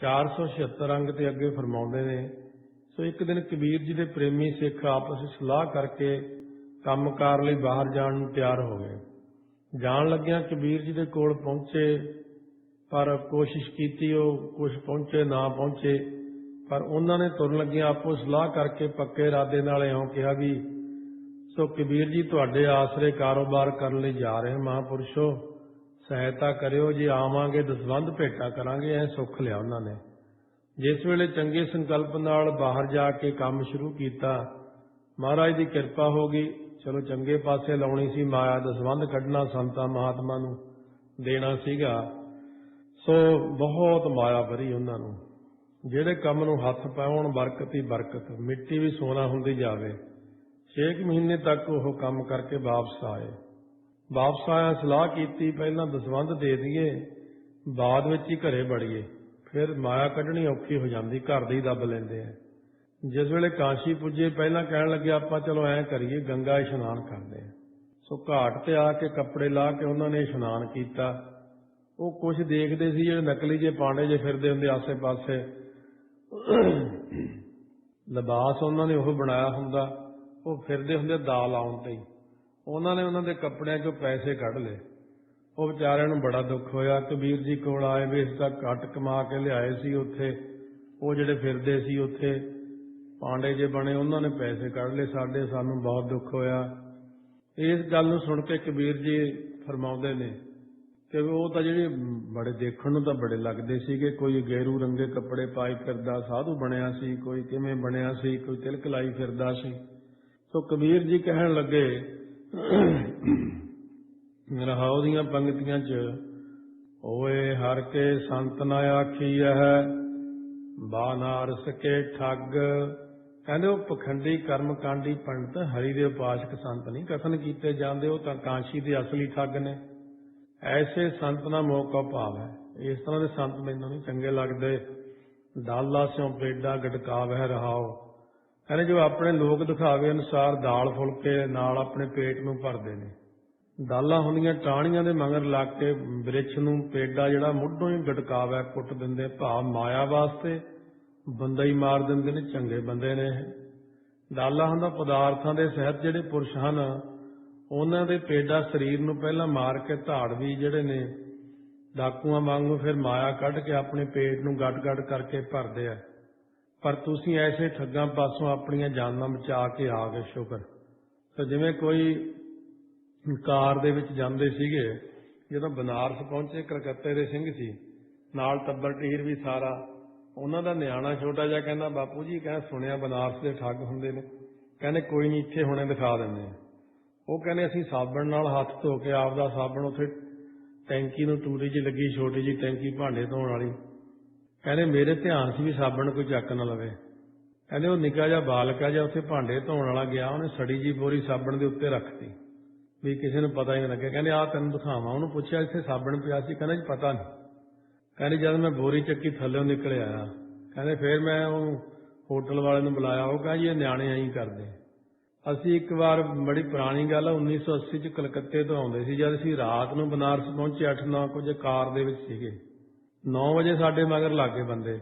476 अंग ते अगे फरमाउंदे ने। सो एक दिन कबीर जी के प्रेमी सिख आपस में सलाह करके कामकार लई बाहर जाण नूं तैयार हो गए। जाण लग्गियां कबीर जी के कोल पहुंचे, पर कोशिश की कुछ पहुंचे ना पहुंचे, पर उन्होंने तुरन लग्गियां आपो सलाह करके पक्के इरादे नाल इउं कहा भी सो कबीर जी तुहाडे आसरे कारोबार करन लई जा रहे महापुरुषो, सहायता करियो, जे आवांगे दसवंध भेटा करांगे। ऐ सुख लिया उन्होंने। जिस वेले चंगे संकल्प नाल बाहर जाके काम शुरू किया, महाराज की किरपा हो गई। चलो चंगे पासे लाउणी सी माया, दसवंध कढ़ना संतां महात्मा नूं देना सीगा। सो बहुत माया भरी उन्होंने। ਜਿਹੜੇ ਕੰਮ ਨੂੰ ਹੱਥ ਪਾਉਣ ਬਰਕਤ ਹੀ ਬਰਕਤ, ਮਿੱਟੀ ਵੀ ਸੋਨਾ ਹੁੰਦੀ ਜਾਵੇ। 6 ਮਹੀਨੇ ਤੱਕ ਉਹ ਕੰਮ ਕਰਕੇ ਵਾਪਸ ਆਏ। ਵਾਪਸ ਆਇਆ ਸਲਾਹ ਕੀਤੀ ਪਹਿਲਾਂ ਦਸਵੰਧ ਦੇ ਦਈਏ, ਬਾਅਦ ਵਿੱਚ ਹੀ ਘਰੇ ਵੜੀਏ, ਫਿਰ ਮਾਇਆ ਕੱਢਣੀ ਔਖੀ ਹੋ ਜਾਂਦੀ, ਘਰ ਦੇ ਹੀ ਦੱਬ ਲੈਂਦੇ ਆ। ਜਿਸ ਵੇਲੇ ਕਾਸ਼ੀ ਪੁੱਜੇ ਪਹਿਲਾਂ ਕਹਿਣ ਲੱਗੇ ਆਪਾਂ ਚਲੋ ਐਂ ਕਰੀਏ ਗੰਗਾ ਇਸ਼ਨਾਨ ਕਰਦੇ ਆ। ਸੋ ਘਾਟ ਤੇ ਆ ਕੇ ਕੱਪੜੇ ਲਾ ਕੇ ਉਹਨਾਂ ਨੇ ਇਸ਼ਨਾਨ ਕੀਤਾ। ਉਹ ਕੁਝ ਦੇਖਦੇ ਸੀ ਜਿਹੜੇ ਨਕਲੀ ਜੇ ਪਾਂਡੇ ਜੇ ਫਿਰਦੇ ਹੁੰਦੇ ਆਸੇ ਪਾਸੇ, ਲਿਬਾਸ ਉਹਨਾਂ ਨੇ ਉਹ ਬਣਾਇਆ ਹੁੰਦਾ, ਉਹ ਫਿਰਦੇ ਹੁੰਦੇ ਦਾਲ ਆਉਣ ਤੇ ਹੀ। ਉਹਨਾਂ ਨੇ ਉਹਨਾਂ ਦੇ ਕੱਪੜਿਆਂ ਚੋਂ ਪੈਸੇ ਕੱਢ ਲਏ। ਉਹ ਵਿਚਾਰਿਆਂ ਨੂੰ ਬੜਾ ਦੁੱਖ ਹੋਇਆ। ਕਬੀਰ ਜੀ ਕੋਲ ਆਏ ਵੀ ਇਸ ਤਾਂ ਘੱਟ ਕਮਾ ਕੇ ਲਿਆਏ ਸੀ, ਉੱਥੇ ਉਹ ਜਿਹੜੇ ਫਿਰਦੇ ਸੀ ਉੱਥੇ ਪਾਂਡੇ ਜੇ ਬਣੇ, ਉਹਨਾਂ ਨੇ ਪੈਸੇ ਕੱਢ ਲਏ ਸਾਡੇ, ਸਾਨੂੰ ਬਹੁਤ ਦੁੱਖ ਹੋਇਆ। ਇਸ ਗੱਲ ਨੂੰ ਸੁਣ ਕੇ ਕਬੀਰ ਜੀ ਫਰਮਾਉਂਦੇ ਨੇ ਕਿ ਉਹ ਤਾਂ ਜਿਹੜੇ ਬੜੇ ਦੇਖਣ ਨੂੰ ਤਾਂ ਬੜੇ ਲੱਗਦੇ ਸੀਗੇ, ਕੋਈ ਗੇਰੂ ਰੰਗੇ ਕੱਪੜੇ ਪਾਈ ਫਿਰਦਾ ਸਾਧੂ ਬਣਿਆ ਸੀ, ਕੋਈ ਕਿਵੇਂ ਬਣਿਆ ਸੀ, ਕੋਈ ਤਿਲਕ ਲਾਈ ਫਿਰਦਾ ਸੀ। ਸੋ ਕਬੀਰ ਜੀ ਕਹਿਣ ਲੱਗੇ ਰਹਾਉ ਦੀਆਂ ਪੰਗਤੀਆਂ 'ਚ, ਓਏ ਹਰ ਕੇ ਸੰਤ ਨਾ ਆਖੀਐ ਬਾਨਾਰਸ ਕੇ ਠੱਗ। ਕਹਿੰਦੇ ਉਹ ਪਖੰਡੀ ਕਰਮਕਾਂਡੀ ਪੰਡਤ ਹਰੀ ਦੇ ਉਪਾਸਕ ਸੰਤ ਨਹੀਂ ਕਥਨ ਕੀਤੇ ਜਾਂਦੇ, ਉਹ ਤਾਂ ਕਾਂਸ਼ੀ ਦੇ ਅਸਲੀ ਠੱਗ ਨੇ। ਐਸੇ ਸੰਤ ਨਾ ਮੌਕਾ ਭਾਵ ਹੈ। ਇਸ ਤਰ੍ਹਾਂ ਦੇ ਸੰਤ ਮੈਨੂੰ ਨਹੀਂ ਚੰਗੇ ਲੱਗਦੇ। ਦਾਲਾ ਸਿਉ ਪੇਡਾ ਗਟਕਾਵਹਿ ਰਹਾਓ। ਕਹਿੰਦੇ ਜੋ ਆਪਣੇ ਲੋਕ ਦਿਖਾਵੇ ਅਨੁਸਾਰ ਦਾਲ ਫੁਲਕੇ ਨਾਲ ਆਪਣੇ ਪੇਟ ਨੂੰ ਭਰਦੇ ਨੇ। ਦਾਲਾਂ ਹੁੰਦੀਆਂ ਟਾਹਣੀਆਂ ਦੇ ਮਗਰ ਲੱਗ ਕੇ ਬ੍ਰਿਛ ਨੂੰ ਪੇਡਾ ਜਿਹੜਾ ਮੁੱਢੋਂ ਹੀ ਗਟਕਾਵੈ ਕੁੱਟ ਦਿੰਦੇ, ਭਾਵ ਮਾਇਆ ਵਾਸਤੇ ਬੰਦਾ ਹੀ ਮਾਰ ਦਿੰਦੇ ਨੇ। ਚੰਗੇ ਬੰਦੇ ਨੇ ਇਹ। ਦਾਲਾ ਹੁੰਦਾ ਪਦਾਰਥਾਂ ਦੇ ਸਹਿਤ ਜਿਹੜੇ ਪੁਰਸ਼ ਹਨ, ਉਹਨਾਂ ਦੇ ਪੇਡਾ ਸਰੀਰ ਨੂੰ ਪਹਿਲਾਂ ਮਾਰ ਕੇ ਧਾੜਵੀ ਜਿਹੜੇ ਨੇ ਡਾਕੂਆਂ ਵਾਂਗੂ ਫਿਰ ਮਾਇਆ ਕੱਢ ਕੇ ਆਪਣੇ ਪੇਟ ਨੂੰ ਗੱਡ-ਗੱਡ ਕਰਕੇ ਭਰਦੇ ਆ। ਪਰ ਤੁਸੀਂ ਐਸੇ ਠੱਗਾਂ ਪਾਸੋਂ ਆਪਣੀਆਂ ਜਾਨਾਂ ਬਚਾ ਕੇ ਆ ਗਏ, ਸ਼ੁਕਰ। ਤਾਂ ਜਿਵੇਂ ਕੋਈ ਕਾਰ ਦੇ ਵਿੱਚ ਜਾਂਦੇ ਸੀਗੇ, ਜਦੋਂ ਬਨਾਰਸ ਪਹੁੰਚੇ, ਕਲਕੱਤੇ ਦੇ ਸਿੰਘ ਸੀ ਨਾਲ, ਟੱਬਰ ਟੀਰ ਵੀ ਸਾਰਾ। ਉਹਨਾਂ ਦਾ ਨਿਆਣਾ ਛੋਟਾ ਜਿਹਾ ਕਹਿੰਦਾ ਬਾਪੂ ਜੀ, ਕਹਿੰਦਾ ਸੁਣਿਆ ਬਨਾਰਸ ਦੇ ਠੱਗ ਹੁੰਦੇ ਨੇ। ਕਹਿੰਦੇ ਕੋਈ ਨਹੀਂ, ਇੱਥੇ ਹੁਣੇ ਦਿਖਾ ਦਿੰਦੇ ਆ। ਉਹ ਕਹਿੰਦੇ ਅਸੀਂ ਸਾਬਣ ਨਾਲ ਹੱਥ ਧੋ ਕੇ ਆਪਦਾ ਸਾਬਣ ਉੱਥੇ ਟੈਂਕੀ ਨੂੰ ਟੂਰੀ 'ਚ ਲੱਗੀ ਛੋਟੀ ਜਿਹੀ ਟੈਂਕੀ ਭਾਂਡੇ ਧੋਣ ਵਾਲੀ, ਕਹਿੰਦੇ ਮੇਰੇ ਧਿਆਨ ਸੀ ਵੀ ਸਾਬਣ ਕੋਈ ਚੱਕ ਨਾ ਲਵੇ। ਕਹਿੰਦੇ ਉਹ ਨਿੱਕਾ ਜਿਹਾ ਬਾਲਕਾ ਜਿਹਾ ਉੱਥੇ ਭਾਂਡੇ ਧੋਣ ਵਾਲਾ ਗਿਆ, ਉਹਨੇ ਸੜੀ ਜੀ ਬੋਰੀ ਸਾਬਣ ਦੇ ਉੱਤੇ ਰੱਖਤੀ ਵੀ ਕਿਸੇ ਨੂੰ ਪਤਾ ਹੀ ਨਾ ਲੱਗੇ। ਕਹਿੰਦੇ ਆਹ ਤੈਨੂੰ ਦਿਖਾਵਾਂ। ਉਹਨੂੰ ਪੁੱਛਿਆ ਇੱਥੇ ਸਾਬਣ ਪਿਆ ਸੀ? ਕਹਿੰਦਾ ਜੀ ਪਤਾ ਨਹੀਂ। ਕਹਿੰਦੇ ਜਦ ਮੈਂ ਬੋਰੀ ਚੱਕੀ ਥੱਲਿਓਂ ਨਿਕਲ ਆਇਆ, ਕਹਿੰਦੇ ਫਿਰ ਮੈਂ ਉਹ ਹੋਟਲ ਵਾਲੇ ਨੂੰ ਬੁਲਾਇਆ। ਉਹ ਕਹਿੰਦਾ ਜੀ ਇਹ ਨਿਆਣੇ ਐਂ ਕਰਦੇ। ਅਸੀਂ ਇੱਕ ਵਾਰ, ਬੜੀ ਪੁਰਾਣੀ ਗੱਲ ਆ, 1980 'ਚ ਕਲਕੱਤੇ ਤੋਂ ਆਉਂਦੇ ਸੀ। ਜਦ ਅਸੀਂ ਰਾਤ ਨੂੰ ਬਨਾਰਸ ਪਹੁੰਚੇ 8-9 ਵਜੇ ਕਾਰ ਦੇ ਵਿੱਚ ਸੀਗੇ, 9 ਵਜੇ ਸਾਡੇ ਮਗਰ ਲੱਗੇ ਬੰਦੇ।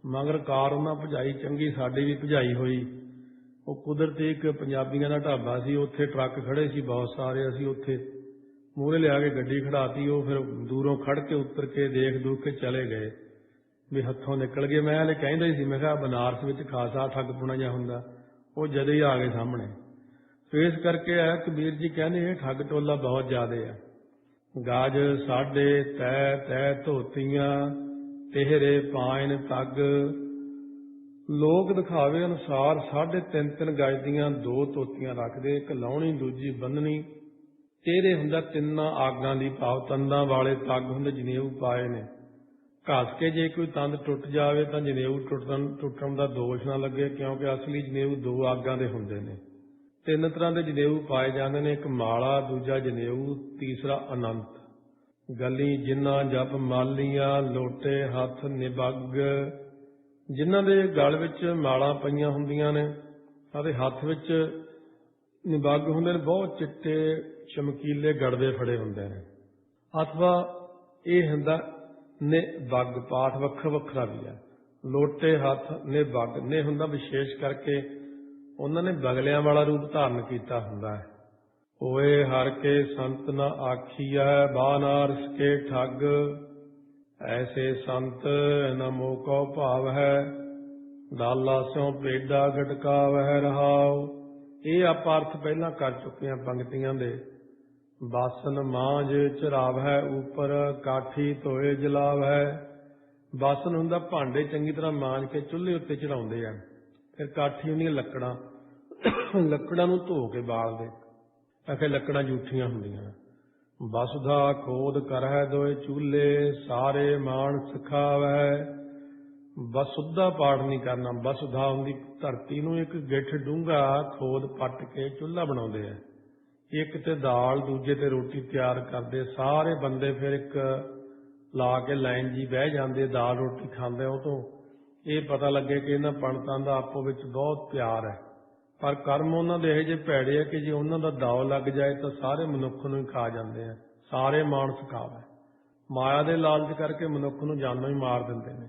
ਮਗਰ ਕਾਰ ਉਹਨਾਂ ਭਜਾਈ ਚੰਗੀ, ਸਾਡੀ ਵੀ ਭਜਾਈ ਹੋਈ। ਉਹ ਕੁਦਰਤੀ ਇੱਕ ਪੰਜਾਬੀਆਂ ਦਾ ਢਾਬਾ ਸੀ, ਉੱਥੇ ਟਰੱਕ ਖੜੇ ਸੀ ਬਹੁਤ ਸਾਰੇ। ਅਸੀਂ ਉੱਥੇ ਮੂਹਰੇ ਲਿਆ ਕੇ ਗੱਡੀ ਖੜਾਤੀ। ਉਹ ਫਿਰ ਦੂਰੋਂ ਖੜ ਕੇ ਉੱਤਰ ਕੇ ਦੇਖ ਦੂਖ ਕੇ ਚਲੇ ਗਏ ਵੀ ਹੱਥੋਂ ਨਿਕਲ ਗਏ। ਮੈਂ ਹਲੇ ਕਹਿੰਦਾ ਹੀ ਸੀ, ਮੈਂ ਕਿਹਾ ਬਨਾਰਸ ਵਿੱਚ ਖਾਸਾ ਠੱਗਪੁਣਾ ਜਿਹਾ ਹੁੰਦਾ। ਉਹ ਜਦੇ ਹੀ ਆ ਗਏ ਸਾਹਮਣੇ। ਸੋ ਇਸ ਕਰਕੇ ਆਇਆ ਕਬੀਰ ਜੀ ਕਹਿੰਦੇ ਇਹ ਠੱਗ ਟੋਲਾ ਬਹੁਤ ਜ਼ਿਆਦੇ ਆ। ਗਾਜ ਸਾਢੇ ਤੈ ਤੈ ਧੋਤੀਆਂ ਤੇਹਰੇ ਪਾਇਨ ਤੱਗ। ਲੋਕ ਦਿਖਾਵੇ ਅਨੁਸਾਰ 3.5 ਗਜ ਦੀਆਂ 2 ਧੋਤੀਆਂ ਰੱਖਦੇ, ਇੱਕ ਲਾਉਣੀ ਦੂਜੀ ਬੰਨਣੀ। ਤੇਰੇ ਹੁੰਦਾ 3 ਆਗਾਂ ਦੀ, ਭਾਵ ਤੰਦਾਂ ਵਾਲੇ ਤੱਗ ਹੁੰਦੇ, ਜਨੇਊ ਪਾਏ ਨੇ। ਘਸ ਕੇ ਜੇ ਕੋਈ ਤੰਦ ਟੁੱਟ ਜਾਵੇ ਤਾਂ ਜਨੇਊ ਟੁੱਟਣ ਦਾ ਦੋਸ਼ ਨਾ ਲੱਗੇ, ਕਿਉਂਕਿ ਅਸਲੀ ਜਨੇਊ 2 ਆਗਾਂ ਦੇ ਹੁੰਦੇ ਨੇ। 3 ਤਰ੍ਹਾਂ ਦੇ ਜਨੇਊ ਪਾਏ ਜਾਂਦੇ ਨੇ, ਇੱਕ ਮਾਲਾ, ਦੂਜਾ ਜਨੇਊ, ਤੀਸਰਾ ਅਨੰਤ। ਗਲੀ ਜਿਨ੍ਹਾਂ ਜਪ ਮਾਲੀਆਂ, ਲੋਟੇ ਹੱਥ ਨਿਬੱਗ। ਜਿਨ੍ਹਾਂ ਦੇ ਗਲ ਵਿੱਚ ਮਾਲਾਂ ਪਈਆਂ ਹੁੰਦੀਆਂ ਨੇ ਅਤੇ ਹੱਥ ਵਿੱਚ ਨਿਬੱਗ ਹੁੰਦੇ ਨੇ, ਬਹੁਤ ਚਿੱਟੇ ਚਮਕੀਲੇ ਗੜਵੇ ਫੜੇ ਹੁੰਦੇ ਨੇ। ਅਥਵਾ ਇਹ ਹੁੰਦਾ ਨੇ ਬੱਗ, ਪਾਠ ਵੱਖਰਾ ਵੱਖਰਾ ਵੀ ਹੈ। ਲੋਟੇ ਹੱਥ ਨੇ ਬੱਗ, ਨੇ ਹੁੰਦਾ ਵਿਸ਼ੇਸ਼ ਕਰਕੇ ਉਹਨਾਂ ਨੇ ਬਗਲਿਆਂ ਵਾਲਾ ਰੂਪ ਧਾਰਨ ਕੀਤਾ ਹੁੰਦਾ ਹੈ। ਹੋਏ ਹਰ ਕੇ ਸੰਤ ਨਾ ਆਖੀਐ, ਬਾਨਾਰਸ ਕੇ ਠੱਗ, ਐਸੇ ਸੰਤ ਨ ਮੋਹ ਕਉ ਭਾਵ ਹੈ, ਦਾਲਾ ਸਿਉ ਭੇਡਾ ਗਟਕਾਵਹਿ ਰਹਾਉ। ਇਹ ਆਪਾਂ ਅਰਥ ਪਹਿਲਾਂ ਕਰ ਚੁੱਕੇ ਹਾਂ ਪੰਗਤੀਆਂ ਦੇ। ਬਾਸਨ ਮਾਂਜ ਚਰਾਵਹਿ ਉੱਪਰ, ਕਾਠੀ ਧੋਏ ਜਲਾਵਹਿ। ਬਾਸਨ ਹੁੰਦਾ ਭਾਂਡੇ ਚੰਗੀ ਤਰ੍ਹਾਂ ਮਾਂਜ ਕੇ ਚੁੱਲ੍ਹੇ ਉੱਤੇ ਚੜਾਉਂਦੇ ਆ। ਫਿਰ ਕਾਠੀ ਹੁੰਦੀਆਂ ਲੱਕੜਾਂ, ਲੱਕੜਾਂ ਨੂੰ ਧੋ ਕੇ ਬਾਲਦੇ, ਆਖੇ ਲੱਕੜਾਂ ਜੂਠੀਆਂ ਹੁੰਦੀਆਂ। ਵਸੁਧਾ ਖੋਦ ਕਰਹਿ ਦੋਏ ਚੂਲੇ, ਸਾਰੇ ਮਾਣਸ ਖਾਵਹਿ। ਵਸੁਧਾ ਪਾਠ ਨਹੀਂ ਕਰਨਾ। ਵਸੁਧਾ ਹੁੰਦੀ ਧਰਤੀ ਨੂੰ ਇੱਕ ਗਿੱਠ ਡੂੰਘਾ ਖੋਦ ਪੱਟ ਕੇ ਚੁੱਲ੍ਹਾ ਬਣਾਉਂਦੇ ਆ। ਇੱਕ ਤੇ ਦਾਲ, ਦੂਜੇ ਤੇ ਰੋਟੀ ਤਿਆਰ ਕਰਦੇ। ਸਾਰੇ ਬੰਦੇ ਫਿਰ ਇੱਕ ਲਾ ਕੇ ਲਾਈਨ ਜੀ ਬਹਿ ਜਾਂਦੇ, ਦਾਲ ਰੋਟੀ ਖਾਂਦੇ। ਉਹ ਤੋਂ ਇਹ ਪਤਾ ਲੱਗੇ ਕਿ ਇਹਨਾਂ ਪੰਡਤਾਂ ਦਾ ਆਪੋ ਵਿੱਚ ਬਹੁਤ ਪਿਆਰ ਹੈ। ਪਰ ਕਰਮ ਉਹਨਾਂ ਦੇ ਇਹੋ ਜਿਹੇ ਭੈੜੇ ਆ ਕਿ ਜੇ ਉਹਨਾਂ ਦਾ ਦਾਅ ਲੱਗ ਜਾਏ ਤਾਂ ਸਾਰੇ ਮਨੁੱਖ ਨੂੰ ਹੀ ਖਾ ਜਾਂਦੇ ਆ। ਸਾਰੇ ਮਾਣਸ ਖਾਵੇ। ਮਾਇਆ ਦੇ ਲਾਲਚ ਕਰਕੇ ਮਨੁੱਖ ਨੂੰ ਜਾਨੋਂ ਹੀ ਮਾਰ ਦਿੰਦੇ ਨੇ।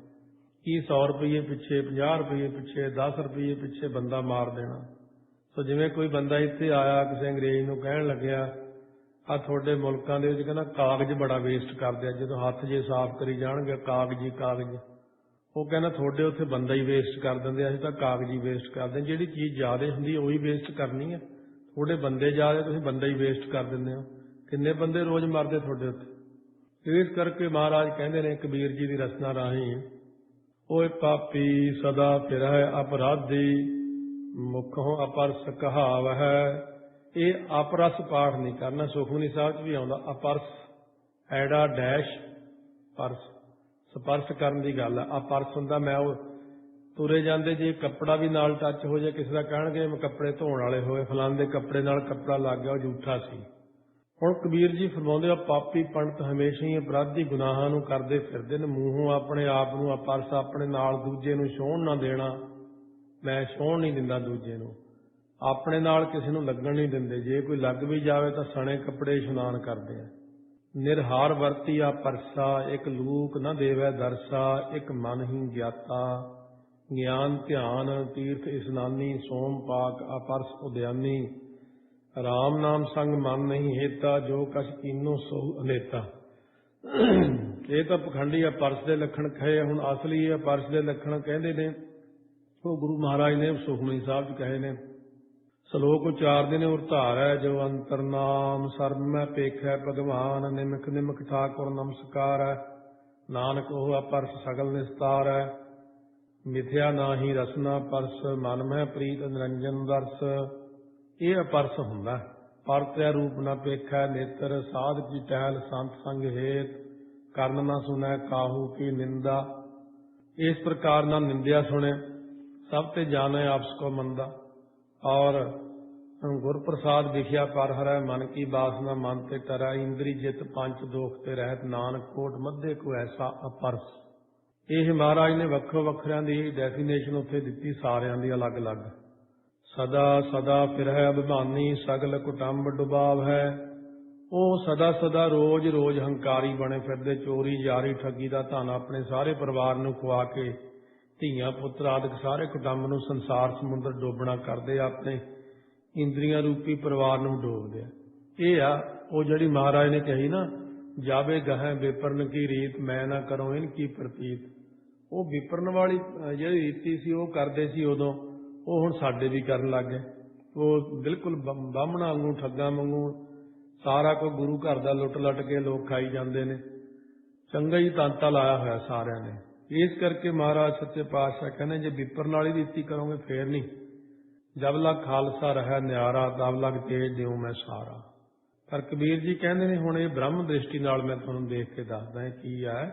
ਕੀ 100 ਰੁਪਈਏ ਪਿੱਛੇ, 50 ਰੁਪਈਏ ਪਿੱਛੇ, 10 ਰੁਪਈਏ ਪਿੱਛੇ ਬੰਦਾ ਮਾਰ ਦੇਣਾ। ਸੋ ਜਿਵੇਂ ਕੋਈ ਬੰਦਾ ਇੱਥੇ ਆਇਆ, ਕਿਸੇ ਅੰਗਰੇਜ਼ ਨੂੰ ਕਹਿਣ ਲੱਗਿਆ, ਆ ਤੁਹਾਡੇ ਮੁਲਕਾਂ ਦੇ ਵਿੱਚ ਕਹਿੰਦਾ ਕਾਗਜ਼ ਬੜਾ ਵੇਸਟ ਕਰਦੇ ਆ। ਜਦੋਂ ਹੱਥ ਜੇ ਸਾਫ਼ ਕਰੀ ਜਾਣਗੇ, ਕਾਗਜ਼ ਹੀ ਕਾਗਜ਼। ਉਹ ਕਹਿੰਦਾ ਤੁਹਾਡੇ ਉੱਥੇ ਬੰਦਾ ਹੀ ਵੇਸਟ ਕਰ ਦਿੰਦੇ, ਅਸੀਂ ਤਾਂ ਕਾਗਜ਼ ਹੀ ਵੇਸਟ ਕਰਦੇ। ਜਿਹੜੀ ਚੀਜ਼ ਜ਼ਿਆਦਾ ਹੁੰਦੀ ਉਹੀ ਵੇਸਟ ਕਰਨੀ ਹੈ। ਤੁਹਾਡੇ ਬੰਦੇ ਜ਼ਿਆਦਾ, ਤੁਸੀਂ ਬੰਦਾ ਹੀ ਵੇਸਟ ਕਰ ਦਿੰਦੇ ਹੋ। ਕਿੰਨੇ ਬੰਦੇ ਰੋਜ਼ ਮਰਦੇ ਤੁਹਾਡੇ ਉੱਥੇ। ਇਸ ਕਰਕੇ ਮਹਾਰਾਜ ਕਹਿੰਦੇ ਨੇ ਕਬੀਰ ਜੀ ਦੀ ਰਚਨਾ ਰਾਹੀਂ, ਓਏ ਪਾਪੀ ਸਦਾ ਫਿਰਹਿ ਅਪਰਾਧੀ, ਮੁਖੋਂ ਅਪਰਸ ਕਹਾਵਹਿ। ਇਹ ਅਪਰਸ ਪਾਠ ਨਹੀਂ ਕਰਨਾ। ਸੁਖਮਨੀ ਸਾਹਿਬ 'ਚ ਵੀ ਆਉਂਦਾ ਅਪਰਸ, ਐਡਾ ਡੈਸ਼ ਪਰਸ, ਸਪਰਸ਼ ਕਰਨ ਦੀ ਗੱਲ ਹੈ। ਅਪਰਸ ਹੁੰਦਾ ਮੈਂ ਉਹ ਤੁਰੇ ਜਾਂਦੇ, ਜੇ ਕੱਪੜਾ ਵੀ ਨਾਲ ਟੱਚ ਹੋ ਜਾਏ ਕਿਸੇ ਦਾ, ਕਹਿਣਗੇ ਕੱਪੜੇ ਧੋਣ ਵਾਲੇ ਹੋਏ, ਫਲਾਣੇ ਦੇ ਕੱਪੜੇ ਨਾਲ ਕੱਪੜਾ ਲੱਗ ਗਿਆ, ਉਹ ਝੂਠਾ ਸੀ। ਹੁਣ ਕਬੀਰ ਜੀ ਫਰਮਾਉਂਦੇ ਆ, ਪਾਪੀ ਪੰਡਤ ਹਮੇਸ਼ਾ ਹੀ ਅਪਰਾਧੀ ਗੁਨਾਹਾਂ ਨੂੰ ਕਰਦੇ ਫਿਰਦੇ ਨੇ। ਮੂੰਹੋਂ ਆਪਣੇ ਆਪ ਨੂੰ ਅਪਰਸ, ਆਪਣੇ ਨਾਲ ਦੂਜੇ ਨੂੰ ਛੋਹਣ ਨਾ ਦੇਣਾ। ਮੈਂ ਛੋਹਣ ਨਹੀਂ ਦਿੰਦਾ ਦੂਜੇ ਨੂੰ, ਆਪਣੇ ਨਾਲ ਕਿਸੇ ਨੂੰ ਲੱਗਣ ਨਹੀਂ ਦਿੰਦੇ। ਜੇ ਕੋਈ ਲੱਗ ਵੀ ਜਾਵੇ ਤਾਂ ਸਣੇ ਕੱਪੜੇ ਇਸ਼ਨਾਨ ਕਰਦੇ ਆ। ਨਿਰਹਾਰ ਵਰਤੀਆ ਪਰਸਾ, ਇੱਕ ਲੂਕ ਨਾ ਦੇਵੈ ਦਰਸਾ, ਇੱਕ ਮਨ ਹੀ ਗਿਆਤਾ। ਗਿਆਨ ਧਿਆਨ ਤੀਰਥ ਇਸਨਾਨੀ, ਸੋਮ ਪਾਕ ਅਪਰਸ ਉਦਿਆਨੀ। ਰਾਮ ਨਾਮ ਸੰਗ ਮਨ ਨਹੀਂ ਹੇਤਾ, ਜੋ ਕਛ ਕੀਨੋ ਸੋ ਅਨੇਤਾ। ਇਹ ਤਾਂ ਪਖੰਡੀ ਅਪਰਸ ਦੇ ਲੱਖਣ ਕਹੇ। ਹੁਣ ਅਸਲੀ ਇਹ ਅਪਰਸ ਦੇ ਲੱਖਣ ਕਹਿੰਦੇ ਨੇ ਉਹ ਗੁਰੂ ਮਹਾਰਾਜ ਨੇ ਸੁਖਮਨੀ ਸਾਹਿਬ 'ਚ ਕਹੇ ਨੇ। ਸਲੋਕ ਉਚਾਰਦੇ ਨੇ, ਉਰ ਧਾਰ ਹੈ ਜੋ ਅੰਤਰ ਨਾਮ, ਸਰਬ ਮੈਂ ਪੇਖੈ ਭਗਵਾਨ। ਨਿਮਕ ਨਿਮਕ ਠਾਕੁਰ ਨਮਸਕਾਰ ਹੈ, ਨਾਨਕ ਉਹ ਅਪਰਸ ਸਗਲ ਨਿਸਤਾਰ ਹੈ। ਮਿਥਿਆ ਨਾਹੀ ਰਸਨਾ ਪਰਸ, ਮਨ ਮੈਂ ਪ੍ਰੀਤ ਨਿਰੰਜਨ ਦਰਸ। ਇਹ ਅਪਰਸ ਹੁੰਦਾ। ਪਰਤਿਆ ਰੂਪ ਨਾ ਪੇਖੈ ਨੇਤਰ, ਸਾਧ ਕੀ ਟਹਿਲ ਸੰਤ ਸੰਗ ਹੇਤ। ਕਰਨ ਨਾ ਸੁਨੈ ਕਾਹੂ ਕੀ ਨਿੰਦਾ, ਇਸ ਪ੍ਰਕਾਰ ਨਾ ਨਿੰਦਿਆ ਸੁਣੇ। ਸਭ ਤੇ ਜਾਣੇ ਆਪਸ ਕੋ ਮੰਦਾ। ਔਰ ਗੁਰ ਪ੍ਰਸਾਦ ਵਿਖਿਆ ਪਰ ਹਰੈ, ਮਨ ਕੀ ਬਾਸਨਾ ਮਨ ਤੇ ਤਰੈ। ਇੰਦਰੀ ਜਿਤ ਪੰਚ ਦੋਖ ਤੇ ਰਹਿਤ, ਨਾਨਕ ਕੋਟ ਮੱਧੇ ਕੋ ਐਸਾ ਅਪਰਸ। ਇਹ ਮਹਾਰਾਜ ਨੇ ਵੱਖੋ ਵੱਖਰਿਆਂ ਦੀ ਡੈਫੀਨੇਸ਼ਨ ਉੱਥੇ ਦਿੱਤੀ, ਸਾਰਿਆਂ ਦੀ ਅਲੱਗ ਅਲੱਗ। ਸਦਾ ਸਦਾ ਫਿਰਹਿ ਅਭਿਮਾਨੀ, ਸਗਲ ਕੁਟੰਬ ਡੁਬਾਵ ਹੈ। ਉਹ ਸਦਾ ਸਦਾ ਰੋਜ਼ ਰੋਜ਼ ਹੰਕਾਰੀ ਬਣੇ ਫਿਰਦੇ, ਚੋਰੀ ਯਾਰੀ ਠੱਗੀ ਦਾ ਧਨ ਆਪਣੇ ਸਾਰੇ ਪਰਿਵਾਰ ਨੂੰ ਖਵਾ ਕੇ, ਧੀਆਂ ਪੁੱਤਰ ਆਦਿਕ ਸਾਰੇ ਕੁਟੰਬ ਨੂੰ ਸੰਸਾਰ ਸਮੁੰਦਰ ਡੋਬਣਾ ਕਰਦੇ, ਆਪਣੇ ਇੰਦਰੀਆਂ ਰੂਪੀ ਪਰਿਵਾਰ ਨੂੰ ਡੋਬਦੇ ਆ। ਇਹ ਆ ਉਹ ਜਿਹੜੀ ਮਹਾਰਾਜ ਨੇ ਕਹੀ ਨਾ, ਜਾਵੇ ਗਹਿ ਵਿਪਰਨ ਕੀ ਰੀਤ, ਮੈਂ ਨਾ ਕਰੋ ਇਨ ਕੀ ਪ੍ਰਤੀਤ। ਉਹ ਵਿਪਰਨ ਵਾਲੀ ਜਿਹੜੀ ਰੀਤੀ ਸੀ ਉਹ ਕਰਦੇ ਸੀ ਉਦੋਂ, ਉਹ ਹੁਣ ਸਾਡੇ ਵੀ ਕਰਨ ਲੱਗ ਗਏ। ਉਹ ਬਿਲਕੁਲ ਬਾਹਮਣਾ ਵਾਂਗੂ, ਠੱਗਾਂ ਵਾਂਗੂ ਸਾਰਾ ਕੋਈ ਗੁਰੂ ਘਰ ਦਾ ਲੁੱਟ ਲੱਟ ਕੇ ਲੋਕ ਖਾਈ ਜਾਂਦੇ ਨੇ। ਚੰਗਾ ਹੀ ਤਾਂਤਾ ਲਾਇਆ ਹੋਇਆ ਸਾਰਿਆਂ ਨੇ। ਇਸ ਕਰਕੇ ਮਹਾਰਾਜ ਸੱਚੇ ਪਾਤਸ਼ਾਹ ਕਹਿੰਦੇ, ਜੇ ਵਿਪਰਨ ਵਾਲੀ ਰੀਤੀ ਕਰੋਗੇ ਫੇਰ ਨਹੀਂ। ਜਬ ਲਗ ਖਾਲਸਾ ਰਹਿ ਨਿਆਰਾ, ਤਬ ਲਗ ਤੇਜ ਦਿਉ ਮੈਂ ਸਾਰਾ। ਪਰ ਕਬੀਰ ਜੀ ਕਹਿੰਦੇ ਨੇ, ਹੁਣ ਇਹ ਬ੍ਰਹਮ ਦ੍ਰਿਸ਼ਟੀ ਨਾਲ ਮੈਂ ਤੁਹਾਨੂੰ ਦੇਖ ਕੇ ਦੱਸਦਾ ਕੀ ਹੈ।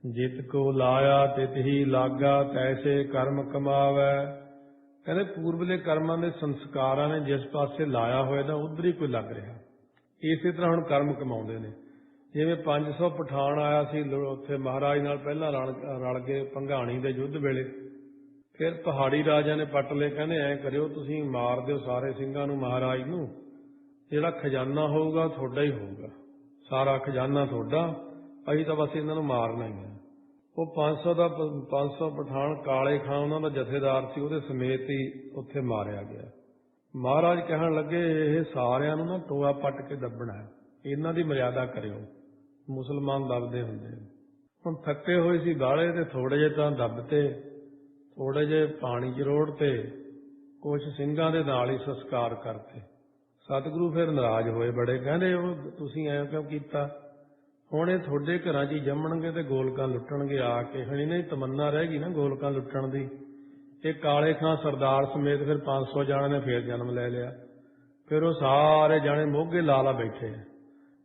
ਜਿਤ ਕੋ ਲਾਇਆ ਤਿਤ ਹੀ ਲਾਗਾ, ਤੈਸੇ ਕਰਮ ਕਮਾਵੈ। ਕਹਿੰਦੇ ਪੂਰਬਲੇ ਕਰਮਾਂ ਦੇ ਸੰਸਕਾਰਾਂ ਨੇ ਜਿਸ ਪਾਸੇ ਲਾਇਆ ਹੋਇਆ ਤਾਂ ਉਧਰ ਹੀ ਕੋਈ ਲੱਗ ਰਿਹਾ। ਇਸੇ ਤਰ੍ਹਾਂ ਹੁਣ ਕਰਮ ਕਮਾਉਂਦੇ ਨੇ। ਜਿਵੇਂ 500 ਪਠਾਨ ਆਇਆ ਸੀ ਉੱਥੇ ਮਹਾਰਾਜ ਨਾਲ, ਪਹਿਲਾਂ ਰਲ ਗਏ ਭੰਗਾਣੀ ਦੇ ਯੁੱਧ ਵੇਲੇ। ਫਿਰ ਪਹਾੜੀ ਰਾਜਿਆਂ ਨੇ ਪੱਟ ਲਏ, ਕਹਿੰਦੇ ਐਂ ਕਰਿਓ ਤੁਸੀਂ ਮਾਰ ਦਿਓ ਸਾਰੇ ਸਿੰਘਾਂ ਨੂੰ ਮਹਾਰਾਜ ਨੂੰ, ਜਿਹੜਾ ਖਜ਼ਾਨਾ ਹੋਊਗਾ ਤੁਹਾਡਾ ਹੀ ਹੋਊਗਾ, ਸਾਰਾ ਖਜ਼ਾਨਾ ਤੁਹਾਡਾ, ਅਸੀਂ ਤਾਂ ਬਸ ਇਹਨਾਂ ਨੂੰ ਮਾਰਨਾ ਹੀ ਹੈ। ਉਹ 500 ਪਠਾਨ ਕਾਲੇ ਖਾਂ ਉਹਨਾਂ ਦਾ ਜਥੇਦਾਰ ਸੀ, ਉਹਦੇ ਸਮੇਤ ਹੀ ਉੱਥੇ ਮਾਰਿਆ ਗਿਆ। ਮਹਾਰਾਜ ਕਹਿਣ ਲੱਗੇ ਇਹ ਸਾਰਿਆਂ ਨੂੰ ਨਾ ਟੋਆ ਪੱਟ ਕੇ ਦੱਬਣਾ ਹੈ, ਇਹਨਾਂ ਦੀ ਮਰਿਆਦਾ ਕਰਿਓ, ਮੁਸਲਮਾਨ ਦੱਬਦੇ ਹੁੰਦੇ। ਹੁਣ ਥੱਕੇ ਹੋਏ ਸੀ ਬਾਹਲੇ ਤੇ ਥੋੜੇ ਜਿਹੇ ਤਾਂ ਦੱਬਤੇ, ਥੋੜੇ ਜਿਹੇ ਪਾਣੀ 'ਚ ਰੋੜਤੇ, ਕੁਛ ਸਿੰਘਾਂ ਦੇ ਨਾਲ ਹੀ ਸੰਸਕਾਰ ਕਰਤੇ। ਸਤਿਗੁਰੂ ਫਿਰ ਨਾਰਾਜ਼ ਹੋਏ ਬੜੇ, ਕਹਿੰਦੇ ਉਹ ਤੁਸੀਂ ਐਂ ਕਿਉਂ ਕੀਤਾ? ਹੁਣ ਇਹ ਤੁਹਾਡੇ ਘਰਾਂ 'ਚ ਹੀ ਜੰਮਣਗੇ ਤੇ ਗੋਲਕਾਂ ਲੁੱਟਣਗੇ ਆ ਕੇ। ਹੁਣ ਇਹਨਾਂ ਦੀ ਤਮੰਨਾ ਰਹਿ ਗਈ ਨਾ ਗੋਲਕਾਂ ਲੁੱਟਣ ਦੀ। ਇਹ ਕਾਲੇ ਖਾਂ ਸਰਦਾਰ ਸਮੇਤ ਫਿਰ 500 ਜਾਣਿਆਂ ਨੇ ਫੇਰ ਜਨਮ ਲੈ ਲਿਆ। ਫਿਰ ਉਹ ਸਾਰੇ ਜਾਣੇ ਮੋਗੇ ਲਾ ਬੈਠੇ।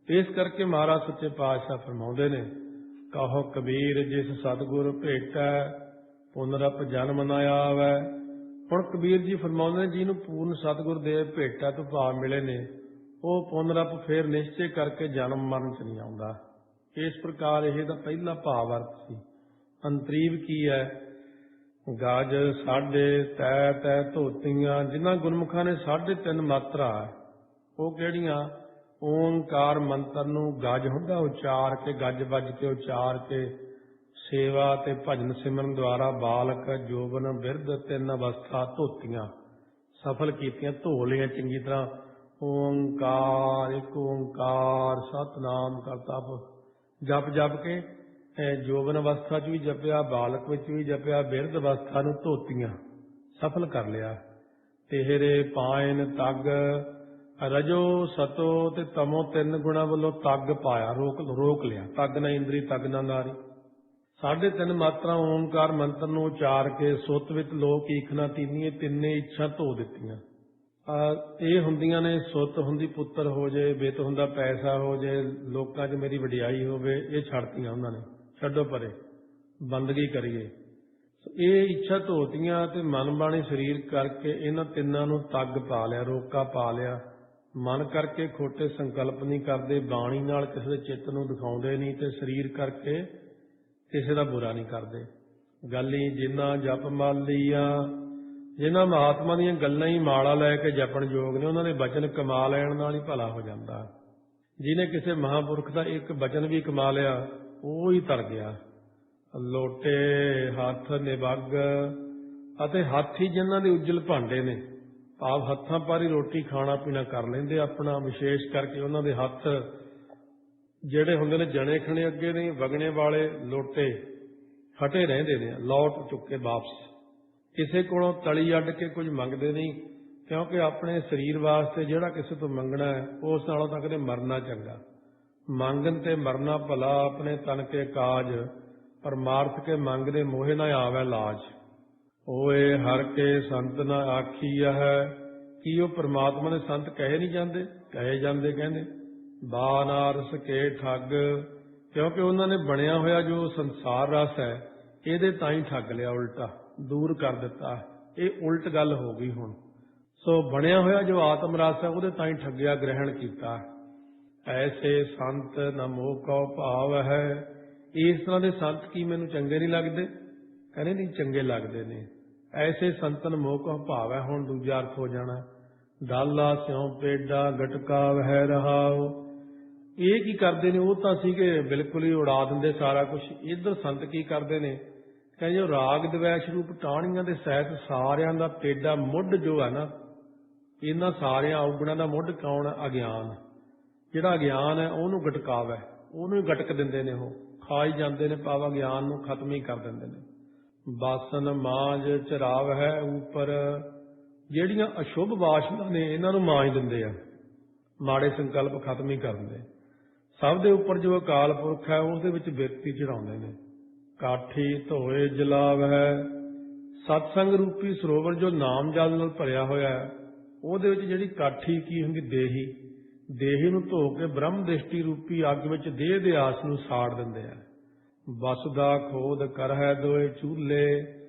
ਇਸ ਕਰਕੇ ਮਹਾਰਾਜ ਸੱਚੇ ਪਾਤਸ਼ਾਹ ਫਰਮਾਉਂਦੇ ਨੇ, ਕਹੋ ਕਬੀਰ ਜਿਸ ਸਤਿਗੁਰ ਭੇਟੈ ਪੁਨਰਪ ਜਨਮ ਨ ਆਵੈ। ਹੁਣ ਕਬੀਰ ਜੀ ਫਰਮਾਉਂਦੇ ਨੇ ਜਿਹਨੂੰ ਪੂਰਨ ਸਤਿਗੁਰ ਦੇ ਭੇਟਾ ਤੋਂ ਭਾਵ ਮਿਲੇ ਨੇ, ਉਹ ਪੁਨਰਪ ਫੇਰ ਨਿਸ਼ਚੇ ਕਰਕੇ ਜਨਮ ਮਰਨ 'ਚ ਨਹੀਂ ਆਉਂਦਾ। ਇਸ ਪ੍ਰਕਾਰ ਇਹ ਦਾ ਪਹਿਲਾ ਭਾਵ ਅਰਥ ਸੀ। ਅੰਤਰੀਵ ਕੀ ਹੈ? ਗਜ ਸਾਢੇ ਤੈ ਤੈ ਧੋਤੀਆਂ, ਜਿਨ੍ਹਾਂ ਗੁਰਮੁਖਾਂ ਨੇ 3.5 ਮਾਤਰਾ, ਉਹ ਕਿਹੜੀਆਂ? ਓਂਕਾਰ ਮੰਤਰ ਨੂੰ ਗਜ ਹੁੰਦਾ ਉਚਾਰ ਕੇ, ਗੱਜ ਵੱਜ ਕੇ ਉਚਾਰ ਕੇ ਸੇਵਾ ਤੇ ਭਜਨ ਸਿਮਰਨ ਦੁਆਰਾ ਬਾਲਕ ਜੋਬਨ ਬਿਰਧ 3 ਅਵਸਥਾ ਧੋਤੀਆਂ, ਸਫਲ ਕੀਤੀਆਂ, ਧੋ ਲਈਆਂ ਚੰਗੀ ਤਰ੍ਹਾਂ। ਓਂਕਾਰ, ਇੱਕ ਓਂਕਾਰ ਸਤਿਨਾਮ ਕਰਤਾ ਜਪ ਜਪ ਕੇ ਜੋਬਨ ਅਵਸਥਾ 'ਚ ਵੀ ਜਪਿਆ, ਬਾਲਕ ਵਿੱਚ ਵੀ ਜਪਿਆ, ਬਿਰਧ ਅਵਸਥਾ ਨੂੰ ਧੋਤੀਆਂ, ਸਫਲ ਕਰ ਲਿਆ। ਤੇਹਰੇ ਪਾਇਨ ਤੱਗ ਰਜੋ ਸਤੋ ਤੇ ਤਮੋ 3 ਗੁਣਾ ਵੱਲੋਂ ਤੱਗ ਪਾਇਆ, ਰੋਕ ਲਿਆ। ਤੱਗ ਨਾ ਇੰਦਰੀ, ਤੱਗ ਨਾ ਨਾਰੀ। 3.5 ਮਾਤਰਾ ਓਂਕਾਰ ਮੰਤਰ ਨੂੰ ਉਚਾਰ ਕੇ ਸੁੱਤ ਵਿੱਚ ਲੋਕ ਈਖਣਾ ਤੀਨੀਏ, ਤਿੰਨੇ ਇੱਛਾ ਧੋ ਦਿੱਤੀਆਂ। ਇਹ ਹੁੰਦੀਆਂ ਨੇ, ਸੁੱਤ ਹੁੰਦੀ ਪੁੱਤਰ ਹੋ ਜੇ, ਬਿੱਤ ਹੁੰਦਾ ਪੈਸਾ ਹੋ ਜੇ, ਲੋਕਾਂ 'ਚ ਮੇਰੀ ਵਡਿਆਈ ਹੋਵੇ, ਇਹ ਛੱਡਤੀਆਂ ਉਹਨਾਂ ਨੇ। ਛੱਡੋ ਪਰੇ, ਬੰਦਗੀ ਕਰੀਏ। ਇਹ ਇੱਛਾ ਧੋਤੀਆਂ ਤੇ ਮਨ ਬਾਣੀ ਸਰੀਰ ਕਰਕੇ ਇਹਨਾਂ ਤਿੰਨਾਂ ਨੂੰ ਤੱਗ ਪਾ ਲਿਆ, ਰੋਕਾ ਪਾ ਲਿਆ। ਮਨ ਕਰਕੇ ਖੋਟੇ ਸੰਕਲਪ ਨਹੀਂ ਕਰਦੇ, ਬਾਣੀ ਨਾਲ ਕਿਸੇ ਦੇ ਚਿੱਤ ਨੂੰ ਦਿਖਾਉਂਦੇ ਨਹੀਂ, ਤੇ ਸਰੀਰ ਕਰਕੇ ਕਿਸੇ ਦਾ ਬੁਰਾ ਨਹੀਂ ਕਰਦੇ। ਗਾਲੀ ਜਿਨ੍ਹਾਂ ਜਪ ਮਾਲੀਆਂ, ਜਿਨ੍ਹਾਂ ਮਹਾਤਮਾ ਦੀਆਂ ਗੱਲਾਂ ਹੀ ਮਾਲਾ ਲੈ ਕੇ ਜਪਣ ਯੋਗ ਨੇ, ਉਹਨਾਂ ਦੇ ਬਚਨ ਕਮਾ ਲੈਣ ਨਾਲ ਹੀ ਭਲਾ ਹੋ ਜਾਂਦਾ। ਜਿਹਨੇ ਕਿਸੇ ਮਹਾਂਪੁਰਖ ਦਾ ਇੱਕ ਬਚਨ ਵੀ ਕਮਾ ਲਿਆ, ਉਹ ਹੀ ਤਰ ਗਿਆ। ਲੋਟੇ ਹੱਥ ਨਿਵੱਗ, ਅਤੇ ਹੱਥ ਹੀ ਜਿਨ੍ਹਾਂ ਦੇ ਉੱਜਲ ਭਾਂਡੇ ਨੇ, ਭਾਵ ਹੱਥਾਂ ਪਰ ਹੀ ਰੋਟੀ ਖਾਣਾ ਪੀਣਾ ਕਰ ਲੈਂਦੇ ਆਪਣਾ। ਵਿਸ਼ੇਸ਼ ਕਰਕੇ ਉਹਨਾਂ ਦੇ ਹੱਥ ਜਿਹੜੇ ਹੁੰਦੇ ਨੇ ਜਣੇ ਖਣੇ ਅੱਗੇ ਨਹੀਂ, ਵਗਣੇ ਵਾਲੇ ਲੋਟੇ ਫਟੇ ਰਹਿੰਦੇ ਨੇ, ਲੌਟ ਚੁੱਕੇ ਵਾਪਸ। ਕਿਸੇ ਕੋਲੋਂ ਤਲੀ ਅੱਡ ਕੇ ਕੁਝ ਮੰਗਦੇ ਨਹੀਂ, ਕਿਉਂਕਿ ਆਪਣੇ ਸਰੀਰ ਵਾਸਤੇ ਜਿਹੜਾ ਕਿਸੇ ਤੋਂ ਮੰਗਣਾ ਹੈ, ਉਸ ਨਾਲੋਂ ਤਾਂ ਕਦੇ ਮਰਨਾ ਚੰਗਾ। ਮੰਗਣ ਤੇ ਮਰਨਾ ਭਲਾ, ਆਪਣੇ ਤਨ ਕੇ ਕਾਜ, ਪਰਮਾਰਥ ਕੇ ਮੰਗਦੇ ਮੋਹੇ ਨਾ ਆਵੇ ਲਾਜ। ਓਏ ਹਰ ਕੇ ਸੰਤ ਨਾ ਆਖੀਆ ਹੈ, ਕੀ ਉਹ ਪਰਮਾਤਮਾ ਦੇ ਸੰਤ ਕਹੇ ਨਹੀਂ ਜਾਂਦੇ? ਕਹੇ ਜਾਂਦੇ। ਕਹਿੰਦੇ ਬਾਨਾਰਸ ਕੇ ਠੱਗ, ਕਿਉਂਕਿ ਉਹਨਾਂ ਨੇ ਬਣਿਆ ਹੋਇਆ ਜੋ ਸੰਸਾਰ ਰਸ ਹੈ, ਇਹਦੇ ਤਾਂ ਹੀ ਠੱਗ ਲਿਆ, ਉਲਟਾ ਦੂਰ ਕਰ ਦਿੱਤਾ। ਇਹ ਉਲਟ ਗੱਲ ਹੋ ਗਈ ਹੁਣ। ਸੋ ਬਣਿਆ ਹੋਇਆ ਜੋ ਆਤਮ ਰਸ ਹੈ, ਉਹਦੇ ਤਾਂ ਹੀ ਠੱਗਿਆ, ਗ੍ਰਹਿਣ ਕੀਤਾ। ਐਸੇ ਸੰਤ ਨਾ ਮੋਹ ਕਉ ਭਾਵ ਹੈ, ਇਸ ਤਰ੍ਹਾਂ ਦੇ ਸੰਤ ਕੀ ਮੈਨੂੰ ਚੰਗੇ ਨਹੀਂ ਲੱਗਦੇ? ਕਹਿੰਦੇ ਨਹੀਂ, ਚੰਗੇ ਲੱਗਦੇ ਨੇ। ਐਸੇ ਸੰਤਨ ਮੋਹ ਕਉ ਭਾਵ ਹੈ, ਹੁਣ ਦੂਜਾ ਅਰਥ ਹੋ ਜਾਣਾ। ਡਾਲਾ ਸਿਉ ਪੇਡਾ ਗਟਕਾ ਵਹਿ ਰਹਾਉ। ਇਹ ਕੀ ਕਰਦੇ ਨੇ? ਉਹ ਤਾਂ ਸੀਗੇ ਬਿਲਕੁਲ ਹੀ ਉਡਾ ਦਿੰਦੇ ਸਾਰਾ ਕੁਛ। ਇੱਧਰ ਸੰਤ ਕੀ ਕਰਦੇ ਨੇ? ਕਹਿੰਦੇ ਜੋ ਰਾਗ ਦਵੈਸ਼ ਰੂਪ ਟਾਹਣੀਆਂ ਦੇ ਸਹਿਤ ਸਾਰਿਆਂ ਦਾ ਪੇਡਾ ਮੁੱਢ ਜੋ ਹੈ ਨਾ, ਇਹਨਾਂ ਸਾਰਿਆਂ ਔਗੁਣਾਂ ਦਾ ਮੁੱਢ ਕੌਣ ਹੈ? ਅਗਿਆਨ। ਜਿਹੜਾ ਅਗਿਆਨ ਹੈ ਉਹਨੂੰ ਗਟਕਾਵੈ, ਉਹਨੂੰ ਹੀ ਗਟਕ ਦਿੰਦੇ ਨੇ, ਉਹ ਖਾ ਹੀ ਜਾਂਦੇ ਨੇ, ਭਾਵ ਅਗਿਆਨ ਨੂੰ ਖਤਮ ਹੀ ਕਰ ਦਿੰਦੇ ਨੇ। ਬਾਸਨ ਮਾਂਜ ਚਰਾਵ ਹੈ ਉੱਪਰ, ਜਿਹੜੀਆਂ ਅਸ਼ੁਭ ਵਾਸ਼ਨਾ ਨੇ ਇਹਨਾਂ ਨੂੰ ਮਾਂਜ ਦਿੰਦੇ ਆ, ਮਾੜੇ ਸੰਕਲਪ ਖਤਮ ਹੀ ਕਰ ਦਿੰਦੇ। ਸਭ ਦੇ ਉੱਪਰ ਜੋ ਅਕਾਲ ਪੁਰਖ ਹੈ ਉਸ ਦੇ ਵਿੱਚ ਬਿਰਤੀ ਚੜਾਉਂਦੇ ਨੇ। ਕਾਠੀ ਧੋਏ ਜਲਾਵ ਹੈ, ਸਤਸੰਗ ਰੂਪੀ ਸਰੋਵਰ ਜੋ ਨਾਮ ਜਲ ਨਾਲ ਭਰਿਆ ਹੋਇਆ ਹੈ, ਉਹਦੇ ਵਿੱਚ ਜਿਹੜੀ ਕਾਠੀ ਕੀ ਹੁੰਦੀ? ਦੇਹੀ। ਦੇਹੀ ਨੂੰ ਧੋ ਕੇ ਬ੍ਰਹਮ ਦ੍ਰਿਸ਼ਟੀ ਰੂਪੀ ਅੱਗ ਵਿੱਚ ਦੇਹ ਦੇ ਆਸ ਨੂੰ ਸਾੜ ਦਿੰਦੇ ਆ। ਵਸੁਦਾ ਖੋਦ ਕਰ ਹੈ ਦੋਏ ਚੂਲੇ,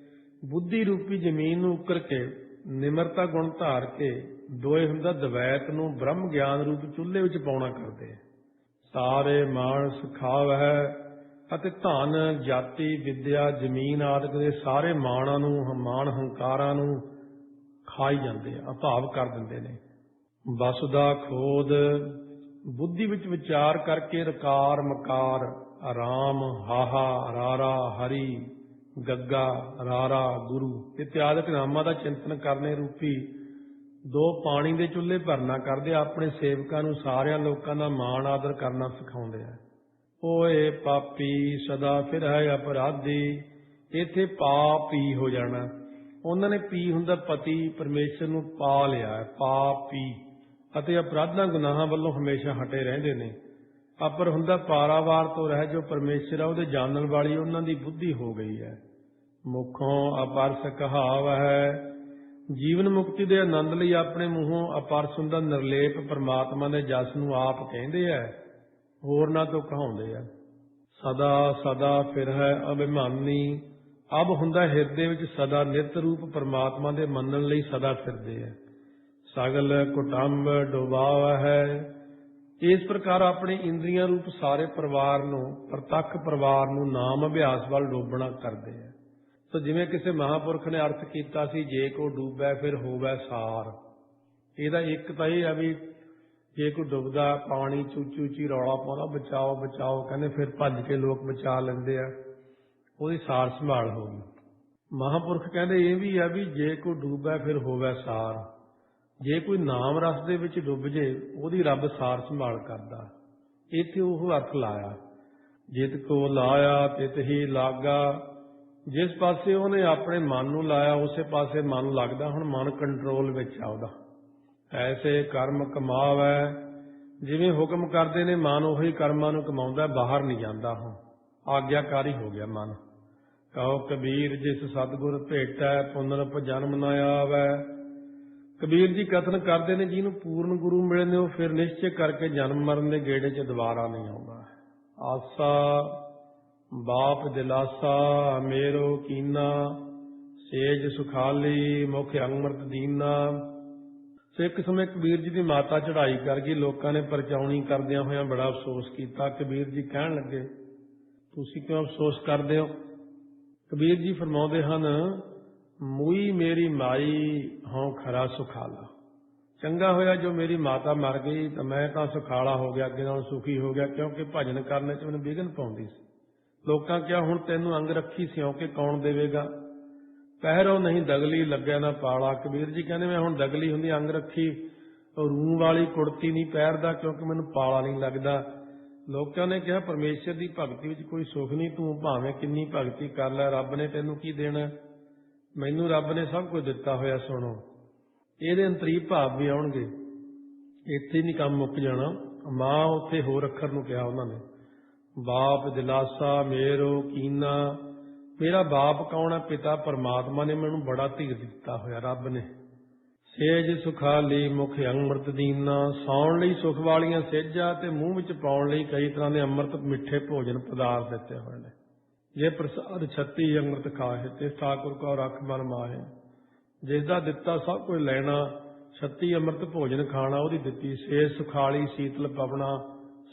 ਬੁੱਧੀ ਰੂਪੀ ਜ਼ਮੀਨ ਨੂੰ ਉੱਕਰ ਕੇ ਨਿਮਰਤਾ ਗੁਣ ਧਾਰ ਕੇ ਦੋਏ ਹੁੰਦਾ ਦਵੈਤ ਨੂੰ ਬ੍ਰਹਮ ਗਿਆਨ ਰੂਪ ਚੁੱਲ੍ਹੇ ਵਿੱਚ ਪਾਉਣਾ ਕਰਦੇ। ਸਾਰੇ ਮਾਨਸ ਖਾਵ ਹੈ, ਅਤੇ ਧਨ ਜਾਤੀ ਵਿਦਿਆ ਜ਼ਮੀਨ ਆਦਿਕ ਦੇ ਸਾਰੇ ਮਾਣਾਂ ਨੂੰ, ਮਾਣ ਹੰਕਾਰਾਂ ਨੂੰ ਖਾਈ ਜਾਂਦੇ ਆ, ਅਭਾਵ ਕਰ ਦਿੰਦੇ ਨੇ। ਵਸੁਦਾ ਖੋਦ, ਬੁੱਧੀ ਵਿੱਚ ਵਿਚਾਰ ਕਰਕੇ ਰਕਾਰ ਮਕਾਰ ਰਾਮ, ਹਾਹਾ, ਰਾਰਾ, ਹਰੀ, ਗੱਗਾ, ਰਾਰਾ, ਗੁਰੂ ਇਤਿਆਦਿਕ ਨਾਮਾਂ ਦਾ ਚਿੰਤਨ ਕਰਨੇ ਰੂਪੀ 2 ਪਾਣੀ ਦੇ ਚੁੱਲ੍ਹੇ ਭਰਨਾ ਕਰਦੇ ਆਪਣੇ ਸੇਵਕਾਂ ਨੂੰ ਸਾਰਿਆਂ ਲੋਕਾਂ ਦਾ ਮਾਣ ਆਦਰ ਕਰਨਾ ਸਿਖਾਉਂਦੇ ਆ। ਓਏ ਪਾਪੀ ਸਦਾ ਫਿਰ ਹੈ ਅਪਰਾਧੀ, ਇੱਥੇ ਪਾਪ ਹੀ ਹੋ ਜਾਣਾ। ਉਹਨਾਂ ਨੇ ਪੀ ਹੁੰਦਾ ਪਤੀ ਪਰਮੇਸ਼ਰ ਨੂੰ ਪਾ ਲਿਆ, ਪਾਪੀ, ਅਤੇ ਅਪਰਾਧਾਂ ਗੁਨਾਹਾਂ ਵੱਲੋਂ ਹਮੇਸ਼ਾ ਹਟੇ ਰਹਿੰਦੇ ਨੇ। ਅਪਰ ਹੁੰਦਾ ਪਾਰਾਵਾਰ ਤੋਂ ਰਹਿ ਜੋ ਪਰਮੇਸ਼ਰ ਆ ਉਹਦੇ ਜਾਣਨ ਵਾਲੀ ਉਹਨਾਂ ਦੀ ਬੁੱਧੀ ਹੋ ਗਈ ਹੈ। ਮੁਖੋਂ ਅਪਰਸ ਕਹਾਵ ਹੈ, ਜੀਵਨ ਮੁਕਤੀ ਦੇ ਆਨੰਦ ਲਈ ਆਪਣੇ ਮੂੰਹੋਂ ਅਪਰਸ ਹੁੰਦਾ ਨਿਰਲੇਪ ਪਰਮਾਤਮਾ ਦੇ ਜਸ ਨੂੰ ਆਪ ਕਹਿੰਦੇ ਹੈ, ਹੋਰਨਾਂ ਤੋਂ ਕਹਾਉਂਦੇ ਆ। ਸਦਾ ਸਦਾ ਫਿਰ ਹੈ ਅਭਿਮਾਨੀ, ਅਬ ਹੁੰਦਾ ਹਿਰਦੇ ਵਿੱਚ ਸਦਾ ਨਿਤ ਰੂਪ ਪਰਮਾਤਮਾ ਦੇ ਮੰਨਣ ਲਈ ਸਦਾ ਫਿਰਦੇ ਹੈ। ਸਗਲ ਕੁਟੰਬ ਡੁਬਾਵਾ ਹੈ, ਇਸ ਪ੍ਰਕਾਰ ਆਪਣੇ ਇੰਦਰੀਆਂ ਰੂਪ ਸਾਰੇ ਪਰਿਵਾਰ ਨੂੰ, ਪ੍ਰਤੱਖ ਪਰਿਵਾਰ ਨੂੰ ਨਾਮ ਅਭਿਆਸ ਵੱਲ ਡੋਬਣਾ ਕਰਦੇ ਹੈ। ਸੋ ਜਿਵੇਂ ਕਿਸੇ ਮਹਾਂਪੁਰਖ ਨੇ ਅਰਥ ਕੀਤਾ ਸੀ, ਜੇ ਕੋ ਡੂਬੈ ਫਿਰ ਹੋਵੈ ਸਾਰ। ਇਹਦਾ ਇੱਕ ਤਾਂ ਇਹ ਹੈ ਵੀ ਜੇ ਕੋਈ ਡੁੱਬਦਾ ਪਾਣੀ ਉੱਚੀ ਉੱਚੀ ਰੌਲਾ ਪਾਉਂਦਾ ਬਚਾਓ ਬਚਾਓ, ਕਹਿੰਦੇ ਫਿਰ ਭੱਜ ਕੇ ਲੋਕ ਬਚਾ ਲੈਂਦੇ ਆ, ਉਹਦੀ ਸਾਰ ਸੰਭਾਲ ਹੋ ਗਈ। ਮਹਾਂਪੁਰਖ ਕਹਿੰਦੇ ਇਹ ਵੀ ਆ ਵੀ ਜੇ ਕੋਈ ਡੂਬੈ ਫਿਰ ਹੋਵੈ ਸਾਰ, ਜੇ ਕੋਈ ਨਾਮ ਰਸ ਦੇ ਵਿੱਚ ਡੁੱਬ ਜੇ ਉਹਦੀ ਰੱਬ ਸਾਰ ਸੰਭਾਲ ਕਰਦਾ। ਇੱਥੇ ਉਹ ਅਰਥ ਲਾਇਆ, ਜਿਤ ਕੋ ਲਾਇਆ ਤਿਤ ਹੀ ਲਾਗਾ, ਜਿਸ ਪਾਸੇ ਉਹਨੇ ਆਪਣੇ ਮਨ ਨੂੰ ਲਾਇਆ ਉਸੇ ਪਾਸੇ ਮਨ ਲੱਗਦਾ। ਹੁਣ ਮਨ ਕੰਟਰੋਲ ਵਿੱਚ ਆ ਉਹਦਾ। ਐਸੇ ਕਰਮ ਕਮਾਵੈ, ਜਿਵੇਂ ਹੁਕਮ ਕਰਦੇ ਨੇ ਮਨ ਉਹੀ ਕਰਮਾਂ ਨੂੰ ਕਮਾਉਂਦਾ, ਬਾਹਰ ਨਹੀਂ ਜਾਂਦਾ। ਹੁਣ ਆਗਿਆਕਾਰੀ ਹੋ ਗਿਆ ਮਨ। ਕਹੋ ਕਬੀਰ ਜਿਸ ਸਤਿਗੁਰ ਭੇਟੈ, ਪੁਨਰਪ ਜਨਮ ਨ ਆਵੈ। ਕਬੀਰ ਜੀ ਕਥਨ ਕਰਦੇ ਨੇ ਜਿਹਨੂੰ ਪੂਰਨ ਗੁਰੂ ਮਿਲੇ ਨੇ ਉਹ ਫਿਰ ਨਿਸ਼ਚੈ ਕਰਕੇ ਜਨਮ ਮਰਨ ਦੇ ਗੇੜੇ 'ਚ ਦੁਬਾਰਾ ਨਹੀਂ ਆਉਂਦਾ। ਆਸਾ ਬਾਪ ਦਿਲਾਸਾ ਮੇਰੋ ਕੀਨਾ, ਸੇਜ ਸੁਖਾਲੀ ਮੁਖ ਅੰਮ੍ਰਿਤ ਦੀਨਾ। ਸੋ ਇੱਕ ਸਮੇਂ ਕਬੀਰ ਜੀ ਦੀ ਮਾਤਾ ਚੜ੍ਹਾਈ ਕਰ ਗਈ, ਲੋਕਾਂ ਨੇ ਪਰਚਾਉਣੀ ਕਰਦਿਆਂ ਹੋਇਆਂ ਬੜਾ ਅਫਸੋਸ ਕੀਤਾ। ਕਬੀਰ ਜੀ ਕਹਿਣ ਲੱਗੇ, ਤੁਸੀਂ ਕਿਉਂ ਅਫਸੋਸ ਕਰਦੇ ਹੋ? ਕਬੀਰ ਜੀ ਫਰਮਾਉਂਦੇ ਹਨ, ਮੂਈ ਮੇਰੀ ਮਾਈ ਹੋਂ ਖਰਾ ਸੁਖਾਲਾ। ਚੰਗਾ ਹੋਇਆ ਜੋ ਮੇਰੀ ਮਾਤਾ ਮਰ ਗਈ ਤਾਂ ਮੈਂ ਤਾਂ ਸੁਖਾਲਾ ਹੋ ਗਿਆ, ਅੱਗੇ ਨਾਲੋਂ ਸੁਖੀ ਹੋ ਗਿਆ, ਕਿਉਂਕਿ ਭਜਨ ਕਰਨ 'ਚ ਮੈਨੂੰ ਵਿਘਨ ਪਾਉਂਦੀ ਸੀ। ਲੋਕਾਂ ਕਿਹਾ ਹੁਣ ਤੈਨੂੰ ਅੰਗ ਰੱਖੀ ਸਿਉਂ ਕੇ ਕੌਣ ਦੇਵੇਗਾ? ਪਹਿਰੋ ਨਹੀਂ ਦਗਲੀ ਲੱਗਿਆ ਨਾ ਪਾਲਾ। ਕਬੀਰ ਜੀ ਕਹਿੰਦੇ ਮੈਂ ਹੁਣ ਦਗਲੀ ਹੁੰਦੀ ਅੰਗ ਰੱਖੀ ਰੂੰ ਵਾਲੀ ਕੁੜਤੀ ਨਹੀਂ ਪਹਿਰਦਾ, ਕਿਉਂਕਿ ਮੈਨੂੰ ਪਾਲਾ ਨਹੀਂ ਲੱਗਦਾ। ਲੋਕਾਂ ਨੇ ਕਿਹਾ ਪਰਮੇਸ਼ਰ ਦੀ ਭਗਤੀ ਵਿੱਚ ਕੋਈ ਸੁੱਖ ਨਹੀਂ, ਤੂੰ ਭਾਵੇਂ ਕਿੰਨੀ ਭਗਤੀ ਕਰ ਲੈ, ਰੱਬ ਨੇ ਤੈਨੂੰ ਕੀ ਦੇਣਾ? ਮੈਨੂੰ ਰੱਬ ਨੇ ਸਭ ਕੁਝ ਦਿੱਤਾ ਹੋਇਆ। ਸੁਣੋ, ਇਹਦੇ ਅੰਤਰੀਵ ਭਾਵ ਵੀ ਆਉਣਗੇ। ਇੱਥੇ ਨਹੀਂ ਕੰਮ ਮੁੱਕ ਜਾਣਾ। ਮਾਂ ਉੱਥੇ ਹੋਰ ਅੱਖਰ ਨੂੰ ਕਿਹਾ ਉਹਨਾਂ ਨੇ, ਬਾਪ ਦਿਲਾਸਾ ਮੇਰੋ ਕੀਨਾ। ਮੇਰਾ ਬਾਪ ਕੌਣ ਹੈ? ਪਿਤਾ ਪਰਮਾਤਮਾ ਨੇ ਮੈਨੂੰ ਬੜਾ ਧੀਰ ਦਿੱਤਾ ਹੋਇਆ ਰੱਬ ਨੇ। ਸੇਜ ਸੁਖਾਲੀ ਮੁਖ ਅੰਮ੍ਰਿਤ ਦੀਨਾ, ਸੌਣ ਲਈ ਸੁਖ ਵਾਲੀਆਂ ਸੇਜਾਂ ਤੇ ਮੂੰਹ ਵਿੱਚ ਪਾਉਣ ਲਈ ਕਈ ਤਰ੍ਹਾਂ ਦੇ ਅੰਮ੍ਰਿਤ ਮਿੱਠੇ ਭੋਜਨ ਪਦਾਰਥ ਦਿੱਤੇ ਹੋਏ ਨੇ। ਜੇ ਪ੍ਰਸਾਦ 36 ਅੰਮ੍ਰਿਤ ਖਾਏ ਤੇ ਠਾਕੁਰ ਕੋ ਰੱਖ ਮਨ ਮਾਹੇ। ਜਿਸ ਦਾ ਦਿੱਤਾ ਸਭ ਕੁਝ ਲੈਣਾ, 36 ਅੰਮ੍ਰਿਤ ਭੋਜਨ ਖਾਣਾ ਉਹਦੀ ਦਿੱਤੀ। ਸੇਜ ਸੁਖਾਲੀ ਸੀਤਲ ਪਵਣਾ,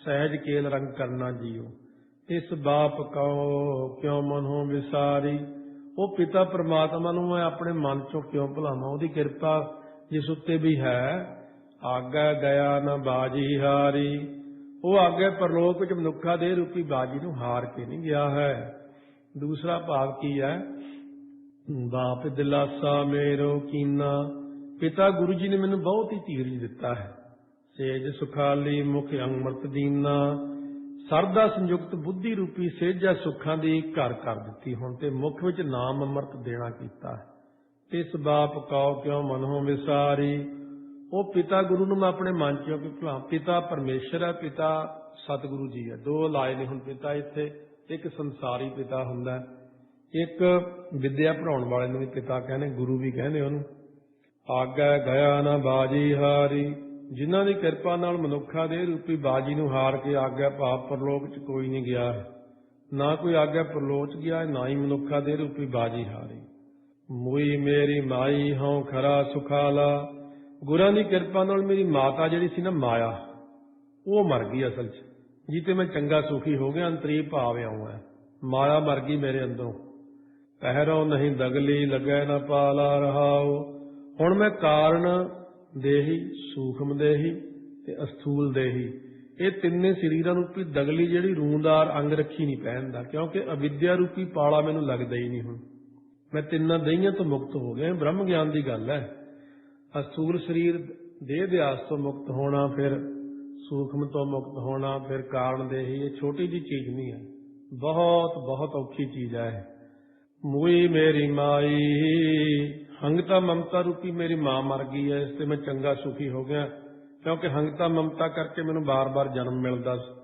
ਸਹਿਜ ਕੇਲ ਰੰਗ ਕਰਨਾ ਜੀਓ। ਇਸ ਬਾਪ ਕਹੋ ਕਿਉਂ ਮਨੋਂ ਵਿਸਾਰੀ। ਉਹ ਪਿਤਾ ਪਰਮਾਤਮਾ ਨੂੰ ਮੈਂ ਆਪਣੇ ਮਨ ਚੋਂ ਕਿਉਂ ਭੁਲਾਵਾਂ? ਉਹਦੀ ਕਿਰਪਾ ਜਿਸ ਉੱਤੇ ਵੀ ਹੈ। ਆਗਾ ਗਿਆ ਨਾ ਬਾਜੀ ਹਾਰੀ, ਉਹ ਆਗੇ ਪਰਲੋਕ ਵਿੱਚ ਮਨੁੱਖਾ ਦੇ ਰੂਪੀ ਬਾਜੀ ਨੂੰ ਹਾਰ ਕੇ ਨਹੀਂ ਗਿਆ ਹੈ। ਦੂਸਰਾ ਭਾਵ ਕੀ ਹੈ? ਬਾਪ ਦਿਲਾਸਾ ਮੇਰੋ ਕੀਨਾ, ਪਿਤਾ ਗੁਰੂ ਜੀ ਨੇ ਮੈਨੂੰ ਬਹੁਤ ਹੀ ਧੀਰਜ ਦਿੱਤਾ ਹੈ। ਸੇਜ ਸੁਖਾਲੀ ਮੁਖ ਅੰਮ੍ਰਿਤ ਦੀਨਾ, ਸਰਦਾ ਸੰਯੁਕਤ ਬੁੱਧੀ ਰੂਪੀ ਸੇਜਾ ਸੁੱਖਾਂ ਦੀ ਘਰ ਕਰ ਦਿੱਤੀ ਹੁਣ, ਤੇ ਮੁਖ ਵਿੱਚ ਨਾਮ ਅੰਮ੍ਰਿਤ ਦੇਣਾ ਕੀਤਾ ਹੈ। ਇਸ ਬਾਪ ਕਉ ਕਿਉਂ ਮਨੋਂ ਵਿਸਾਰੀ। ਉਹ ਪਿਤਾ ਗੁਰੂ ਨੂੰ ਮੈਂ ਆਪਣੇ ਮਨ ਚੋਂ ਕਿਉਂ ਭੁਲਾ? ਪਿਤਾ ਪਰਮੇਸ਼ਰ ਹੈ, ਪਿਤਾ ਸਤਿਗੁਰੂ ਜੀ ਹੈ। ਦੋ ਲਾਏ ਨੇ ਹੁਣ ਪਿਤਾ ਇੱਥੇ। ਇੱਕ ਸੰਸਾਰੀ ਪਿਤਾ ਹੁੰਦਾ, ਇੱਕ ਵਿਦਿਆ ਪੜ੍ਹਾਉਣ ਵਾਲੇ ਨੂੰ ਵੀ ਪਿਤਾ ਕਹਿੰਦੇ, ਗੁਰੂ ਵੀ ਕਹਿੰਦੇ ਉਹਨੂੰ। ਆਗਾ ਗਿਆ ਨਾ ਬਾਜੀ ਹਾਰੀ, ਜਿਨ੍ਹਾਂ ਦੀ ਕਿਰਪਾ ਨਾਲ ਮਨੁੱਖਾ ਦੇ ਰੂਪੀ ਬਾਜੀ ਨੂੰ ਹਾਰ ਕੇ ਆਗਿਆ ਭਾਵ ਪਰਲੋਕ 'ਚ ਕੋਈ ਨਹੀਂ ਗਿਆ ਹੈ। ਨਾ ਕੋਈ ਆਗਿਆ ਪਰਲੋਕ 'ਚ ਗਿਆ, ਨਾ ਹੀ ਮਨੁੱਖਾ ਦੇ ਰੂਪੀ ਬਾਜੀ ਹਾਰੀ। ਮੂਈ ਮੇਰੀ ਮਾਈ ਹੋਂ ਖਰਾ ਸੁਖਾਲਾ, ਗੁਰਾਂ ਦੀ ਕਿਰਪਾ ਨਾਲ ਮੇਰੀ ਮਾਤਾ ਜਿਹੜੀ ਸੀ ਨਾ ਮਾਇਆ, ਉਹ ਮਰ ਗਈ ਅਸਲ 'ਚ, ਜਿੱਤੇ ਮੈਂ ਚੰਗਾ ਸੁਖੀ ਹੋ ਗਿਆ। ਅੰਤਰੀਵ ਭਾਵ ਆਉਂ ਹੈ, ਮਾਇਆ ਮਰ ਗਈ ਮੇਰੇ ਅੰਦਰੋਂ। ਪਹਿਰੋ ਨਹੀਂ ਦਗਲੀ ਲੱਗੈ ਨਾ ਪਾਲਾ ਰਹਾਓ। ਹੁਣ ਮੈਂ ਕਾਰਨ ਦੇਹੀ, ਸੂਖਮ ਦੇਹੀ ਤੇ ਅਸਥੂਲ ਦੇਹੀ, ਇਹ ਤਿੰਨੇ ਸਰੀਰਾਂ ਰੂਪੀ ਦਗਲੀ ਜਿਹੜੀ ਰੂੰਦਾਰ ਅੰਗ ਰੱਖੀ ਨਹੀਂ ਪਹਿਨਦਾ, ਕਿਉਂਕਿ ਅਵਿਦਿਆ ਰੂਪੀ ਪਾਲਾ ਮੈਨੂੰ ਲੱਗਦਾ ਹੀ ਨਹੀਂ। ਹੁਣ ਮੈਂ ਤਿੰਨਾਂ ਦਹੀਆਂ ਤੋਂ ਮੁਕਤ ਹੋ ਗਿਆ। ਬ੍ਰਹਮ ਗਿਆਨ ਦੀ ਗੱਲ ਹੈ। ਅਸਥੂਲ ਸਰੀਰ ਦੇਹ ਦਿਆਸ ਤੋਂ ਮੁਕਤ ਹੋਣਾ, ਫਿਰ ਸੂਖਮ ਤੋਂ ਮੁਕਤ ਹੋਣਾ, ਫਿਰ ਕਾਰਨ ਦੇਹੀ। ਇਹ ਛੋਟੀ ਜੀ ਚੀਜ਼ ਨਹੀਂ ਹੈ, ਬਹੁਤ ਬਹੁਤ ਔਖੀ ਚੀਜ਼ ਹੈ। ਮੂਈ ਮੇਰੀ ਮਾਈ, ਹੰਗਤਾ ਮਮਤਾ ਰੂਪੀ ਮੇਰੀ ਮਾਂ ਮਰ ਗਈ ਹੈ, ਇਸ ਤੇ ਮੈਂ ਚੰਗਾ ਸੁਖੀ ਹੋ ਗਿਆ, ਕਿਉਂਕਿ ਹੰਗਤਾ ਮਮਤਾ ਕਰਕੇ ਮੈਨੂੰ ਬਾਰ-ਬਾਰ ਜਨਮ ਮਿਲਦਾ ਸੀ।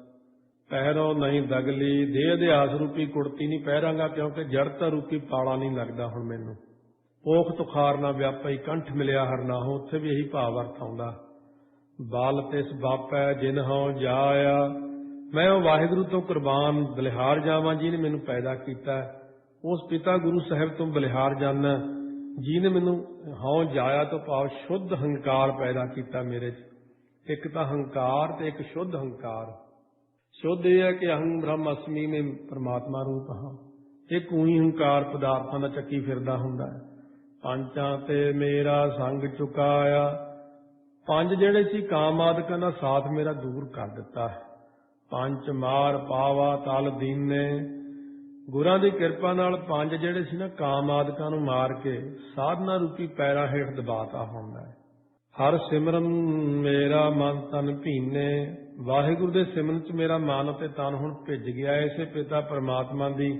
ਪਹਿਰੋ ਨਹੀਂ ਦਗਲੀ, ਦੇਹ ਦਿਆਸ ਰੂਪੀ ਕੁੜਤੀ ਨਹੀਂ ਪਹਿਰਾਂਗਾ, ਕਿਉਂਕਿ ਜੜਤਾ ਰੂਪੀ ਪਾਲਾ ਨਹੀਂ ਲੱਗਦਾ ਹੁਣ ਮੈਨੂੰ। ਪੋਖ ਤੁਖਾਰ ਨਾ ਵਿਆਪਈ, ਕੰਠ ਮਿਲਿਆ ਹਰ ਨਾਹੋ, ਉੱਥੇ ਵੀ ਇਹੀ ਭਾਵ ਅਰਥ ਆਉਂਦਾ। ਬਾਲ ਤਿਸ ਬਾਪੈ ਜਿਨ ਹਉ ਜਾਇਆ, ਮੈਂ ਉਹ ਵਾਹਿਗੁਰੂ ਤੋਂ ਕੁਰਬਾਨ ਬਲਿਹਾਰ ਜਾਵਾਂ ਜਿਹਨੇ ਮੈਨੂੰ ਪੈਦਾ ਕੀਤਾ। ਉਸ ਪਿਤਾ ਗੁਰੂ ਸਾਹਿਬ ਤੋਂ ਬਲਿਹਾਰ ਜਾਣਾ ਜਿਹਨੇ ਮੈਨੂੰ ਹਉ ਜਾਇਆ ਤੋਂ ਭਾਵ ਸ਼ੁੱਧ ਹੰਕਾਰ ਪੈਦਾ ਕੀਤਾ ਮੇਰੇ 'ਚ। ਇੱਕ ਤਾਂ ਹੰਕਾਰ ਤੇ ਇੱਕ ਸ਼ੁੱਧ ਹੰਕਾਰ। ਸ਼ੁੱਧ ਇਹ ਹੈ ਕਿ ਅਹੰ ਬ੍ਰਹਮ ਅਸਮੀ, ਮੈਂ ਪਰਮਾਤਮਾ ਰੂਪ ਹਾਂ। ਇਹ ਕੋਈ ਹੰਕਾਰ ਪਦਾਰਥਾਂ ਦਾ ਚੱਕੀ ਫਿਰਦਾ ਹੁੰਦਾ ਹੈ। ਪੰਚਾਂ ਤੇ ਮੇਰਾ ਸੰਗ ਚੁਕਾਇਆ, ਪੰਜ ਜਿਹੜੇ ਸੀ ਕਾਮ ਆਦਿਕਾਂ ਦਾ ਸਾਥ ਮੇਰਾ ਦੂਰ ਕਰ ਦਿੱਤਾ ਹੈ। ਪੰਜ ਮਾਰ ਪਾਵਾ ਤਲ ਦੀਨੇ, ਗੁਰਾਂ ਦੀ ਕਿਰਪਾ ਨਾਲ ਪੰਜ ਜਿਹੜੇ ਸੀ ਨਾ ਕਾਮ ਆਦਿਕਾਂ ਨੂੰ ਮਾਰ ਕੇ ਸਾਧਨਾ ਰੂਪੀ ਪੈਰਾਂ ਹੇਠ ਦਬਾਤਾ ਹੁੰਦਾ ਹੈ। ਹਰ ਸਿਮਰਨ ਮੇਰਾ ਮਨ ਤਨ ਭੀਨੇ, ਵਾਹਿਗੁਰੂ ਦੇ ਸਿਮਰਨ 'ਚ ਮੇਰਾ ਮਨ ਅਤੇ ਤਨ ਹੁਣ ਭਿੱਜ ਗਿਆ। ਇਸੇ ਪਿਤਾ ਪਰਮਾਤਮਾ ਦੀ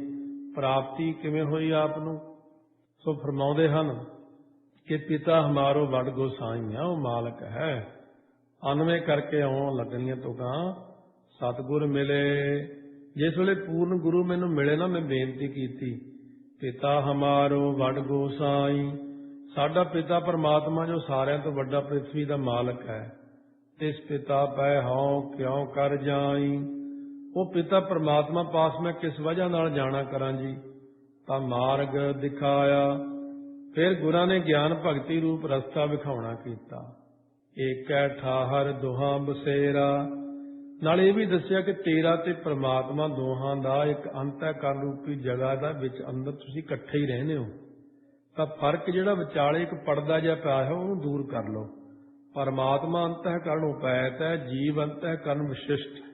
ਪ੍ਰਾਪਤੀ ਕਿਵੇਂ ਹੋਈ ਆਪ ਨੂੰ? ਸੋ ਫਰਮਾਉਂਦੇ ਹਨ ਕਿ ਪਿਤਾ ਹਮਾਰੋ ਵਡ ਗੋਸਾਈਆਂ, ਉਹ ਮਾਲਕ ਹੈ। ਅਨਵੇਂ ਕਰਕੇ ਆਉਣ ਲੱਗਣੀਆਂ ਤੁਕਾਂ ਸਤਿਗੁਰ ਮਿਲੇ। ਜਿਸ ਵੇਲੇ ਪੂਰਨ ਗੁਰੂ ਮੈਨੂੰ ਮਿਲੇ ਨਾ, ਮੈਂ ਬੇਨਤੀ ਕੀਤੀ, ਪਿਤਾ ਹਮਾਰੋ ਵਡ ਗੋਸਾਈ, ਸਾਡਾ ਪਿਤਾ ਪਰਮਾਤਮਾ ਜੋ ਸਾਰਿਆਂ ਤੋਂ ਵੱਡਾ ਪ੍ਰਿਥਵੀ ਦਾ ਮਾਲਕ ਹੈ। ਤਿਸ ਪਿਤਾ ਪੈ ਹਉ ਕਿਉਂ ਕਰ ਜਾਈ, ਉਹ ਪਿਤਾ ਪਰਮਾਤਮਾ ਪਾਸ ਮੈਂ ਕਿਸ ਵਜ੍ਹਾ ਨਾਲ ਜਾਣਾ ਕਰਾਂ ਜੀ। ਤਾਂ ਮਾਰਗ ਦਿਖਾਇਆ, ਫਿਰ ਗੁਰਾਂ ਨੇ ਗਿਆਨ ਭਗਤੀ ਰੂਪ ਰਸਤਾ ਵਿਖਾਉਣਾ ਕੀਤਾ। ਏਕੈ ਠਾਹਰ ਦੁਹਾਂ ਬਸੇਰਾ, ਨਾਲ ਇਹ ਵੀ ਦੱਸਿਆ ਕਿ ਤੇਰਾ ਤੇ ਪਰਮਾਤਮਾ ਦੋਹਾਂ ਦਾ ਇੱਕ ਅੰਤःਕਰਨ ਰੂਪੀ ਜਗ੍ਹਾ ਦਾ ਵਿੱਚ ਅੰਦਰ ਤੁਸੀਂ ਇਕੱਠੇ ਹੀ ਰਹਿੰਦੇ ਹੋ। ਤਾਂ ਫਰਕ ਜਿਹੜਾ ਵਿਚਾਲੇ ਇੱਕ ਪਰਦਾ ਜਿਹਾ ਪਿਆ ਹੈ ਉਹਨੂੰ ਦੂਰ ਕਰ ਲਓ। ਪਰਮਾਤਮਾ ਅੰਤःਕਰਨ ਉਪੈਤ ਹੈ, ਜੀਵ ਅੰਤःਕਰਨ ਵਿਸ਼ਿਸ਼ਟ।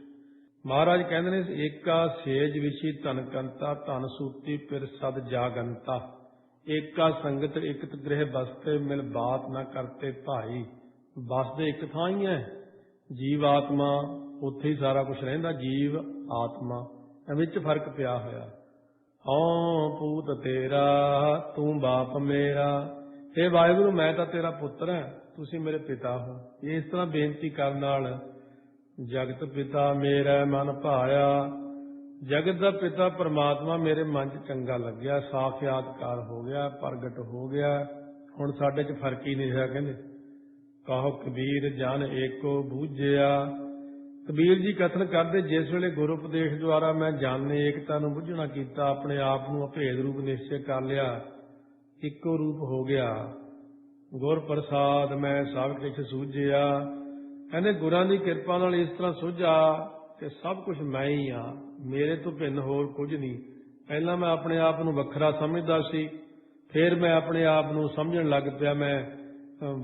ਮਹਾਰਾਜ ਕਹਿੰਦੇ ਨੇ, ਏਕਾ ਸੇਜ ਵਿਸ਼ੀ ਧਨ ਕੰਤਾ, ਧਨ ਸੂਤੀ ਫਿਰ ਸਦ ਜਾਗੰਤਾ। ਏਕਾ ਸੰਗਤ ਇਕਤ ਗ੍ਰਹਿ ਬਸਤੇ, ਮਿਲ ਬਾਤ ਨਾ ਕਰਤੇ ਭਾਈ। ਬਸਦੇ ਇੱਕ ਥਾਂ ਹੀ ਹੈ, ਜੀਵ ਆਤਮਾ ਉੱਥੇ ਹੀ ਸਾਰਾ ਕੁਛ ਰਹਿੰਦਾ। ਜੀਵ ਆਤਮਾ ਵਿੱਚ ਫਰਕ ਪਿਆ ਹੋਇਆ। ਹਉ ਪੂਤ ਤੇਰਾ ਤੂੰ ਬਾਪ ਮੇਰਾ, ਇਹ ਵਾਹਿਗੁਰੂ ਮੈਂ ਤਾਂ ਤੇਰਾ ਪੁੱਤਰ ਹੈ, ਤੁਸੀਂ ਮੇਰੇ ਪਿਤਾ ਹੋ। ਇਸ ਤਰ੍ਹਾਂ ਬੇਨਤੀ ਕਰਨ ਨਾਲ ਜਗਤ ਪਿਤਾ ਮੇਰਾ ਮਨ ਭਾਇਆ, ਜਗਤ ਦਾ ਪਿਤਾ ਪਰਮਾਤਮਾ ਮੇਰੇ ਮਨ 'ਚ ਚੰਗਾ ਲੱਗਿਆ, ਸਾਖਿਆਤਕਾਰ ਹੋ ਗਿਆ, ਪ੍ਰਗਟ ਹੋ ਗਿਆ। ਹੁਣ ਸਾਡੇ 'ਚ ਫਰਕ ਹੀ ਨਹੀਂ ਰਿਹਾ। ਕਹਿੰਦੇ ਕਹੋ ਕਬੀਰ ਜਨ ਏਕੋ ਬੂਝਿਆ, ਕਬੀਰ ਜੀ ਕਥਨ ਕਰਦੇ, ਜਿਸ ਵੇਲੇ ਗੁਰੂ ਉਪਦੇਸ਼ ਦੁਆਰਾ ਮੈਂ ਜਾਣੇ ਏਕਤਾ ਨੂੰ ਬੁੱਝਣਾ ਕੀਤਾ, ਆਪਣੇ ਆਪ ਨੂੰ ਅਭੇਦ ਰੂਪ ਨਿਸ਼ਚੈ ਕਰ ਲਿਆ, ਇੱਕੋ ਰੂਪ ਹੋ ਗਿਆ। ਗੁਰ ਪ੍ਰਸਾਦ ਮੈਂ ਸਭ ਕੁਛ ਸੂਝਿਆ, ਕਹਿੰਦੇ ਗੁਰਾਂ ਦੀ ਕਿਰਪਾ ਨਾਲ ਇਸ ਤਰ੍ਹਾਂ ਸੁਝਾ ਕਿ ਸਭ ਕੁਛ ਮੈਂ ਹੀ ਆ, ਮੇਰੇ ਤੋਂ ਭਿੰਨ ਹੋਰ ਕੁਝ ਨਹੀਂ। ਪਹਿਲਾਂ ਮੈਂ ਆਪਣੇ ਆਪ ਨੂੰ ਵੱਖਰਾ ਸਮਝਦਾ ਸੀ, ਫਿਰ ਮੈਂ ਆਪਣੇ ਆਪ ਨੂੰ ਸਮਝਣ ਲੱਗ ਪਿਆ ਮੈਂ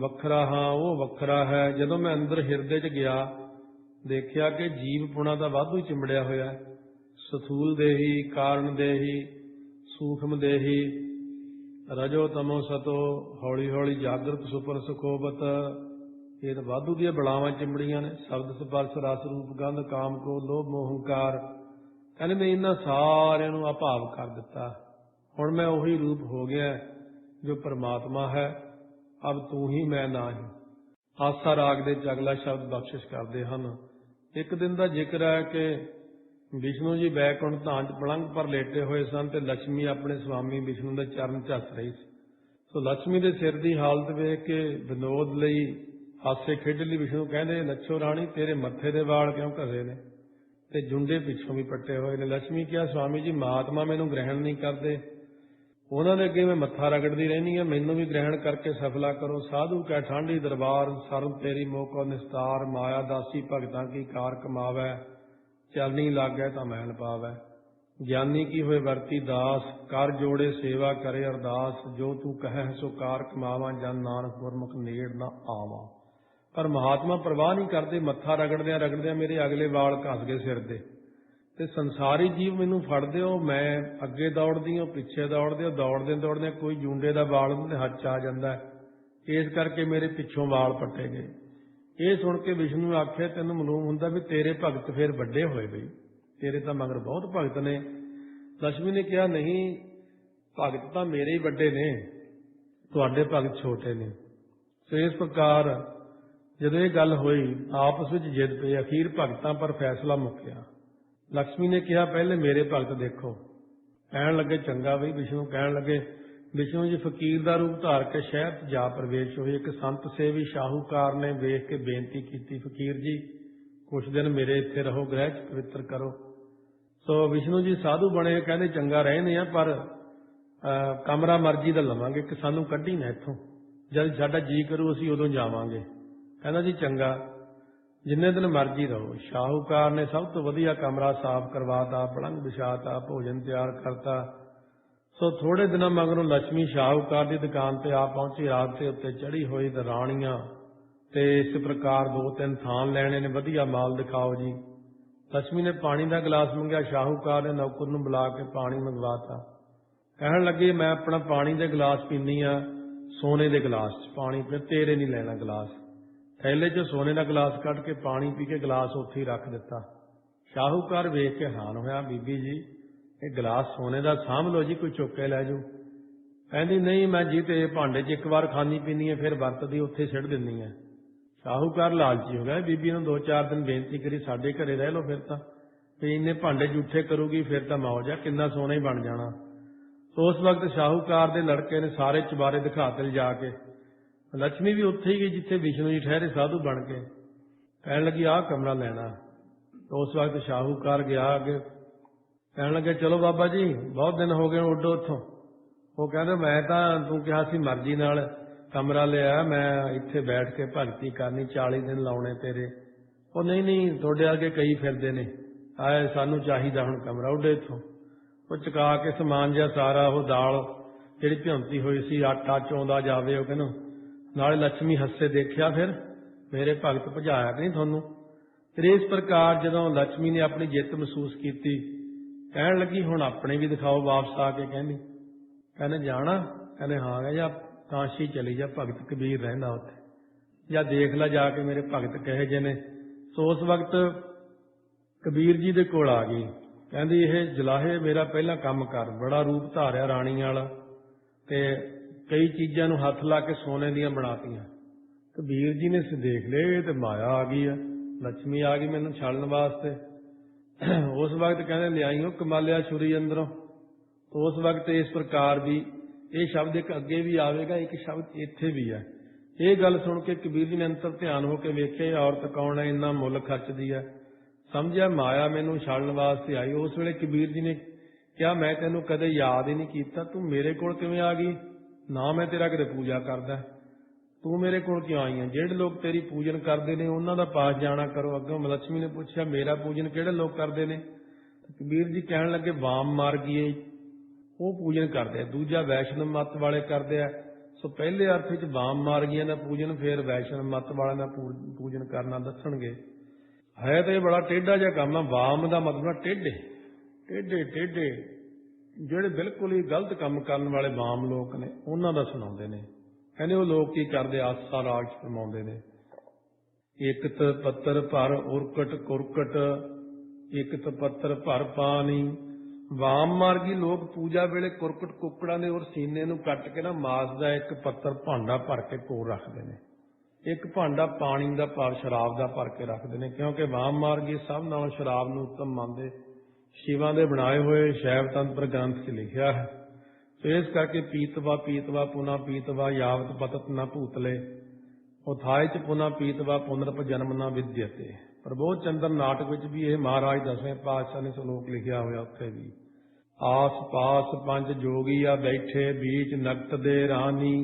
ਵੱਖਰਾ ਹਾਂ, ਉਹ ਵੱਖਰਾ ਹੈ। ਜਦੋਂ ਮੈਂ ਅੰਦਰ ਹਿਰਦੇ 'ਚ ਗਿਆ, ਦੇਖਿਆ ਕਿ ਜੀਵ ਪੁਣਾ ਦਾ ਵਾਧੂ ਹੀ ਚਿੰਬੜਿਆ ਹੋਇਆ। ਸਥੂਲ ਦੇਹੀ, ਕਾਰਨ ਦੇਹੀ, ਸੂਖਮ ਦੇਹੀ, ਰਜੋ ਤਮੋ ਸਤੋ, ਹੌਲੀ ਹੌਲੀ ਜਾਗਰਤ ਸੁਪਨ ਸੁਖੋਬਤ, ਇਹ ਤਾਂ ਵਾਧੂ ਦੀਆਂ ਬਲਾਵਾਂ ਚਿੰਬੜੀਆਂ ਨੇ। ਸ਼ਬਦ ਸਪਰਸ਼ ਰਸ ਰੂਪ ਗੰਧ ਕਾਮ ਕ੍ਰੋਧ ਲੋਭ ਮੋਹ ਹੰਕਾਰ, ਕਹਿੰਦੇ ਮੈਂ ਇਹਨਾਂ ਸਾਰਿਆਂ ਨੂੰ ਅਭਾਵ ਕਰ ਦਿੱਤਾ। ਹੁਣ ਮੈਂ ਉਹੀ ਰੂਪ ਹੋ ਗਿਆ ਜੋ ਪਰਮਾਤਮਾ ਹੈ। ਅਬ ਤੂੰ ਹੀ ਮੈਂ ਨਾ ਹੀ। ਆਸਾ ਰਾਗ ਦੇ ਚ ਅਗਲਾ ਸ਼ਬਦ ਬਖਸ਼ਿਸ਼ ਕਰਦੇ ਹਨ। ਇੱਕ ਦਿਨ ਦਾ ਜ਼ਿਕਰ ਹੈ ਕਿ ਵਿਸ਼ਨੂੰ ਜੀ ਬੈਕੁੰਠ ਧਾਮ 'ਚ ਪਲੰਘ ਪਰ ਲੇਟੇ ਹੋਏ ਸਨ ਤੇ ਲక్ష్ਮੀ ਆਪਣੇ ਸਵਾਮੀ ਵਿਸ਼ਨੂੰ ਦੇ ਚਰਨ ਝੱਸ ਰਹੀ ਸੀ। ਸੋ ਲక్ష్ਮੀ ਦੇ ਸਿਰ ਦੀ ਹਾਲਤ ਵੇਖ ਕੇ ਵਿਨੋਦ ਲਈ, ਹਾਸੇ ਖੇਡ ਲਈ ਵਿਸ਼ਨੂੰ ਕਹਿੰਦੇ, ਲੱਛੋ ਰਾਣੀ ਤੇਰੇ ਮੱਥੇ ਦੇ ਵਾਲ ਕਿਉਂ ਘਸੇ ਨੇ ਤੇ ਜੁੰਡੇ ਪਿੱਛੋਂ ਵੀ ਪੱਟੇ ਹੋਏ ਨੇ। ਲక్ష్ਮੀ ਕਿਹਾ, ਸਵਾਮੀ ਜੀ ਮਹਾਤਮਾ ਮੈਨੂੰ ਗ੍ਰਹਿਣ ਨਹੀਂ ਕਰਦੇ, ਉਹਨਾਂ ਦੇ ਅੱਗੇ ਮੈਂ ਮੱਥਾ ਰਗੜਦੀ ਰਹਿੰਦੀ ਹਾਂ, ਮੈਨੂੰ ਵੀ ਗ੍ਰਹਿਣ ਕਰਕੇ ਸਫਲਾ ਕਰੋ। ਸਾਧੂ ਕੈ ਠਾਂਡੀ ਦਰਬਾਰ, ਸਰਮ ਤੇਰੀ ਮੋਕੋ ਨਿਸਤਾਰ, ਮਾਇਆ ਦਾਸੀ ਭਗਤਾਂ ਕੀ ਕਾਰ ਕਮਾਵੈ, ਚਲਨੀ ਲਾਗੈ ਤਾਂ ਮਹਿਲ ਪਾਵੈ। ਗਿਆਨੀ ਕੀ ਹੋਏ ਵਰਤੀ ਦਾਸ, ਕਰ ਜੋੜੇ ਸੇਵਾ ਕਰੇ ਅਰਦਾਸ, ਜੋ ਤੂੰ ਕਹੈ ਸੋ ਕਾਰ ਕਮਾਵਾਂ, ਜਨ ਨਾਨਕ ਗੁਰਮੁਖ ਨੇੜ ਨਾ ਆਵਾਂ। पर महात्मा परवाह नहीं करते, मत्था रगड़दियां रगड़दियां मेरे अगले वाल घस गए सिर दे। ते संसारी जीव मैनू फड़दे हो, मैं अगे दौड़दी हूं, पिछे दौड़दे हो, दौड़दे दौड़दे कोई जूंडे दा वाल उन्हें हथ च आ जांदा है, इस करके मेरे पिछों वाल पट्टे गए। ये सुन के विष्णु आखे तेन मालूम हुंदा भी तेरे भगत फिर वड्डे होए, बई तेरे तो मगर बहुत भगत ने। लक्ष्मी ने कहा नहीं, भगत तो मेरे ही वड्डे ने, तुहाडे भगत छोटे ने। तो इस प्रकार जदों ये गल होई आपस में जिद पई, अखीर भगतां पर फैसला मुक्या। लक्ष्मी ने कहा पहले मेरे भगत देखो। कहण लगे चंगा बई। विष्णु कहण लगे, विष्णु जी फकीर का रूप धार के शहर च जा प्रवेश होए। एक संत सेवी शाहूकार ने वेख के बेनती की, फकीर जी कुछ दिन मेरे इत्थे रहो, गृह च पवित्र करो। सो विष्णु जी साधु बने, कहते चंगा रहने आ, पर कमरा मर्जी का लवांगे कि सानू कड्ढी ना इत्थों, जद साडा जी करू असीं उदों जावांगे। कहना जी चंगा, जिन्ने दिन मर्जी रहो। शाहूकार ने सब तो वधिया कमरा साफ करवाता, पलंग बिछाता, भोजन तैयार करता। सो थोड़े दिनों मगरों लक्ष्मी शाहूकार की दुकान पर आ पहुंची। रात के उत्ते चढ़ी हुई ते राणियां ते इस प्रकार 2-3 थान लैने ने, वधिया माल दिखाओ जी। लक्ष्मी ने पानी का गिलास मंगया, शाहूकार ने नौकर नूं बुला के पानी मंगवाता। कहण लगे मैं अपना पानी के गिलास पीनी आ सोने के गिलास च पानी, फिर तेरे नहीं लेना गिलास। थैले चो सोने का गिलास कढ़ के पानी पी के गिलास उत्थे ही रख दिता। शाहूकार वेख के हैरान होया, बीबी जी ये गिलास सोने का सांभ लो जी, कोई चुक के लै जाओ। कहती नहीं मैं जी तो भांडे च एक बार खानी पीनी है, फिर वरतदी उत्थे सिट दिंदी है। शाहूकार लालची हो गया, बीबी ने 2-4 दिन बेनती करी साडे घरे रह लो, फिर तो इन्ने भांडे जूठे करूगी फिर तो मौज है, किन्ना सोना ही बन जाना। तो उस वक्त शाहूकार के लड़के ने सारे चबारे दिखाते ले जाके, लक्ष्मी भी उत्थे ही गई जिथे विष्णु जी ठहरे साधु बन के। कहने लगी आ कमरा लेना। तो उस वक्त शाहूकार गया आगे, कहने लगे चलो बाबा जी बहुत दिन हो गए उड्डो उथों। वो कहते मैं तो तू कहा सी मर्जी नाल कमरा लिया, मैं इत्थे बैठ के भगती करनी, 40 दिन लाने तेरे। वो नहीं नहीं थोड़े अगे कई फिरदे ने, आए सानू चाहिदा हुण कमरा, उड्डे इथों। वो चुका के समान जिहा सारा वो दाल जिहड़ी भिउंती हुई सी आटा चौंदा जावे, वो कहना नाले लक्ष्मी हस्से देखिया फिर मेरे भगत भजाया कि नहीं थानू। फिर इस प्रकार जदों लक्ष्मी ने अपनी जित महसूस की, कहण लगी हुण अपने भी दिखाओ वापस आके। कहने जाना, कहने हाँ या काशी चली जा, भगत कबीर रहिंदा उत्थे, या देख ला जाके मेरे भगत कहे जे ने। सो उस वक्त कबीर जी दे कोल आ गई, कहंदी ये जलाहे मेरा पहला काम कर, बड़ा रूप धारिया राणी वाला ते कई चीज़ों नूं हथ ला के सोने दियां बनातियां। कबीर जी ने देख ले तो माया आ गई है, लक्ष्मी आ गई मैनूं छालण वास्ते। उस वक्त कहने लियाई हो कमालिया छुरी अंदरों। तो उस वक्त इस प्रकार भी ये शब्द एक अगे भी आवेगा, एक शब्द इत्थे भी है। ये गल सुन के कबीर जी ने अंतर ध्यान होकर वेखे, औरत कौन है इन्ना मुल खर्चदी है, समझिया माया मैनूं छालण वास्ते आई। उस वेले कबीर जी ने क्या मैं तेनों कदे याद ही नहीं किया, तू मेरे कोल किवें आ गई, ना मैं तेरा कदे पूजा करदा, तू मेरे कोल क्यों आई है। जेड़े लोग तेरी पूजन करते हैं उन्हों का पास जाना करो। अगों लक्ष्मी ने पूछा मेरा पूजन किहड़े लोग करते हैं। कबीर जी कहण लगे वाम मार्गीए वो पूजन करते हैं, दूजा वैष्णव मत वाले करते हैं। सो पहले अर्थ च वाम मार्गियां का पूजन, फिर वैष्णव मत वाले का पूजन करना दसणगे। है तो ये बड़ा टेढ़ा जिहा काम है। वाम का मतलब टेढ़े टेढ़े टेढ़े ਜਿਹੜੇ बिल्कुल ही गलत काम करने वाले वाम लोग ने उन्हों का सुनाते हैं। कहने वो लोग की करते आसा राग फरमाते हैं, एकत पत्थर भर उरकट कुरकट, एकत पत्थर भर पानी। वाम मार्गी लोग पूजा वेले कुरकट कुकड़ा ने और सीने नूं कट के ना मास का एक पत्थर भांडा भर के कोल रखते हैं, एक भांडा पानी का भर शराब का भर के रखते हैं, क्योंकि वाम मार्गी सब नालों शराब नूं उत्तम मानते। शिवां दे बनाए हुए शैव तंत्र ग्रंथ च लिखिया है। तो इस करके पीतवा पुनः पीतवा यावत पतत न भूतले, उथाए च पुनः पीतवा पुनरप जन्म न विद्यते। प्रबोध चंद्र नाटक विच भी यह महाराज 10वें पातशाह ने श्लोक लिखिया होया, उत्थे भी आस पास पंज जोगिया बैठे बीच नगत दे रानी।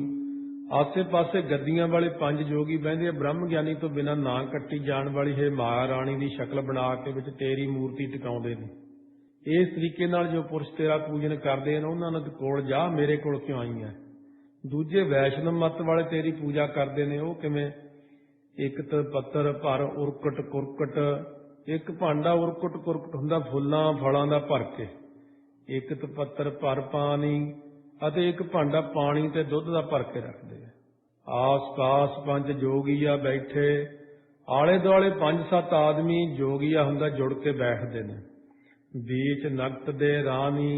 आसे पासे गद्दियां वाले 5 जोगी बहंदे, ब्रह्म ज्ञानी तो बिना ना कट्टी जाण वाली है माया रानी की शक्ल बना के विच तेरी मूर्ति टिकाउंदे ने। इस तरीके नाल जो पुरुष तेरा पूजन करते हैं उन्होंने कोल जा, मेरे कोल क्यों आई है। दूजे वैष्णव मत वाले तेरी पूजा करते हैं, वो किवें, ਇਕਤ ਪੱਤਰ ਭਰ ਉਰਕਟ ਕੁਰਕਟ। ਇੱਕ ਭਾਂਡਾ ਉਰਕਟ ਕੁਰਕਟ ਹੁੰਦਾ ਫੁੱਲਾਂ ਫਲਾਂ ਦਾ ਭਰ ਕੇ। ਇਕਤ ਪੱਤਰ ਭਰ ਪਾਣੀ, ਅਤੇ ਇੱਕ ਭਾਂਡਾ ਪਾਣੀ ਤੇ ਦੁੱਧ ਦਾ ਭਰ ਕੇ ਰੱਖਦੇ ਆ। ਆਸ ਪਾਸ ਪੰਜ ਜੋਗੀਆ ਬੈਠੇ, ਆਲੇ ਦੁਆਲੇ 5-7 ਆਦਮੀ ਜੋਗੀਆ ਹੁੰਦਾ ਜੁੜ ਕੇ ਬੈਠਦੇ ਨੇ। बीच नगत दे रानी,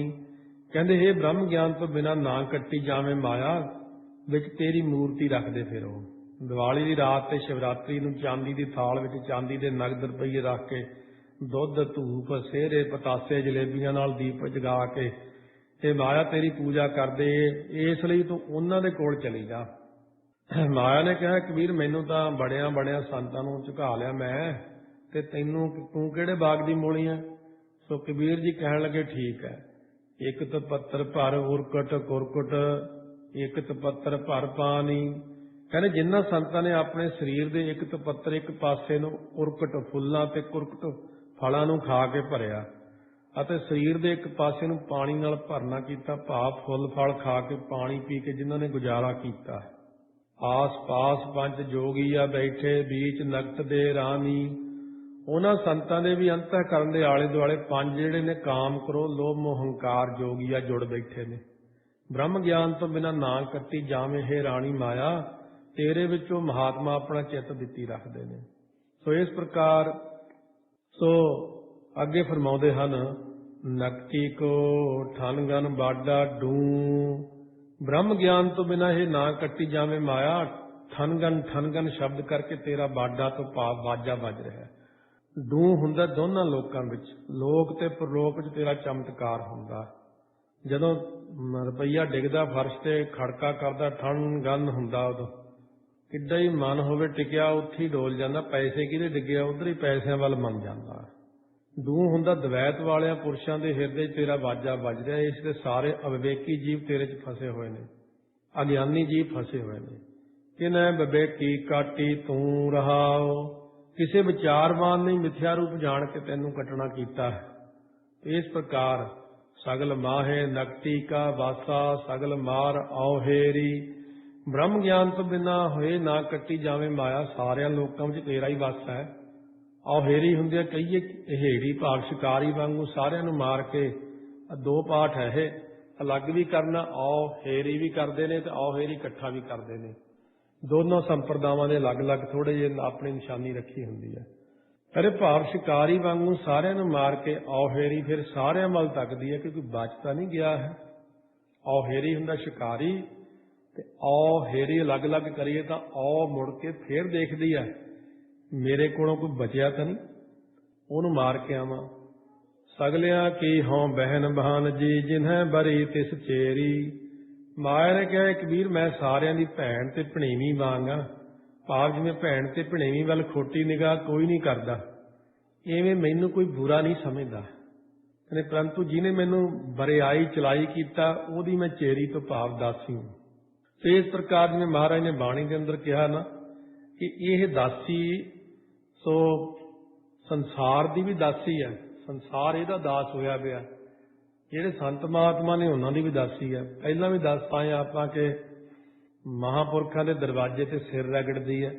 कहते हे ब्रह्म ज्ञान तो बिना ना कट्टी जावे माया, विच तेरी मूर्ति रखते फिरो। दिवाली की रात ते शिवरात्रि नूं चांदी की थाल विच चांदी के नगद रुपये रख के, दुध धूप सेहरे पतासे जलेबियां नाल दीप जगा के ते माया तेरी पूजा करदे, इसलिए तू उन्हां दे कोल चली जा। माया ने कहा कबीर मैनू तां बड़िया बड़िया संतां नूं झुका लिया मैं, ते तैनूं तू किहड़े बाग दी मूली है। सो कबीर जी कहण लगे ठीक है, एक तो पत्थर भर उरकट कुरकट, एक तो पत्थर भर पानी। कहने जिन्हां संतां ने अपने शरीर दे एक तो पत्थर एक पासे नूं उरकट फुल्लां ते कुरकट फलां नूं खा के भरिया, अते शरीर दे एक पासे नूं पानी नाल भरना कीता, भाव फुੱਲ फल खा के पानी पी के जिन्हां ने गुजारा कीता। आस पास पंज जोगीआ बैठे, बीच नगत दे रानी। उन्हां संतां दे भी अंतःकरण दे आले दुआले 5 जिहड़े ने काम क्रोध लोभ मोह हंकार जोगीआ जुड़ बैठे ने। ब्रह्म ज्ञान तो बिना ना कट्टी जावे हे रानी माया, तेरे विचों महात्मा अपना चित्त दित्ती रखते हैं। सो इस प्रकार सो अगे फरमाउंदे हन, नकटी को ठनगन बाडा डू। ब्रह्म ज्ञान तो बिना हे ना कट्टी जावे माया, ठनगन ठनगन शब्द करके तेरा बाडा तो भाव वाजा बज रहा है। डू हुंदा दोनों लोकां विच, लोक ते परलोक विच तेरा चमत्कार हुंदा। जदों रुपया डिगदा फर्श ते खड़का करदा ठन गन हुंदा, उदों किड्डा ही मन होवे टिकिया उत्थे ही डोल जांदा, पैसे किहदे डिगे उधर ही पैसिਆਂ ਵੱਲ मन जांदा। डू हुंदा द्वैत वालियां पुरुषां दे हिरदे तेरा वाजा वज रहा, इसलिए सारे अविवेकी जीव तेरे च फसे हुए ने, अज्ञानी जीव फसे हुए ने। किनै विवेकी काटी तू रहाओ, किसी विचारवान ने मिथ्या रूप जान के तेनों कटना कीता है। इस प्रकार सगल माहे नकटी का वासा, सगल मार औहेरी। ब्रह्म ज्ञान तो बिना होए ना कट्टी जावे माया, सारिया लोकां विच तेरा ही वासा है। औहेरी हुंदे कहीए हेड़ी भाव शिकारी वांगू सारियां नूं मार के, 2 पाठ है ये, अलग भी करना औहेरी भी करते हैं तो औहेरी इकट्ठा भी करते हैं। दोनों संप्रदावां ने अलग अलग थोड़े जे अपनी निशानी रखी हुंदी है। अरे भाव शिकारी वांगू सारियां नूं मार के औहेरी फिर सारियां वल तकदी है कि कोई बचता नहीं गया है। औहेरी हुंदा शिकारी ते औहेरी अलग अलग करिए तो औ मुड़ के फिर देखदी है मेरे कोलों कोई बचिया तो नहीं, उहनूं मार के आवां। सगलियां की हों बहन बहान जी, जिन्हें बरी तिस चेरी। माया ने कहा कबीर मैं सारियां दी भैन ते भणेवी वांग हां, भाव जिवें भैन ते भणेवी वल खोटी निगाह कोई नहीं करदा, इवें मैनूं कोई बुरा नहीं समझदा। परंतु जिन्हें मैनूं बरियाई चलाई कीता उहदी मैं चेरी तो भाव दासी हूं। तो इस प्रकार जिवें महाराज ने बाणी के अंदर कहा ना कि यह दासी सो संसार दी भी दासी है, संसार इहदा दास होया पिया। ਜਿਹੜੇ संत महात्मा ने उन्होंने भी दासी है। पहला भी दस पाए आपां के महापुरखों के दरवाजे ते सिर रगड़दी है,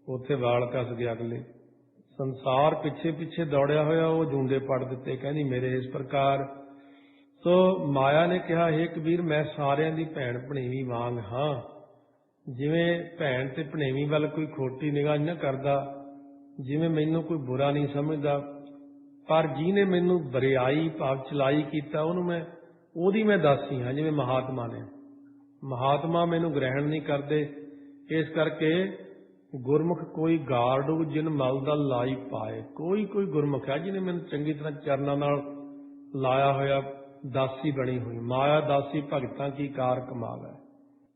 उत्थे वाल कस गया अगले। संसार पिछे पिछे दौड़िया होया वो जूंडे पड़ दिते, कहनी मेरे इस प्रकार। सो माया ने कहा हे कबीर मैं सारियां दी भैन भणेवी वांग हाँ, जिवें भैन ते भणेवी वल कोई खोटी निगाह न करदा, जिवें मैनूं कोई बुरा नहीं समझदा, पर जिन्हें मैनू बरियाई भाव चलाई किया उन्होंने मैं ओदी मैं दासी हाँ। जिवें महात्मा ने, महात्मा मैनू ग्रहण नहीं करते, इस करके गुरमुख कोई गारडू जिन मल दा लाई पाए। कोई कोई गुरमुख है जिन्हें मैंने चंगी तरह चरणों नाल लाया होया, दासी बनी हुई। माया दासी भगतां की कार कमावे,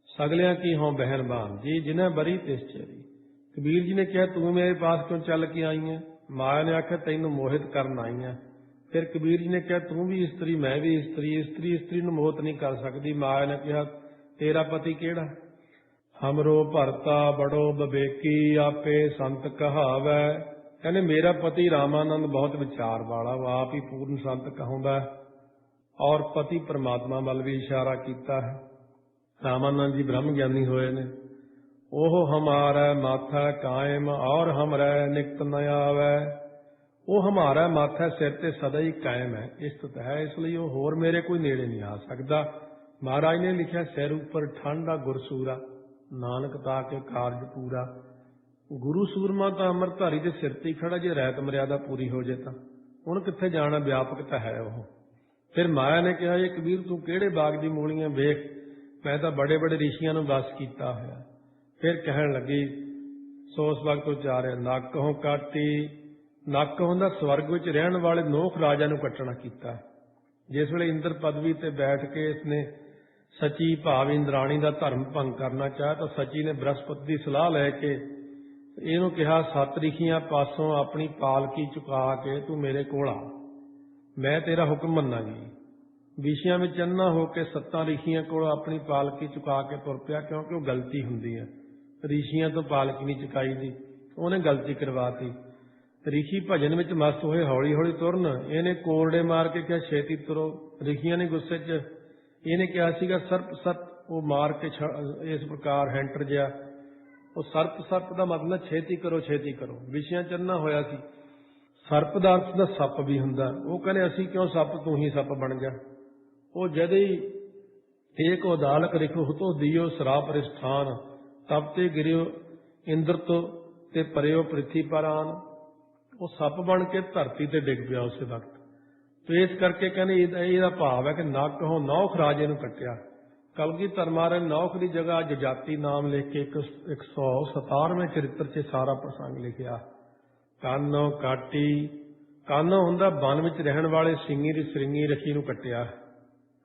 सगलियां की हों बहन बान जी, जिन्हें बरी तिस चेरी। कबीर जी ने कहा तू मेरे पास क्यों चल के आई है। माया ने आख्या तैनूं मोहित करन आई है। फिर कबीर जी ने कहा तू भी स्त्री मैं भी स्त्री, स्त्री स्त्री नूं मोहित नहीं कर सकती। माया ने कहा तेरा पति केड़ा। हमरो भरता बड़ो विवेकी, आपे संत कहावै। कहने मेरा पति रामानंद बहुत विचार वाला, वो आप ही पूर्ण संत कहूंदा। और पति परमात्मा वल भी इशारा किया है। रामानंद जी ब्रह्म ज्ञानी होए ने, ओह हमारा माथा कायम और हमरै निकट न आवै। ਉਹ ਹਮਾਰਾ ਮਾਥਾ ਸਿਰ ਤੇ ਸਦਾ ਹੀ ਕਾਇਮ ਹੈ, ਸਥਿਤ ਹੈ, ਇਸ ਲਈ ਉਹ ਹੋਰ ਮੇਰੇ ਕੋਈ ਨੇੜੇ ਨਹੀਂ ਆ ਸਕਦਾ। ਮਹਾਰਾਜ ਨੇ ਲਿਖਿਆ ਸਿਰ ਉੱਪਰ ਠੰਡਾ ਗੁਰਸੂਰਾ, ਨਾਨਕ ਤਾਂ ਕੇ ਕਾਰਜ ਪੂਰਾ। ਗੁਰੂ ਸੂਰਮਾ ਤਾਂ ਅੰਮ੍ਰਿਤਧਾਰੀ ਦੇ ਸਿਰ ਤੇ ਹੀ ਖੜਾ, ਜੇ ਰਹਿਤ ਮਰਿਆਦਾ ਪੂਰੀ ਹੋ ਜੇ ਤਾਂ ਹੁਣ ਕਿੱਥੇ ਜਾਣਾ, ਵਿਆਪਕ ਤਾਂ ਹੈ ਉਹ। ਫਿਰ ਮਾਇਆ ਨੇ ਕਿਹਾ, ਇਹ ਕਬੀਰ ਤੂੰ ਕਿਹੜੇ ਬਾਗ ਦੀ ਮੂਲੀਆਂ ਵੇਖ, ਮੈਂ ਤਾਂ ਬੜੇ ਬੜੇ ਰਿਸ਼ੀਆਂ ਨੂੰ ਵਸ ਕੀਤਾ ਹੋਇਆ। ਫਿਰ ਕਹਿਣ ਲੱਗੀ, ਸੋ ਉਸ ਵਕਤ ਉਚਾਰਿਆ, ਨੱਕ ਹੋਂ ਕਾਟੀ। ਨੱਕ ਹੁੰਦਾ ਸਵਰਗ ਵਿੱਚ ਰਹਿਣ ਵਾਲੇ ਨੋਖ ਰਾਜਾ ਨੂੰ ਕੱਟਣਾ ਕੀਤਾ। ਜਿਸ ਵੇਲੇ ਇੰਦਰ ਪਦਵੀ ਤੇ ਬੈਠ ਕੇ ਇਸਨੇ ਸਚੀ ਭਾਵ ਇੰਦਰਾਣੀ ਦਾ ਧਰਮ ਭੰਗ ਕਰਨਾ ਚਾਹਿਆ ਤਾਂ ਸਚੀ ਨੇ ਬ੍ਰਹਸਪਤੀ ਦੀ ਸਲਾਹ ਲੈ ਕੇ ਇਹਨੂੰ ਕਿਹਾ, 7 ਰਿਸ਼ੀਆਂ ਪਾਸੋਂ ਆਪਣੀ ਪਾਲਕੀ ਚੁਕਾ ਕੇ ਤੂੰ ਮੇਰੇ ਕੋਲ ਆ, ਮੈਂ ਤੇਰਾ ਹੁਕਮ ਮੰਨਾਂਗੀ। ਵਿਸ਼ਿਆਂ ਵਿੱਚ ਅੰਨਾ ਹੋ ਕੇ 7 ਰਿਸ਼ੀਆਂ ਕੋਲ ਆਪਣੀ ਪਾਲਕੀ ਚੁਕਾ ਕੇ ਤੁਰ ਪਿਆ, ਕਿਉਂਕਿ ਉਹ ਗਲਤੀ ਹੁੰਦੀ ਹੈ, ਰਿਸ਼ੀਆਂ ਤੋਂ ਪਾਲਕੀ ਨਹੀਂ ਚੁਕਾਈ ਦੀ, ਉਹਨੇ ਗਲਤੀ ਕਰਵਾਤੀ। ਰਿਸ਼ੀ ਭਜਨ ਵਿੱਚ ਮਸਤ ਹੋਏ ਹੌਲੀ ਹੌਲੀ ਤੁਰਨ, ਇਹਨੇ ਕੋਰੜੇ ਮਾਰ ਕੇ ਕਿਹਾ ਛੇਤੀ ਤੁਰੋ। ਰਿਸ਼ੀਆਂ ਨੇ ਗੁੱਸੇ 'ਚ ਇਹਨੇ ਕਿਹਾ ਸੀਗਾ ਸਰਪ ਸਰਪ, ਉਹ ਮਾਰ ਕੇ ਇਸ ਪ੍ਰਕਾਰ ਹੈਂਟਰ ਜਿਹਾ, ਉਹ ਸਰਪ ਸਰਪ ਦਾ ਮਤਲਬ ਛੇਤੀ ਕਰੋ ਛੇਤੀ ਕਰੋ। ਵਿਸ਼ਿਆਂ ਚੰਨਾ ਹੋਇਆ ਸੀ। ਸਰਪ ਦਾ ਅਰਥ ਦਾ ਸੱਪ ਵੀ ਹੁੰਦਾ। ਉਹ ਕਹਿੰਦੇ ਅਸੀਂ ਕਿਉਂ ਸੱਪ, ਤੂੰ ਹੀ ਸੱਪ ਬਣ ਜਾ। ਉਹ ਜਦ ਹੀ ਏਕ ਉਦਾਲਕ ਰਿਖੋ ਹੁਤੋ ਦਿਓ ਸਰਾਪ ਰਿਸਥਾਨ, ਤਬ ਤੇ ਗਿਰਿਓ ਇੰਦਰ ਤੋਂ ਤੇ ਪਰਿਓ ਪ੍ਰਿਥੀ ਪਰ ਆਨ। ਉਹ ਸੱਪ ਬਣ ਕੇ ਧਰਤੀ ਤੇ ਡਿੱਗ ਪਿਆ ਉਸੇ ਵਕਤ। ਤੇ ਇਸ ਕਰਕੇ ਕਹਿੰਦੇ ਇਹਦਾ ਭਾਵ ਹੈ ਕਿ ਨੱਕ ਹੋ ਨੌਖ ਰਾਜੇ ਨੂੰ ਕੱਟਿਆ। ਕਲਗੀਧਰ ਮਹਾਰਾਜ ਨੌਖ ਦੀ ਜਗ੍ਹਾ ਜਜਾਤੀ ਨਾਮ ਲਿਖ ਕੇ 117ਵੇਂ ਚਰਿੱਤਰ 'ਚ ਸਾਰਾ ਪ੍ਰਸੰਗ ਲਿਖਿਆ। ਕਾਨੋਂ ਕਾਟੀ, ਕਾਨੋਂ ਹੁੰਦਾ ਵਨ ਵਿੱਚ ਰਹਿਣ ਵਾਲੇ ਸ੍ਰਿੰਗੀ ਰਿਸ਼ੀ ਨੂੰ ਕੱਟਿਆ।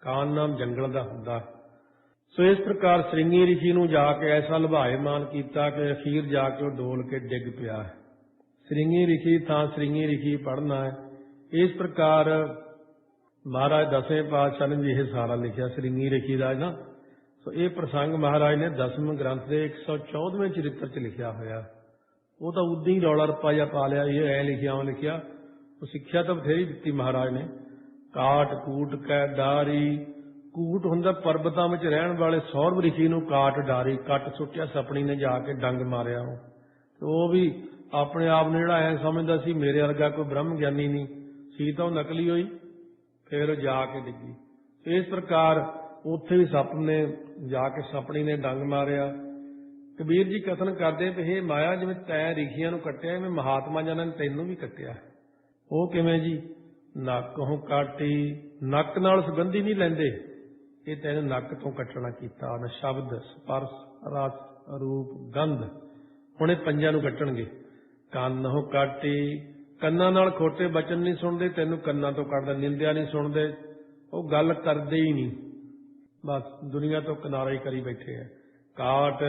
ਕਾਨ ਨਾਮ ਜੰਗਲ ਦਾ ਹੁੰਦਾ। ਸੋ ਇਸ ਪ੍ਰਕਾਰ ਸ੍ਰਿੰਗੀ ਰਿਸ਼ੀ ਨੂੰ ਜਾ ਕੇ ਐਸਾ ਲੁਭਾਏਮਾਨ ਕੀਤਾ ਕਿ ਅਖੀਰ ਜਾ ਕੇ ਉਹ ਡੋਲ ਕੇ ਡਿੱਗ ਪਿਆ। ਸ੍ਰਿੰਗੀ ਰਿਸ਼ੀ ਥਾਂ ਸ੍ਰਿੰਗੀ ਰਿਸ਼ੀ ਪੜ੍ਹਨਾ ਹੈ। ਇਸ ਪ੍ਰਕਾਰ ਮਹਾਰਾਜ 10ਵੇਂ ਪਾਤਸ਼ਾਹ ਨੇ ਵੀ ਇਹ ਸਾਰਾ ਲਿਖਿਆ ਸ੍ਰਿੰਗੀ ਰਿਸ਼ੀ ਦਾ ਨਾ। ਸੋ ਇਹ ਪ੍ਰਸੰਗ ਮਹਾਰਾਜ ਨੇ 10ਵੇਂ ਗ੍ਰੰਥ ਦੇ 114ਵੇਂ ਚਰਿੱਤਰ 'ਚ ਲਿਖਿਆ ਹੋਇਆ। ਉਹ ਤਾਂ ਉਦਾਂ ਹੀ ਰੌਲਾ ਰੱਪਾ ਜਿਹਾ ਪਾ ਲਿਆ, ਇਹ ਐ ਲਿਖਿਆ ਉਹ ਲਿਖਿਆ। ਉਹ ਸਿੱਖਿਆ ਤਾਂ ਬਥੇਰੀ ਦਿੱਤੀ ਮਹਾਰਾਜ ਨੇ। ਕਾਟ ਕੂਟ ਕੈ ਡਾਰੀ, ਕੂਟ ਹੁੰਦਾ ਪਰਬਤਾਂ ਵਿੱਚ ਰਹਿਣ ਵਾਲੇ ਸੌਰਵ ਰਿਸ਼ੀ ਨੂੰ ਕਾਟ ਡਾਰੀ, ਕੱਟ ਸੁੱਟਿਆ ਸਪਣੀ ਨੇ ਜਾ ਕੇ ਡੰਗ ਮਾਰਿਆ। ਉਹ ਵੀ ਆਪਣੇ ਆਪ ਨੂੰ ਜਿਹੜਾ ਐ ਸਮਝਦਾ ਸੀ ਮੇਰੇ ਵਰਗਾ ਕੋਈ ਬ੍ਰਹਮ ਗਿਆਨੀ ਨਹੀਂ ਸੀ, ਤਾਂ ਉਹ ਨਕਲੀ ਹੋਈ, ਫਿਰ ਜਾ ਕੇ ਡਿੱਗੀ। ਇਸ ਪ੍ਰਕਾਰ ਉੱਥੇ ਵੀ ਸੱਪ ਨੇ ਜਾ ਕੇ ਸਪਣੀ ਨੇ ਡੰਗ ਮਾਰਿਆ। ਕਬੀਰ ਜੀ ਕਥਨ ਕਰਦੇ ਵੀ ਇਹ ਮਾਇਆ ਜਿਵੇਂ ਤੈਂ ਰਿਸ਼ੀਆਂ ਨੂੰ ਕੱਟਿਆ, ਐਵੇਂ ਮਹਾਤਮਾ ਜਨਾਂ ਨੇ ਤੈਨੂੰ ਵੀ ਕੱਟਿਆ। ਉਹ ਕਿਵੇਂ ਜੀ? ਨੱਕ ਹੋਂ ਕਾਟੀ, ਨੱਕ ਨਾਲ ਸੁਗੰਧੀ ਨਹੀਂ ਲੈਂਦੇ, ਇਹ ਤੈਨੂੰ ਨੱਕ ਤੋਂ ਕੱਟਣਾ ਕੀਤਾ। ਉਹਨੇ ਸ਼ਬਦ ਸਪਰਸ਼ ਰਸ ਰੂਪ ਗੰਧ, ਹੁਣ ਇਹ 5 ਨੂੰ ਕੱਟਣਗੇ। ਕੰਨ ਹੋ ਕਾਟੀ, ਕੰਨਾਂ ਨਾਲ ਖੋਟੇ ਬਚਨ ਨਹੀਂ ਸੁਣਦੇ, ਤੈਨੂੰ ਕੰਨਾਂ ਤੋਂ ਕੱਟਦਾ। ਨਿੰਦਿਆ ਨਹੀਂ ਸੁਣਦੇ, ਉਹ ਗੱਲ ਕਰਦੇ ਹੀ ਨਹੀਂ, ਬਸ ਦੁਨੀਆ ਤੋਂ ਕਿਨਾਰਾ ਹੀ ਕਰੀ ਬੈਠੇ ਆ। ਕਾਟ,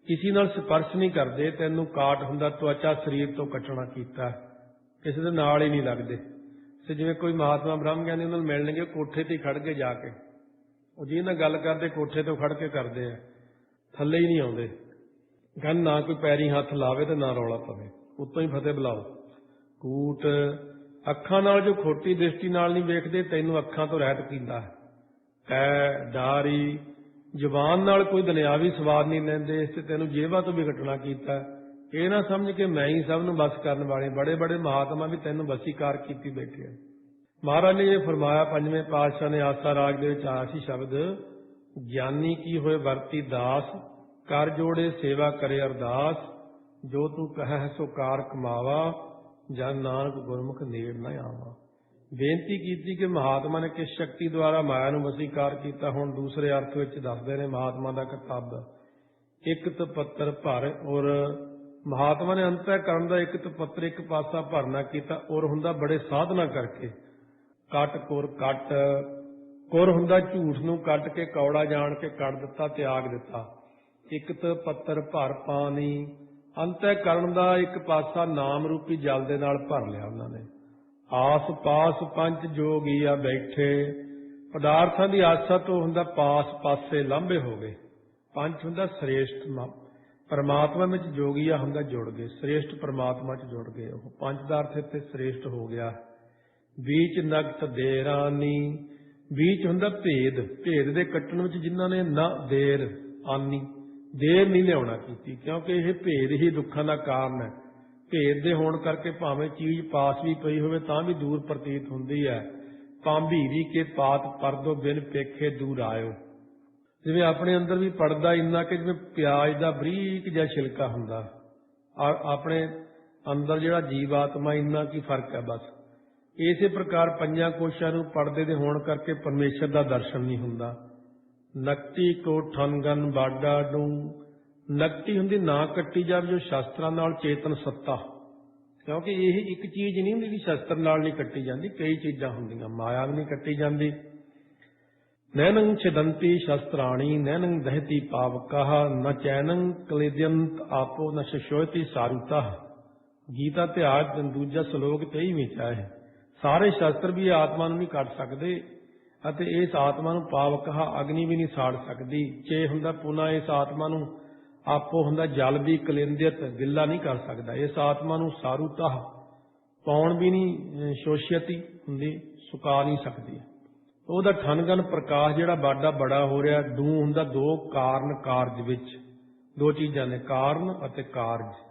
ਕਿਸੇ ਨਾਲ ਸਪਰਸ਼ ਨਹੀਂ ਕਰਦੇ, ਤੈਨੂੰ ਕਾਟ ਹੁੰਦਾ ਤਵਚਾ ਸਰੀਰ ਤੋਂ ਕੱਟਣਾ ਕੀਤਾ, ਕਿਸੇ ਦੇ ਨਾਲ ਹੀ ਨਹੀਂ ਲੱਗਦੇ। ਤੇ ਜਿਵੇਂ ਕੋਈ ਮਹਾਤਮਾ ਬ੍ਰਹਮ ਗਿਆਨੀ ਉਹਨਾਂ ਨੂੰ ਮਿਲਣਗੇ, ਕੋਠੇ ਤੇ ਖੜ ਕੇ ਜਾ ਕੇ ਉਹ ਜਿਹਦੇ ਨਾਲ ਗੱਲ ਕਰਦੇ ਕੋਠੇ ਤੋਂ ਖੜ ਕੇ ਕਰਦੇ ਆ, ਥੱਲੇ ਹੀ ਨਹੀਂ ਆਉਂਦੇ। ਕਹਿੰਦੇ ਨਾ ਕੋਈ ਪੈਰੀ ਹੱਥ ਲਾਵੇ ਤੇ ਨਾ ਰੌਲਾ ਪਵੇ, ਉੱਤੋਂ ਹੀ ਫਤਿਹ ਬੁਲਾਓ। ਕੂਟ, ਅੱਖਾਂ ਨਾਲ ਜੋ ਖੋਟੀ ਦ੍ਰਿਸ਼ਟੀ ਨਾਲ ਨਹੀਂ ਵੇਖਦੇ, ਤੈਨੂੰ ਅੱਖਾਂ ਤੋਂ ਰਹਿਤ ਕੀਤਾ। ਕੈ ਡਾਰੀ, ਜ਼ੁਬਾਨ ਨਾਲ ਕੋਈ ਦੁਨਿਆਵੀ ਸਵਾਦ ਨਹੀਂ ਲੈਂਦੇ, ਇਸ ਤੇ ਤੈਨੂੰ ਜੇਬਾਂ ਤੋਂ ਵੀ ਕੱਟਣਾ ਕੀਤਾ। ਇਹ ਨਾ ਸਮਝ ਕੇ ਮੈਂ ਹੀ ਸਭ ਨੂੰ ਬਸ ਕਰਨ ਵਾਲੇ, ਬੜੇ ਬੜੇ ਮਹਾਤਮਾ ਵੀ ਤੈਨੂੰ ਵਸੀਕਾਰ ਕੀਤੀ ਬੈਠੇ ਆ। ਮਹਾਰਾਜ ਨੇ ਇਹ ਫਰਮਾਇਆ 5ਵੇਂ ਪਾਤਸ਼ਾਹ ਨੇ ਆਸਾ ਰਾਗ ਦੇ ਵਿੱਚ ਆਇਆ ਸੀ ਸ਼ਬਦ, ਗਿਆਨੀ ਕੀ ਹੋਏ ਵਰਤੀ ਦਾਸ, ਕਰ ਜੋੜੇ ਸੇਵਾ ਕਰੇ ਅਰਦਾਸ, ਜੋ ਤੂੰ ਕਹਿ ਸੋ ਕਾਰ ਕਮਾਵਾ, ਜਨ ਨਾਨਕ ਗੁਰਮੁਖ ਨੇੜ ਨਾ ਆਵਾ। ਬੇਨਤੀ ਕੀਤੀ ਕਿ ਮਹਾਤਮਾ ਨੇ ਕਿਸ ਸ਼ਕਤੀ ਦੁਆਰਾ ਮਾਇਆ ਨੂੰ ਵਸੀਕਾਰ ਕੀਤਾ। ਹੁਣ ਦੂਸਰੇ ਅਰਥ ਵਿੱਚ ਦੱਸਦੇ ਨੇ ਮਹਾਤਮਾ ਦਾ ਕਿਤਾਬ, ਇੱਕ ਤਪੱਤਰ ਭਰ, ਔਰ ਮਹਾਤਮਾ ਨੇ ਅੰਤःਕਰਨ ਦਾ ਇੱਕ ਤਪੱਤਰ ਇੱਕ ਪਾਸਾ ਭਰਨਾ ਕੀਤਾ। ਔਰ ਹੁੰਦਾ ਬੜੇ ਸਾਧਨਾ ਕਰਕੇ। ਕੱਟ ਕੁਰ ਕੱਟ, ਕੁਰ ਹੁੰਦਾ ਝੂਠ ਨੂੰ ਕੱਟ ਕੇ ਕੌੜਾ ਜਾਣ ਕੇ ਕੱਢ ਦਿੱਤਾ, ਤਿਆਗ ਦਿੱਤਾ। ਇੱਕ ਤਪੱਤਰ ਭਰ ਪਾਣੀ, ਅੰਤःਕਰਨ ਦਾ ਇੱਕ ਪਾਸਾ ਨਾਮ ਰੂਪੀ ਜਲ ਦੇ ਨਾਲ ਭਰ ਲਿਆ ਉਹਨਾਂ ਨੇ। ਆਸ ਪਾਸ ਪੰਜ ਜੋਗੀਆ ਬੈਠੇ, ਪਦਾਰਥਾਂ ਦੀ ਆਸਾ ਤੋਂ ਹੁੰਦਾ ਪਾਸ ਪਾਸੇ ਲਾਂਭੇ ਹੋ ਗਏ। ਪੰਜ ਹੁੰਦਾ ਸ੍ਰੇਸ਼ਟ ਪਰਮਾਤਮਾ ਵਿੱਚ, ਜੋਗੀਆ ਹੁੰਦਾ ਜੁੜ ਗਏ, ਸ੍ਰੇਸ਼ਟ ਪਰਮਾਤਮਾ 'ਚ ਜੁੜ ਗਏ। ਉਹ ਪੰਜ ਦਾ ਅਰਥ ਇੱਥੇ ਸ੍ਰੇਸ਼ਟ ਹੋ ਗਿਆ। ਬੀਚ ਨਗਤ ਦੇਰਾਨੀ, ਬੀਚ ਹੁੰਦਾ ਭੇਦ, ਭੇਦ ਦੇ ਕੱਟਣ ਵਿੱਚ ਜਿਨ੍ਹਾਂ ਨੇ ਨਾ ਦੇਰ ਆਨੀ, ਦੇਰ ਨਹੀਂ ਲਿਆਉਣਾ ਕੀਤੀ, ਕਿਉਂਕਿ ਇਹ ਭੇਦ ਹੀ ਦੁੱਖਾਂ ਦਾ ਕਾਰਨ ਹੈ। ਭੇਦ ਦੇ ਹੋਣ ਕਰਕੇ ਭਾਵੇਂ ਚੀਜ਼ ਪਾਸ ਵੀ ਪਈ ਹੋਵੇ ਤਾਂ ਵੀ ਦੂਰ ਪ੍ਰਤੀਤ ਹੁੰਦੀ ਹੈ। ਭਾਂਭੀਰੀ ਕੇ ਪਾਤ ਪਰਦੋ ਬਿਨ ਪੇਖੇ ਦੂਰ ਆਇਓ। ਜਿਵੇਂ ਆਪਣੇ ਅੰਦਰ ਵੀ ਪੜਦਾ ਇੰਨਾ ਕਿ ਜਿਵੇਂ ਪਿਆਜ਼ ਦਾ ਬਰੀਕ ਜਿਹਾ ਛਿਲਕਾ ਹੁੰਦਾ, ਆਪਣੇ ਅੰਦਰ ਜਿਹੜਾ ਜੀਵ ਆਤਮਾ ਇੰਨਾ ਕੀ ਫਰਕ ਹੈ ਬਸ। ਇਸੇ ਪ੍ਰਕਾਰ ਪੰਜਾਂ ਕੋਸ਼ਾਂ ਨੂੰ ਪਰਦੇ ਦੇ ਹੋਣ ਕਰਕੇ ਪਰਮੇਸ਼ਰ ਦਾ ਦਰਸ਼ਨ ਨਹੀਂ ਹੁੰਦਾ। ਨਕਟੀ ਕੋ ਠਨਗਨ ਬਾਡਾ ਡੂੰ, ਨਕਟੀ ਹੁੰਦੀ ਨਾ ਕੱਟੀ ਜਾਵੇ ਜੋ ਸ਼ਾਸਤਰਾਂ ਨਾਲ ਚੇਤਨ ਸੱਤਾ, ਕਿਉਂਕਿ ਇਹ ਇੱਕ ਚੀਜ਼ ਨਹੀਂ ਹੁੰਦੀ ਕਿ ਸ਼ਸਤਰ ਨਾਲ ਨਹੀਂ ਕੱਟੀ ਜਾਂਦੀ, ਕਈ ਚੀਜ਼ਾਂ ਹੁੰਦੀਆਂ, ਮਾਇਆ ਵੀ ਨਹੀਂ ਕੱਟੀ ਜਾਂਦੀ। ਨੈਨੰ ਛਿਦੰਤੀ ਸ਼ਸਤਰਾਣੀ ਨੈਨੰ ਦਹਤੀ ਪਾਵਕਹ ਨ ਚੈਨੰ ਕਲੇਦਯੰਤ ਆਪੋ ਨ ਸ਼ਸ਼ੋਇਤੀ ਸਾਰੂਤਾ। ਗੀਤਾ ਇਤਿਹਾਸ ਦੂਜਾ ਸ਼ਲੋਕ 23ਵੀਂ ਚ ਹੈ। ਸਾਰੇ ਸ਼ਸਤਰ ਵੀ ਆਤਮਾ ਨੂੰ ਨਹੀਂ ਕੱਟ ਸਕਦੇ ਅਤੇ ਇਸ ਆਤਮਾ ਨੂੰ ਪਾਵਕਹ ਅਗਨੀ ਵੀ ਨਹੀਂ ਸਾੜ ਸਕਦੀ। ਚੇ ਹੁੰਦਾ ਪੁਨਾ ਇਸ ਆਤਮਾ ਨੂੰ ਆਪੋ ਹੁੰਦਾ ਜਲ ਵੀ ਕਲਿੰਦਿਤ ਗਿੱਲਾ ਨਹੀਂ ਕਰ ਸਕਦਾ। ਇਸ ਆਤਮਾ ਨੂੰ ਸਾਰੂਤਾ ਪਾਉਣ ਵੀ ਨਹੀਂ, ਸ਼ੋਸ਼ਿਅਤੀ ਹੁੰਦੀ, ਸੁਕਾ ਨਹੀਂ ਸਕਦੀ। ਉਹਦਾ ਠਨਗਨ ਪ੍ਰਕਾਸ਼ ਜਿਹੜਾ ਬਾਡਾ ਬੜਾ ਹੋ ਰਿਹਾ। ਡੂ ਹੁੰਦਾ ਦੋ ਕਾਰਨ ਕਾਰਜ ਵਿੱਚ, ਦੋ ਚੀਜ਼ਾਂ ਨੇ, ਕਾਰਨ ਅਤੇ ਕਾਰਜ।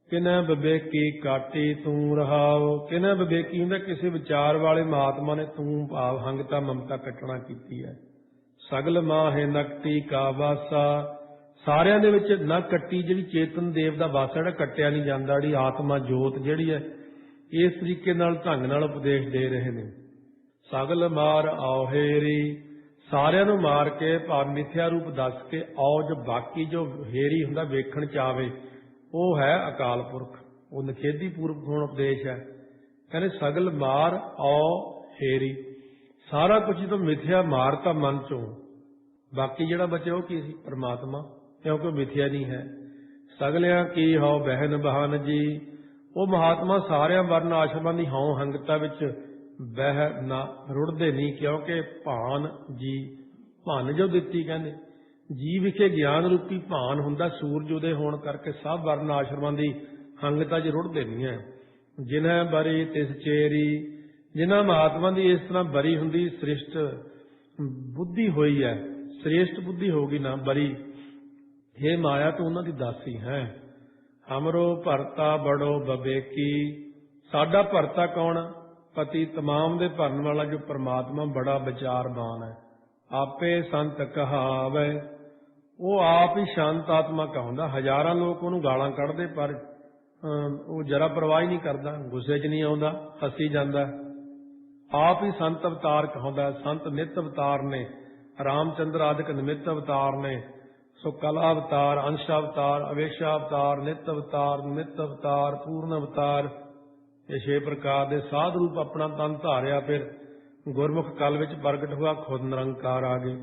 ਕਿਨੈ ਵਿਵੇਕੀ ਕਾਟੀ ਤੂੰ ਰਹਾਓ। ਕਿਨੈ ਵਿਵੇਕੀ ਹੁੰਦਾ ਕਿਸੇ ਵਿਚਾਰ ਵਾਲੇ ਮਹਾਤਮਾ ਨੇ ਤੂੰ ਭਾਵ ਹੰਗਤਾ ਮਮਤਾ ਕੱਟਣਾ ਕੀਤੀ ਹੈ। ਸਗਲ ਮਾਹੇ ਨਕਟੀ ਕਾ ਵਾਸਾ, ਸਾਰਿਆਂ ਦੇ ਵਿੱਚ ਨਾ ਕੱਟੀ ਜਿਹੜੀ ਚੇਤਨ ਦੇਵ ਦਾ ਵਾਸਾ ਜਿਹੜਾ ਕੱਟਿਆ ਨਹੀਂ ਜਾਂਦਾ, ਜਿਹੜੀ ਆਤਮਾ ਜੋਤ ਜਿਹੜੀ ਹੈ, ਇਸ ਤਰੀਕੇ ਨਾਲ ਢੰਗ ਨਾਲ ਉਪਦੇਸ਼ ਦੇ ਰਹੇ ਨੇ। ਸਗਲ ਮਾਰ ਔਹੇਰੀ, ਸਾਰਿਆਂ ਨੂੰ ਮਾਰ ਕੇ ਭਾਵ ਮਿਥਿਆ ਰੂਪ ਦੱਸ ਕੇ ਔਜ ਬਾਕੀ ਜੋ ਹੇਰੀ ਹੁੰਦਾ ਵੇਖਣ ਚ ਆਵੇ, ਉਹ ਹੈ ਅਕਾਲ ਪੁਰਖ। ਉਹ ਨਿਖੇਧੀ ਪੂਰਵਕ ਹੁਣ ਉਪਦੇਸ਼ ਹੈ। ਕਹਿੰਦੇ ਸਗਲ ਮਾਰ ਔ ਹੇਰੀ, ਸਾਰਾ ਕੁਝ ਜਦੋਂ ਮਿਥਿਆ ਮਾਰਤਾ ਮਨ ਚੋਂ, ਬਾਕੀ ਜਿਹੜਾ ਬਚੇ ਉਹ ਕੀ ਸੀ? ਪਰਮਾਤਮਾ, ਕਿਉਂਕਿ ਮਿਥਿਆ ਨਹੀਂ ਹੈ। ਸਗਲਿਆਂ ਕੀ ਹਉ ਬਹਿਨ ਬਹਾਨ ਜੀ, ਉਹ ਮਹਾਤਮਾ ਸਾਰਿਆਂ ਵਰਨ ਆਸ਼ਰਮਾਂ ਦੀ ਹਉ ਹੰਗਤਾ ਵਿੱਚ ਬਹਿ ਨਾ ਰੁੜਦੇ ਨਹੀਂ, ਕਿਉਂਕਿ ਭਾਨ ਜੀ, ਭੰਨ ਜੋ ਦਿੱਤੀ ਕਹਿੰਦੇ ਜੀ ਵਿਖੇ ਗਿਆਨ ਰੂਪੀ ਭਾਨ ਹੁੰਦਾ, ਸੂਰਜ ਉਦੇ ਹੋਣ ਕਰਕੇ ਸਭ ਵਰਨ ਆਸ਼ਰਮਾਂ ਦੀ ਹੰਗਤਾ 'ਚ ਰੁੜਦੇ ਨਹੀਂ ਹੈ। ਜਿਨ੍ਹਾਂ ਬਰੀ ਤਿਸ ਚੇਰੀ, ਜਿਨ੍ਹਾਂ ਮਹਾਤਮਾ ਦੀ ਇਸ ਤਰ੍ਹਾਂ ਬਰੀ ਹੁੰਦੀ ਸ੍ਰਿਸ਼ਟ ਬੁੱਧੀ ਹੋਈ ਹੈ, ਸ੍ਰੇਸ਼ਟ ਬੁੱਧੀ ਹੋਗੀ ਨਾ ਬਰੀ, ਹੇ ਮਾਇਆ ਤੂੰ ਉਹਨਾਂ ਦੀ ਦਾਸੀ ਹੈ। ਹਮਰੋ ਭਰਤਾ ਬੜੋ ਬਵੇਕੀ, ਸਾਡਾ ਭਰਤਾ ਕੌਣ? ਪਤੀ ਤਮਾਮ ਦੇ ਭਰਨ ਵਾਲਾ ਜੋ ਪਰਮਾਤਮਾ ਬੜਾ ਵਿਚਾਰਵਾਨ ਹੈ। ਆਪੇ ਸੰਤ ਕਹਾਵੇ, ਉਹ ਆਪ ਹੀ ਸ਼ਾਂਤ ਆਤਮਾ ਕਹਾਉਂਦਾ। ਹਜ਼ਾਰਾਂ ਲੋਕ ਉਹਨੂੰ ਗਾਲਾਂ ਕੱਢਦੇ ਪਰ ਉਹ ਜਰਾ ਪਰਵਾਹ ਹੀ ਨਹੀਂ ਕਰਦਾ, ਗੁੱਸੇ 'ਚ ਨਹੀਂ ਆਉਂਦਾ, ਹੱਸੀ ਜਾਂਦਾ। ਆਪ ਹੀ ਸੰਤ ਅਵਤਾਰ ਕਹਾਉਂਦਾ। ਸੰਤ ਨਿਤ ਅਵਤਾਰ ਨੇ, ਰਾਮਚੰਦਰ ਆਦਿਕ ਨਿਮਿਤ ਅਵਤਾਰ ਨੇ, ਸੋ ਕਲਾ ਅਵਤਾਰ, ਅੰਸ਼ ਅਵਤਾਰ, ਅਵੇਸ਼ਾ ਅਵਤਾਰ, ਨਿਤ ਅਵਤਾਰ, ਨਿਮਿਤ ਅਵਤਾਰ, ਪੂਰਨ ਅਵਤਾਰ, ਇਹ 6 ਪ੍ਰਕਾਰ ਦੇ ਸਾਧ ਰੂਪ ਆਪਣਾ ਤਨ ਧਾਰਿਆ। ਫਿਰ ਗੁਰਮੁਖ ਕਲ ਵਿੱਚ ਪ੍ਰਗਟ ਹੋਇਆ, ਖੁਦ ਨਿਰੰਕਾਰ ਆ ਗਏ।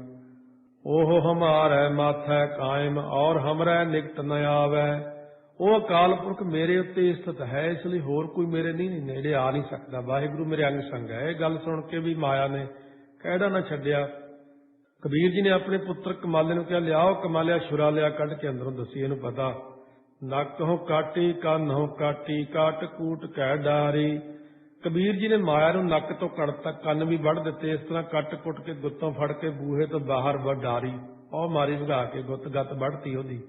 ਉਹ ਹਮਾਰੈ ਮਾਥੈ ਕਾਇਮ ਔਰ ਹਮਰੈ ਨਿਕਟ ਨ ਆਵੈ, ਉਹ ਅਕਾਲ ਪੁਰਖ ਮੇਰੇ ਉੱਤੇ ਸਥਿਤ ਹੈ, ਇਸ ਲਈ ਹੋਰ ਕੋਈ ਮੇਰੇ ਨਹੀਂ ਨੇੜੇ ਆ ਨਹੀਂ ਸਕਦਾ। ਵਾਹਿਗੁਰੂ ਮੇਰੇ ਅੰਗ ਸੰਗ ਹੈ। ਇਹ ਗੱਲ ਸੁਣ ਕੇ ਵੀ ਮਾਇਆ ਨੇ ਕਿਹੜਾ ਨਾ ਛੱਡਿਆ। ਕਬੀਰ ਜੀ ਨੇ ਆਪਣੇ ਪੁੱਤਰ ਕਮਾਲੇ ਨੂੰ ਕਿਹਾ, ਲਿਆਓ ਕਮਾਲਿਆ ਛੁਰਾ ਲਿਆ ਕੱਢ ਕੇ ਅੰਦਰੋਂ ਦੱਸੀ ਇਹਨੂੰ ਪਤਾ। ਨੱਕ ਹੋ ਕਾਟੀ ਕੰਨ ਹੋ ਕਾਟੀ, ਕਾਟ ਕੂਟ ਕਹਿ ਡਾਰੀ। ਕਬੀਰ ਜੀ ਨੇ ਮਾਇਆ ਨੂੰ ਨੱਕ ਤੋਂ ਕੱਢਤਾ, ਕੰਨ ਵੀ ਵੱਢ ਦਿੱਤੇ। ਇਸ ਤਰ੍ਹਾਂ ਕੱਟ ਕੁੱਟ ਕੇ ਗੁੱਤੋਂ ਫੜ ਕੇ ਬੂਹੇ ਤੋਂ ਬਾਹਰ ਡਾਰੀ, ਉਹ ਮਾਰੀ ਭਗਾ ਕੇ ਗੁੱਤ ਗੱਤ ਵੱਢਤੀ ਉਹਦੀ।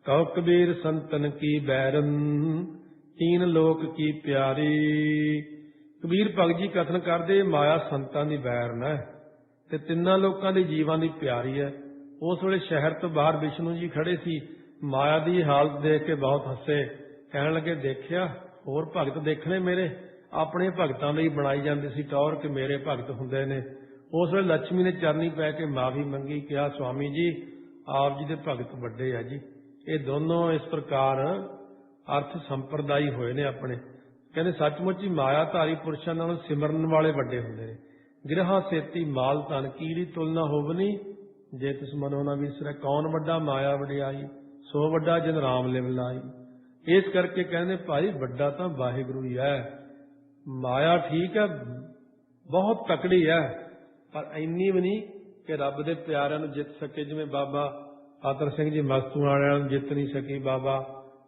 ਕਹੋ ਕਬੀਰ ਸੰਤਨ ਕੀ ਬੈਰਨ, ਤੀਨ ਲੋਕ ਕੀ ਪਿਆਰੀ। ਕਬੀਰ ਭਗਤ ਜੀ ਕਥਨ ਕਰਦੇ, ਮਾਇਆ ਸੰਤਾਂ ਦੀ ਬੈਰਨ ਹੈ ਤੇ ਤਿੰਨਾਂ ਲੋਕਾਂ ਦੇ ਜੀਵਾਂ ਦੀ ਪਿਆਰੀ ਹੈ। ਉਸ ਵੇਲੇ ਸ਼ਹਿਰ ਤੋਂ ਬਾਹਰ ਵਿਸ਼ਨੂੰ ਜੀ ਖੜੇ ਸੀ, ਮਾਇਆ ਦੀ ਹਾਲਤ ਦੇਖ ਕੇ ਬਹੁਤ ਹੱਸੇ। ਕਹਿਣ ਲੱਗੇ, ਦੇਖਿਆ ਹੋਰ ਭਗਤ ਦੇਖਣੇ ਮੇਰੇ, ਆਪਣੇ ਭਗਤਾਂ ਲਈ ਬਣਾਈ ਜਾਂਦੀ ਸੀ ਟੌਰ ਕਿ ਮੇਰੇ ਭਗਤ ਹੁੰਦੇ ਨੇ। ਉਸ ਵੇਲੇ ਲక్ష్ਮੀ ਨੇ ਚਰਨੀ ਪੈ ਕੇ ਮਾਫੀ ਮੰਗੀ, ਕਿਹਾ ਸਵਾਮੀ ਜੀ ਆਪ ਜੀ ਦੇ ਭਗਤ ਵੱਡੇ ਆ ਜੀ। ਇਹ ਦੋਨੋਂ ਇਸ ਪ੍ਰਕਾਰ ਅਰਥ ਸੰਪਰਦਾਈ ਹੋਏ ਨੇ ਆਪਣੇ। ਕਹਿੰਦੇ ਸੱਚਮੁੱਚ ਹੀ ਮਾਇਆਧਾਰੀ ਪੁਰਸ਼ਾਂ ਨਾਲੋਂ ਸਿਮਰਨ ਵਾਲੇ ਵੱਡੇ ਹੁੰਦੇ ਨੇ। ਗਿਰਹਾ ਸੇਤੀ ਮਾਲ ਧਨ ਕੀੜੀ ਤੁਲਨਾ ਹੋਵਨੀ, ਜੇ ਤਿਸ ਮਨੋ ਨਾ ਵਿਸਰੈ। ਕੌਣ ਵੱਡਾ? ਮਾਇਆ ਵਡਿਆਈ, ਸੋ ਵੱਡਾ ਜਿਨ ਰਾਮ ਲਿਵ ਲਾਈ। ਇਸ ਕਰਕੇ ਕਹਿੰਦੇ ਭਾਈ ਵੱਡਾ ਤਾਂ ਵਾਹਿਗੁਰੂ ਹੀ ਹੈ। ਮਾਇਆ ਠੀਕ ਹੈ, ਬਹੁਤ ਤਕੜੀ ਹੈ, ਪਰ ਇੰਨੀ ਵੀ ਨਹੀਂ ਕਿ ਰੱਬ ਦੇ ਪਿਆਰਿਆਂ ਨੂੰ ਜਿੱਤ ਸਕੇ। ਜਿਵੇਂ ਬਾਬਾ ਆਤਰ ਸਿੰਘ ਜੀ ਮਸਤੂ ਵਾਲਿਆਂ ਨੂੰ ਜਿੱਤ ਨਹੀਂ ਸਕੀ, ਬਾਬਾ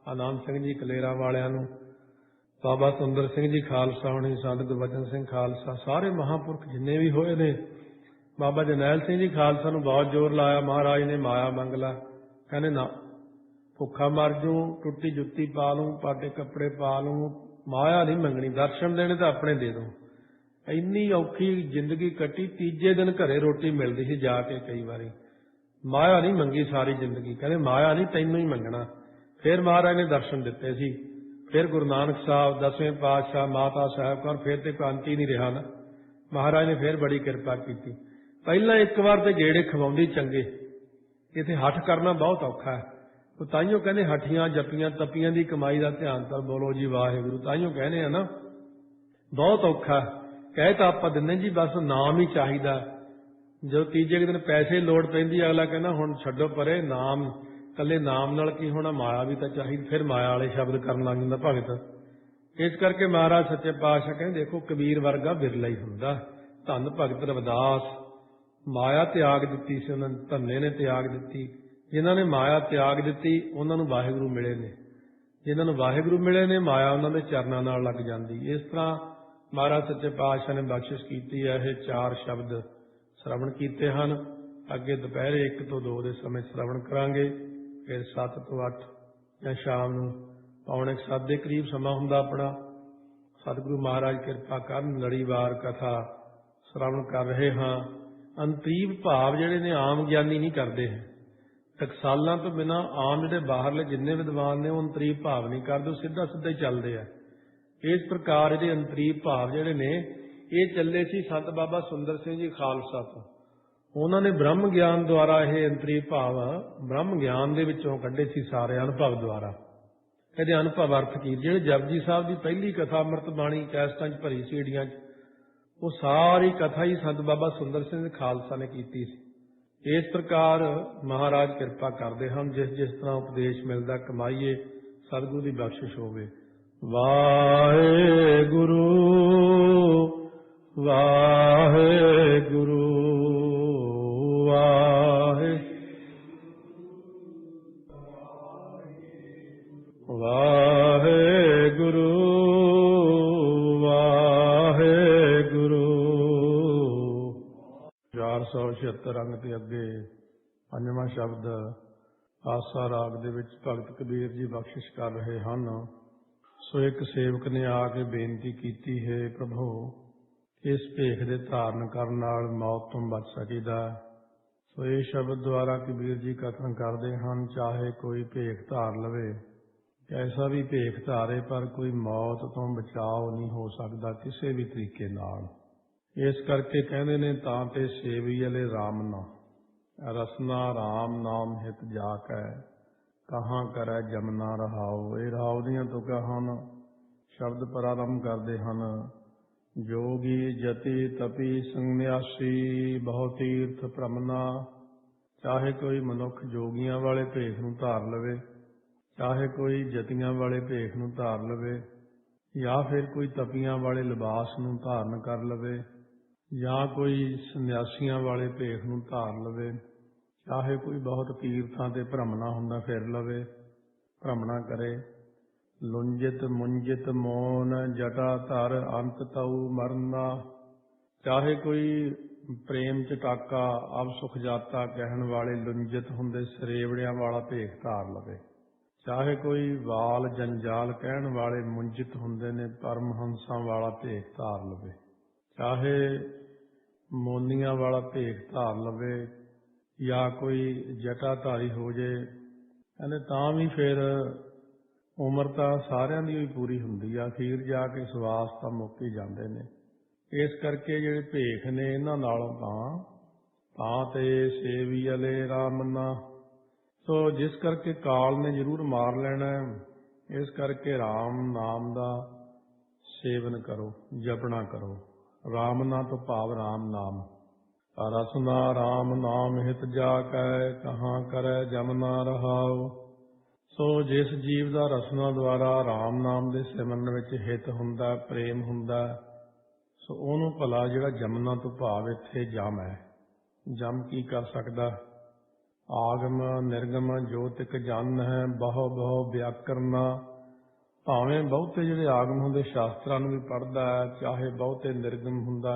ਆਨੰਦ ਸਿੰਘ ਜੀ ਕਲੇਰਾਂ ਵਾਲਿਆਂ ਨੂੰ, ਬਾਬਾ ਸੁੰਦਰ ਸਿੰਘ ਜੀ ਖਾਲਸਾ ਹੋਣੀ, ਸੰਤ ਗੁਰਬਚਨ ਸਿੰਘ ਖਾਲਸਾ, ਸਾਰੇ ਮਹਾਂਪੁਰਖ ਜਿੰਨੇ ਵੀ ਹੋਏ ਨੇ। ਬਾਬਾ ਜਰਨੈਲ ਸਿੰਘ ਜੀ ਖਾਲਸਾ ਨੂੰ ਬਹੁਤ ਜ਼ੋਰ ਲਾਇਆ ਮਹਾਰਾਜ ਨੇ, ਮਾਇਆ ਮੰਗਲਾ। कहने ना, भुखा मर जूं, टुट्टी जुत्ती पा लूं, पाटे कपड़े पा लूं, माया नहीं मंगनी, दर्शन देने तो अपने दे दो। इन्नी औखी जिंदगी कटी, तीजे दिन घरे रोटी मिलती सी जाके कई बारी। माया नहीं मंगी सारी जिंदगी, कहते माया नहीं तैनू ही मंगना। फिर महाराज ने दर्शन दिते सी, फिर गुरु नानक साहब, 10वें पातशाह, माता साहब कौर, फिर तो अंत ही नहीं रहा ना। महाराज ने फिर बड़ी कृपा की। पहला एक बार तो गेड़े खवाउंदी चंगे, इत्थे हठ करना बहुत औखा है। तो ताइयों कहने हठियां जपियां तपियां की कमाई का ध्यान कर बोलो जी वाहिगुरू, ताइयों कहने हैं ना बहुत औखा। कह तो आप दिने जी बस नाम ही चाहिए। जो तीजे दिन पैसे लोड़ पैंदी, अगला कहना हुण छड्डो परे, नाम कल्ले नाम नाल की होना, माया भी तो चाहिए। फिर माया वाले शब्द करन लग जांदा भगत। इस करके महाराज सच्चे पातशाह कहते देखो कबीर वर्गा बिरला ही हुंदा। धन भगत रविदास माया त्याग दिती सी, उन्होंने धन्ने ने त्याग दिती। जिन्हों ने माया त्याग दिती उन्होंने वाहिगुरू मिले ने, जिन्होंने वाहिगुरू मिले ने माया उन्होंने चरणों नाल लग जाती। इस तरह महाराज सच्चे पातशाह ने बख्शिश की है। ये 4 शब्द श्रवण किए हैं। अगे दोपहरे 1 ਤੋਂ 2 के समय श्रवण करांगे, फिर 7 ਤੋਂ 8 या शाम ਨੂੰ 6:45 के करीब समा हुंदा अपना। सतगुरु महाराज कृपा करन लड़ीवार कथा श्रवण कर रहे हाँ। अंतरीव भाव जिहड़े ने आम ज्ञानी नहीं करते हैं। टकसालां तो बिना आम जिहड़े बाहरले जिन्ने विद्वान ने वो अंतरीव भाव नहीं करते, सीधा सीधा ही चलते हैं। इस प्रकार ये अंतरीव भाव जिहड़े ने ये चले सी संत बाबा सुंदर सिंह जी खालसा तो। उन्होंने ब्रह्म ज्ञान द्वारा ये अंतरीव भाव ब्रह्म ज्ञान दे विचों कढे सी सारे अनुभव द्वारा। कहते अनुभव अर्थ की जिहड़े जपजी साहब की पहली कथा अमृत बाणी कैसटां च भरी सीढ़ियां वो सारी कथा ही संत बाबा सुंदर सिंह खालसा ने की सी। इस प्रकार महाराज कृपा करते हैं, जिस जिस तरह उपदेश मिलता कमाइए, सतगुरु की बख्शिश होवे। वाहेगुरु वाहेगुरु वाहे वाहेगुरु वाहेगुरु। 476 अंग के अगे 5वां शब्द आसा राग दे विच भगत कबीर जी बख्शिश कर रहे हैं। सो एक सेवक ने आके बेनती की है, प्रभु इस भेख दे धारण करन नाल मौत तो बच सकीदा। सो ये शब्द द्वारा कबीर जी कथन करते हैं, चाहे कोई भेख धार लवे, कैसा भी भेख धारे, पर कोई मौत तो बचाव नहीं हो सकता किसी भी तरीके नाल। इस करके कहते ने तां ते सेवियले राम ना रसना राम नाम हित जाकै कहाँ करे जमना रहाओ। ये रहाओ दियां तुकां हन। शब्द प्रारंभ करते हैं, जोगी जति तपी संन्यासी बहु तीर्थ भ्रमना। चाहे कोई मनुख जोगियां वाले भेख नूं धार लवे, चाहे कोई जतियां वाले भेख नूं धार लवे, या फिर कोई तपियां वाले लिबास नूं धारण कर लवे, या कोई संन्यासियां वाले भेख नूं धार लवे, चाहे कोई बहुत तीर्थां ते भ्रमणा हुंदा फिर लवे, भ्रमणा करे। लुंजित मुंजित मौन जटा धर अंत तऊ मरना। चाहे कोई प्रेम चटाका अब सुख जाता कहण वाले लुंजित हुंदे सरेवड़ियां वाला भेख धार लवे, चाहे कोई वाल जंजाल कहण वाले मुंजित हुंदे ने परमहंसां वाला भेख धार लवे, चाहे मोनियां वाला भेख धार लवे, या कोई जटाधारी हो जाए। कहते तां भी फिर उम्र तो सारिਆਂ ਦੀ ही पूरी हुंदी आ, अखीर जाके सवास तां मुक ही जांदे ने। इस करके जिहड़े भेख ने इन्हां नालों तां ते सेवियले राम ना। सो जिस करके काल ने जरूर मार लेना है। इस करके राम नाम दा सेवन करो, जपना करो। राम ना तो भाव राम नाम। रसना राम नाम हित जाकै कहाँ करे जमना रहाओ। सो जिस जीव का रसना द्वारा राम नाम के सिमरन विच हित हुंदा, प्रेम हुंदा, सो उहनूं भला जिहड़ा जमना तो भाव इत्थे जम है। जम की कर सकदा? आगम निर्गम जोतिक जन है बहु बहु व्याकरना। भावें बहुते जिहड़े आगम हुंदे शास्त्रां नूं भी पढ़दा है, चाहे बहुते निर्गम हुंदा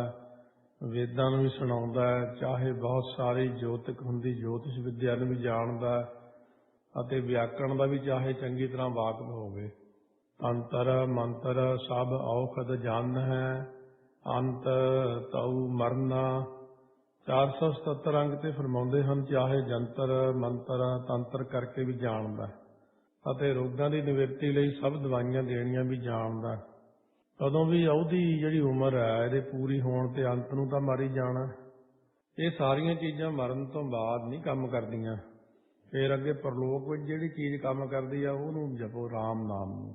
वेदां नूं भी सुणाउंदा है, चाहे बहुत सारी जोतिक हुंदी जोतिष विद्या नूं भी जाणदा है, ਅਤੇ ਵਿਆਕਰਣ ਦਾ ਵੀ ਚਾਹੇ ਚੰਗੀ ਤਰ੍ਹਾਂ ਵਾਕਫ ਹੋਵੇ। ਤੰਤਰ ਮੰਤਰ ਸਭ ਔਖਦ ਜਨ ਹੈ, ਅੰਤ ਤਉ ਮਰਨਾ। 477 ਅੰਗ ਤੇ ਫਰਮਾਉਂਦੇ ਹਨ, ਚਾਹੇ ਜੰਤਰ ਮੰਤਰ ਤੰਤਰ ਕਰਕੇ ਵੀ ਜਾਣਦਾ ਅਤੇ ਰੋਗਾਂ ਦੀ ਨਿਵਰਤੀ ਲਈ ਸਭ ਦਵਾਈਆਂ ਦੇਣੀਆਂ ਵੀ ਜਾਣਦਾ। ਕਦੋਂ ਵੀ ਉਹਦੀ ਜਿਹੜੀ ਉਮਰ ਹੈ ਇਹਦੇ ਪੂਰੀ ਹੋਣ ਤੇ ਅੰਤ ਨੂੰ ਤਾਂ ਮਰ ਹੀ ਜਾਣਾ। ਇਹ ਸਾਰੀਆਂ ਚੀਜ਼ਾਂ ਮਰਨ ਤੋਂ ਬਾਅਦ ਨਹੀਂ ਕੰਮ ਕਰਦੀਆਂ। ਫਿਰ ਅੱਗੇ ਪਰਲੋਕ ਵਿੱਚ ਜਿਹੜੀ ਚੀਜ਼ ਕੰਮ ਕਰਦੀ ਆ ਉਹਨੂੰ ਜਪੋ, ਰਾਮ ਨਾਮ ਨੂੰ।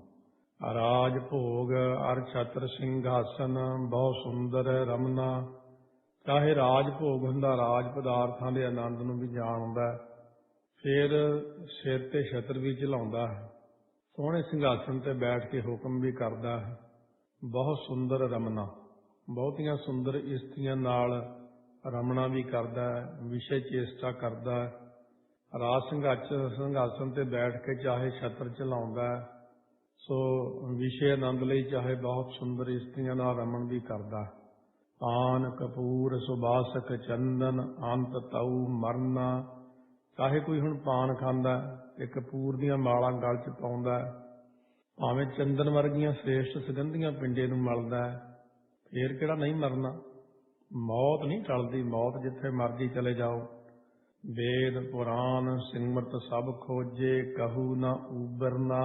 ਰਾਜ ਭੋਗ ਅਰ ਛਤਰ ਸਿੰਘਾਸਨ, ਬਹੁਤ ਸੁੰਦਰ ਰਮਨਾ। ਚਾਹੇ ਰਾਜ ਭੋਗ ਹੁੰਦਾ, ਰਾਜ ਪਦਾਰਥਾਂ ਦੇ ਆਨੰਦ ਨੂੰ ਵੀ ਜਾਣਦਾ। ਫਿਰ ਸਿਰ ਤੇ ਛਤਰ ਵੀ ਝਲਾਉਂਦਾ ਹੈ, ਸੋਹਣੇ ਸਿੰਘਾਸਨ ਤੇ ਬੈਠ ਕੇ ਹੁਕਮ ਵੀ ਕਰਦਾ ਹੈ। ਬਹੁਤ ਸੁੰਦਰ ਰਮਨਾ, ਬਹੁਤੀਆਂ ਸੁੰਦਰ ਇਸਤਰੀਆਂ ਨਾਲ ਰਮਣਾ ਵੀ ਕਰਦਾ ਹੈ, ਵਿਸ਼ੇ ਚੇਸ਼ਟਾ ਕਰਦਾ ਹੈ। ਰਾਜ ਸਿੰਘਾਸਨ ਤੇ ਬੈਠ ਕੇ ਚਾਹੇ ਛਤਰ ਝਲਾਉਂਦਾ ਹੈ, ਸੋ ਵਿਸ਼ੇ ਆਨੰਦ ਲਈ ਚਾਹੇ ਬਹੁਤ ਸੁੰਦਰ ਇਸਤਰੀਆਂ ਨਾਲ ਰਮਣ ਵੀ ਕਰਦਾ। ਪਾਨ ਕਪੂਰ ਸੁਬਾਸਕ ਚੰਦਨ, ਅੰਤ ਤਉ ਮਰਨਾ। ਚਾਹੇ ਕੋਈ ਹੁਣ ਪਾਨ ਖਾਂਦਾ ਤੇ ਕਪੂਰ ਦੀਆਂ ਮਾਲਾਂ ਗਲ 'ਚ ਪਾਉਂਦਾ, ਭਾਵੇਂ ਚੰਦਨ ਵਰਗੀਆਂ ਸ੍ਰੇਸ਼ਟ ਸੁਗੰਧੀਆਂ ਪਿੰਡੇ ਨੂੰ ਮਲਦਾ, ਫੇਰ ਕਿਹੜਾ ਨਹੀਂ ਮਰਨਾ। ਮੌਤ ਨਹੀਂ ਟਲਦੀ, ਮੌਤ ਜਿੱਥੇ ਮਰਜੀ ਚਲੇ ਜਾਓ। ਵੇਦ ਪੁਰਾਣ ਸਿਮਰਤ ਸਭ ਖੋਜੇ, ਕਹੂ ਨਾ ਉਬਰਨਾ।